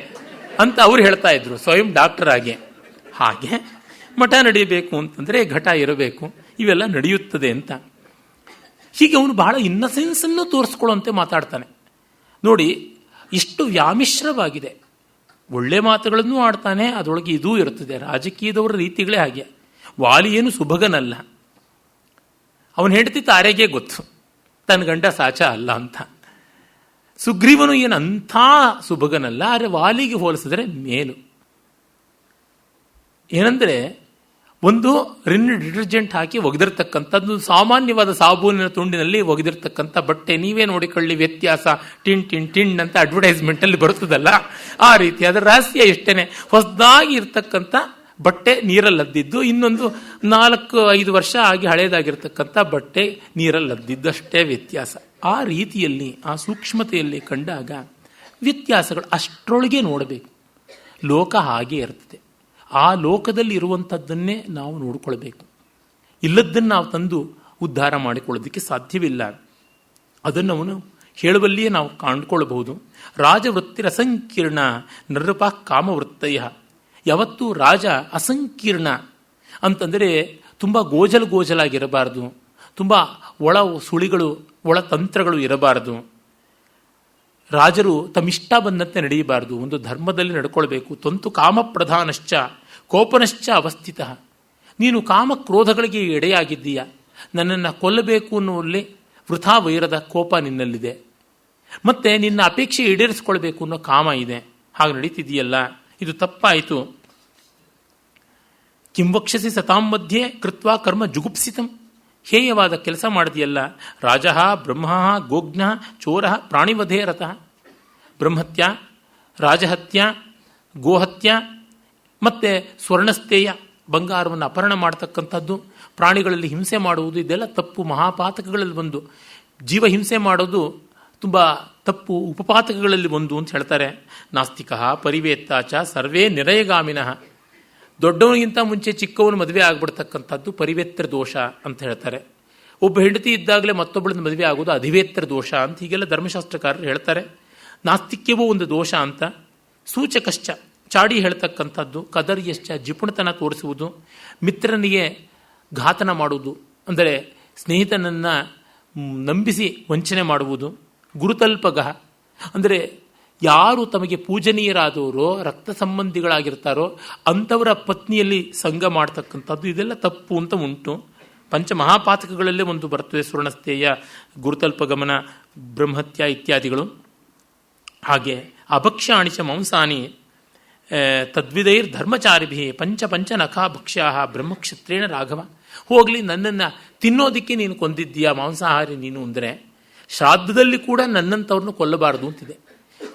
ಅಂತ ಅವ್ರು ಹೇಳ್ತಾ ಇದ್ರು ಸ್ವಯಂ ಡಾಕ್ಟರ್ ಆಗಿ. ಹಾಗೆ ಮಠ ನಡೀಬೇಕು ಅಂತಂದರೆ ಘಟ ಇರಬೇಕು, ಇವೆಲ್ಲ ನಡೆಯುತ್ತದೆ ಅಂತ. ಹೀಗೆ ಅವನು ಬಹಳ ಇನ್ನಸೆನ್ಸನ್ನು ತೋರಿಸ್ಕೊಳ್ಳುವಂತೆ ಮಾತಾಡ್ತಾನೆ. ನೋಡಿ ಎಷ್ಟು ವ್ಯಾಮಿಶ್ರವಾಗಿದೆ. ಒಳ್ಳೆ ಮಾತುಗಳನ್ನು ಆಡ್ತಾನೆ, ಅದರೊಳಗೆ ಇದೂ ಇರುತ್ತದೆ. ರಾಜಕೀಯದವರ ರೀತಿಗಳೇ ಹಾಗೆ. ವಾಲಿ ಏನು ಸುಭಗನಲ್ಲ, ಅವನು ಹೆಂಡತಿ ತಾರೆಗೆ ಗೊತ್ತು. ತನ್ನ ಗಂಡ ಸಾಚ ಅಲ್ಲ ಅಂತ. ಸುಗ್ರೀವನು ಏನು ಅಂಥ ಸುಭಗನಲ್ಲ, ಆದರೆ ವಾಲಿಗೆ ಹೋಲಿಸಿದ್ರೆ ಮೇಲು. ಏನಂದರೆ ಒಂದು ರಿನ್ ಡಿಟರ್ಜೆಂಟ್ ಹಾಕಿ ಒಗೆದಿರ್ತಕ್ಕಂಥದ್ದು, ಸಾಮಾನ್ಯವಾದ ಸಾಬೂನಿನ ತುಂಡಿನಲ್ಲಿ ಒಗೆದಿರ್ತಕ್ಕಂಥ ಬಟ್ಟೆ. ನೀವೇ ನೋಡಿಕೊಳ್ಳಿ ವ್ಯತ್ಯಾಸ, ಟಿನ್ ಟಿನ್ ಟಿನ್ ಅಂತ ಅಡ್ವರ್ಟೈಸ್ಮೆಂಟಲ್ಲಿ ಬರುತ್ತದಲ್ಲ, ಆ ರೀತಿ. ಅದರ ರಹಸ್ಯ ಇಷ್ಟೇನೆ, ಹೊಸದಾಗಿ ಇರ್ತಕ್ಕಂಥ ಬಟ್ಟೆ ನೀರಲ್ಲದ್ದಿದ್ದು, ಇನ್ನೊಂದು 4-5 ವರ್ಷ ಆಗಿ ಹಳೇದಾಗಿರ್ತಕ್ಕಂಥ ಬಟ್ಟೆ ನೀರಲ್ಲದ್ದಿದ್ದಷ್ಟೇ ವ್ಯತ್ಯಾಸ. ಆ ರೀತಿಯಲ್ಲಿ, ಆ ಸೂಕ್ಷ್ಮತೆಯಲ್ಲಿ ಕಂಡಾಗ ವ್ಯತ್ಯಾಸಗಳು ಅಷ್ಟರೊಳಗೆ ನೋಡಬೇಕು. ಲೋಕ ಹಾಗೆ ಇರ್ತದೆ. ಆ ಲೋಕದಲ್ಲಿ ಇರುವಂಥದ್ದನ್ನೇ ನಾವು ನೋಡಿಕೊಳ್ಬೇಕು. ಇಲ್ಲದ್ದನ್ನು ನಾವು ತಂದು ಉದ್ಧಾರ ಮಾಡಿಕೊಳ್ಳೋದಕ್ಕೆ ಸಾಧ್ಯವಿಲ್ಲ. ಅದನ್ನು ಅವನು ಹೇಳುವಲ್ಲಿಯೇ ನಾವು ಕಾಣ್ಕೊಳ್ಬಹುದು. ರಾಜವೃತ್ತಿರ ಅಸಂಕೀರ್ಣ ನೃಪ ಕಾಮವೃತ್ತಯ. ಯಾವತ್ತೂ ರಾಜ ಅಸಂಕೀರ್ಣ ಅಂತಂದರೆ ತುಂಬ ಗೋಜಲಾಗಿರಬಾರ್ದು, ತುಂಬ ಒಳ ಸುಳಿಗಳು, ಒಳ ತಂತ್ರಗಳು ಇರಬಾರದು. ರಾಜರು ತಮ್ಮಿಷ್ಟ ಬಂದಂತೆ ನಡೆಯಬಾರದು. ಒಂದು ಧರ್ಮದಲ್ಲಿ ನಡ್ಕೊಳ್ಬೇಕು. ತಂತು ಕಾಮಪ್ರಧಾನಶ್ಚ ಕೋಪನಶ್ಚ ಅವಸ್ಥಿತ. ನೀನು ಕಾಮಕ್ರೋಧಗಳಿಗೆ ಎಡೆಯಾಗಿದ್ದೀಯ, ನನ್ನನ್ನು ಕೊಲ್ಲಬೇಕು ಅನ್ನುವಲ್ಲಿ ವೃಥಾ ವೈರದ ಕೋಪ ನಿನ್ನಲ್ಲಿದೆ, ಮತ್ತೆ ನಿನ್ನ ಅಪೇಕ್ಷೆ ಈಡೇರಿಸಿಕೊಳ್ಬೇಕು ಅನ್ನೋ ಕಾಮ ಇದೆ. ಹಾಗೆ ನಡೀತಿದೆಯಲ್ಲ, ಇದು ತಪ್ಪಾಯಿತು. ಕಿಂವಕ್ಷಸಿ ಸತಾಂ ಮಧ್ಯೆ ಕೃತ್ವ ಕರ್ಮ ಜುಗುಪ್ಸಿತಂ. ಹೇಯವಾದ ಕೆಲಸ ಮಾಡಿದೆಯಲ್ಲ. ರಾಜ ಬ್ರಹ್ಮ ಗೋಜ್ಞ ಚೋರ ಪ್ರಾಣಿವಧೇ ರಥ. ಬ್ರಹ್ಮತ್ಯ, ರಾಜಹತ್ಯ, ಗೋಹತ್ಯ ಮತ್ತು ಸ್ವರ್ಣಸ್ಥೇಯ, ಬಂಗಾರವನ್ನು ಅಪಹರಣ ಮಾಡತಕ್ಕಂಥದ್ದು, ಪ್ರಾಣಿಗಳಲ್ಲಿ ಹಿಂಸೆ ಮಾಡುವುದು, ಇದೆಲ್ಲ ತಪ್ಪು. ಮಹಾಪಾತಕಗಳಲ್ಲಿ ಒಂದು. ಜೀವ ಹಿಂಸೆ ಮಾಡೋದು ತುಂಬ ತಪ್ಪು, ಉಪಪಾತಕಗಳಲ್ಲಿ ಒಂದು ಅಂತ ಹೇಳ್ತಾರೆ. ನಾಸ್ತಿಕ ಪರಿವೇತ್ತಾಚ ಸರ್ವೇ ನಿರಯಗಾಮಿನಃ. ದೊಡ್ಡವನಿಗಿಂತ ಮುಂಚೆ ಚಿಕ್ಕವನು ಮದುವೆ ಆಗ್ಬಿಡ್ತಕ್ಕಂಥದ್ದು ಪರಿವೇತ್ರ ದೋಷ ಅಂತ ಹೇಳ್ತಾರೆ. ಒಬ್ಬ ಹೆಂಡತಿ ಇದ್ದಾಗಲೇ ಮತ್ತೊಬ್ಬಳನ್ನ ಮದುವೆ ಆಗೋದು ಅಧಿವೇತ್ರ ದೋಷ ಅಂತ ಹೀಗೆಲ್ಲ ಧರ್ಮಶಾಸ್ತ್ರಕಾರರು ಹೇಳ್ತಾರೆ. ನಾಸ್ತಿಕ್ಯವೂ ಒಂದು ದೋಷ ಅಂತ. ಸೂಚಕಶ್ಚ, ಚಾಡಿ ಹೇಳ್ತಕ್ಕಂಥದ್ದು. ಕದರ್ಯಶ್ಚ, ಜಿಪುಣತನ ತೋರಿಸುವುದು. ಮಿತ್ರನಿಗೆ ಘಾತನ ಮಾಡುವುದು, ಅಂದರೆ ಸ್ನೇಹಿತನನ್ನು ನಂಬಿಸಿ ವಂಚನೆ ಮಾಡುವುದು. ಗುರುತಲ್ಪಗಃ, ಅಂದರೆ ಯಾರು ತಮಗೆ ಪೂಜನೀಯರಾದವರೋ, ರಕ್ತ ಸಂಬಂಧಿಗಳಾಗಿರ್ತಾರೋ ಅಂಥವರ ಪತ್ನಿಯಲ್ಲಿ ಸಂಗ ಮಾಡ್ತಕ್ಕಂಥದ್ದು, ಇದೆಲ್ಲ ತಪ್ಪು ಅಂತ ಉಂಟು. ಪಂಚಮಹಾಪಾತಕಗಳಲ್ಲೇ ಒಂದು ಬರ್ತದೆ, ಸ್ವರ್ಣಸ್ಥೇಯ, ಗುರುತಲ್ಪಗಮನ, ಬ್ರಹ್ಮತ್ಯ ಇತ್ಯಾದಿಗಳು. ಹಾಗೆ ಅಭಕ್ಷ್ಯಾಣಿಚ ಮಾಂಸಾನಿ ತದ್ವಿದೈರ್ ಧರ್ಮಚಾರಿಭಿ ಪಂಚ ನಖಾ ಭಕ್ಷ್ಯಾ ಬ್ರಹ್ಮಕ್ಷತ್ರೇಣ ರಾಘವ. ಹೋಗಲಿ, ನನ್ನನ್ನು ತಿನ್ನೋದಿಕ್ಕೆ ನೀನು ಕೊಂದಿದ್ದೀಯಾ, ಮಾಂಸಾಹಾರಿ ನೀನು ಅಂದರೆ ಶ್ರಾದ್ದದಲ್ಲಿ ಕೂಡ ನನ್ನಂಥವ್ರನ್ನ ಕೊಲ್ಲಬಾರದು ಅಂತಿದೆ.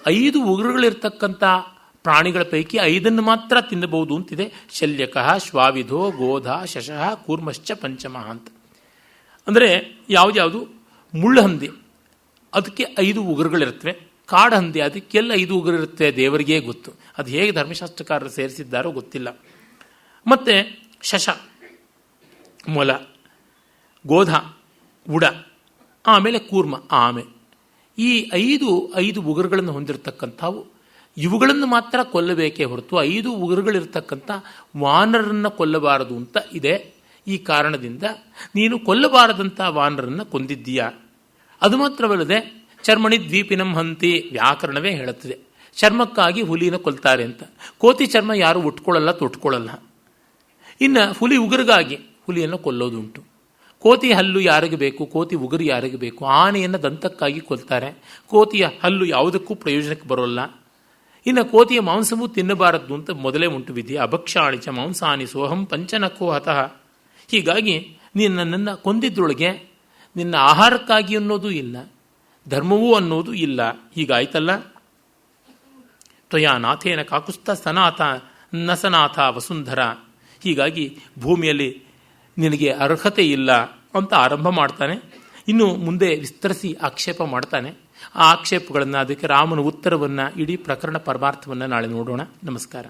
5 ಉಗುರುಗಳಿರ್ತಕ್ಕಂಥ ಪ್ರಾಣಿಗಳ ಪೈಕಿ 5 ಮಾತ್ರ ತಿನ್ನಬಹುದು ಅಂತಿದೆ. ಶಲ್ಯಕಃ, ಶ್ವಾವಿಧೋ, ಗೋಧ, ಶಶಃ, ಕೂರ್ಮಶ್ಚ ಪಂಚಮಃ ಅಂತ. ಅಂದರೆ ಯಾವ್ದು ಮುಳ್ಳುಹಂದಿ, ಅದಕ್ಕೆ 5 ಉಗುರುಗಳಿರ್ತವೆ. ಕಾಡಹಂದಿ, ಅದಕ್ಕೆಲ್ಲ 5 ಉಗುರಿರುತ್ತೆ, ದೇವರಿಗೇ ಗೊತ್ತು. ಅದು ಹೇಗೆ ಧರ್ಮಶಾಸ್ತ್ರಕಾರರು ಸೇರಿಸಿದ್ದಾರೋ ಗೊತ್ತಿಲ್ಲ. ಮತ್ತು ಶಶ, ಮೊಲ, ಗೋಧ, ಉಡ, ಆಮೇಲೆ ಕೂರ್ಮ, ಆಮೆ. ಈ 5 ಉಗುರುಗಳನ್ನು ಹೊಂದಿರತಕ್ಕಂಥವು. ಇವುಗಳನ್ನು ಮಾತ್ರ ಕೊಲ್ಲಬೇಕೇ ಹೊರತು 5 ಉಗುರುಗಳಿರ್ತಕ್ಕಂಥ ವಾನರನ್ನು ಕೊಲ್ಲಬಾರದು ಅಂತ ಇದೆ. ಈ ಕಾರಣದಿಂದ ನೀನು ಕೊಲ್ಲಬಾರದಂಥ ವಾನರನ್ನು ಕೊಂದಿದ್ದೀಯಾ. ಅದು ಮಾತ್ರವಲ್ಲದೆ ಚರ್ಮಣಿ ದ್ವೀಪಿನಂ ಹಂತಿ, ವ್ಯಾಕರಣವೇ ಹೇಳುತ್ತದೆ. ಚರ್ಮಕ್ಕಾಗಿ ಹುಲಿನ ಕೊಲ್ತಾರೆ ಅಂತ. ಕೋತಿ ಚರ್ಮ ಯಾರು ಉಟ್ಕೊಳ್ಳಲ್ಲ, ತೊಟ್ಕೊಳ್ಳಲ್ಲ. ಇನ್ನು ಹುಲಿ ಉಗುರಿಗಾಗಿ ಹುಲಿಯನ್ನು ಕೊಲ್ಲೋದುಂಟು. ಕೋತಿ ಹಲ್ಲು ಯಾರಿಗೆ ಬೇಕು, ಕೋತಿ ಉಗುರು ಯಾರಿಗೆ ಬೇಕು. ಆನೆಯನ್ನು ದಂತಕ್ಕಾಗಿ ಕೊಲ್ತಾರೆ. ಕೋತಿಯ ಹಲ್ಲು ಯಾವುದಕ್ಕೂ ಪ್ರಯೋಜನಕ್ಕೆ ಬರೋಲ್ಲ. ಇನ್ನು ಕೋತಿಯ ಮಾಂಸವೂ ತಿನ್ನಬಾರದು ಅಂತ ಮೊದಲೇ ಉಂಟು ವಿಧಿ. ಅಭಕ್ಷಾಣಿಚ ಮಾಂಸಾನಿ ಸೋಹಂ ಪಂಚನಖೋ ಹತಃ. ಹೀಗಾಗಿ ನೀನು ನನ್ನನ್ನು ಕೊಂದಿದ್ರೊಳಗೆ ನಿನ್ನ ಆಹಾರಕ್ಕಾಗಿ ಅನ್ನೋದು ಇಲ್ಲ, ಧರ್ಮವೂ ಅನ್ನೋದು ಇಲ್ಲ. ಹೀಗಾಯ್ತಲ್ಲ. ತ್ವಯಾ ನಾಥೇನ ಕಾಕುಸ್ಥ ಸನಾಥ ನಸನಾಥ ವಸುಂಧರ. ಹೀಗಾಗಿ ಭೂಮಿಯಲ್ಲಿ ನಿನಗೆ ಅರ್ಹತೆ ಇಲ್ಲ ಅಂತ ಆರಂಭ ಮಾಡ್ತಾನೆ. ಇನ್ನು ಮುಂದೆ ವಿಸ್ತರಿಸಿ ಆಕ್ಷೇಪ ಮಾಡ್ತಾನೆ. ಆ ಆಕ್ಷೇಪಗಳನ್ನು, ಅದಕ್ಕೆ ರಾಮನ ಉತ್ತರವನ್ನು, ಇಡೀ ಪ್ರಕರಣ ಪರಮಾರ್ಥವನ್ನು ನಾಳೆ ನೋಡೋಣ. ನಮಸ್ಕಾರ.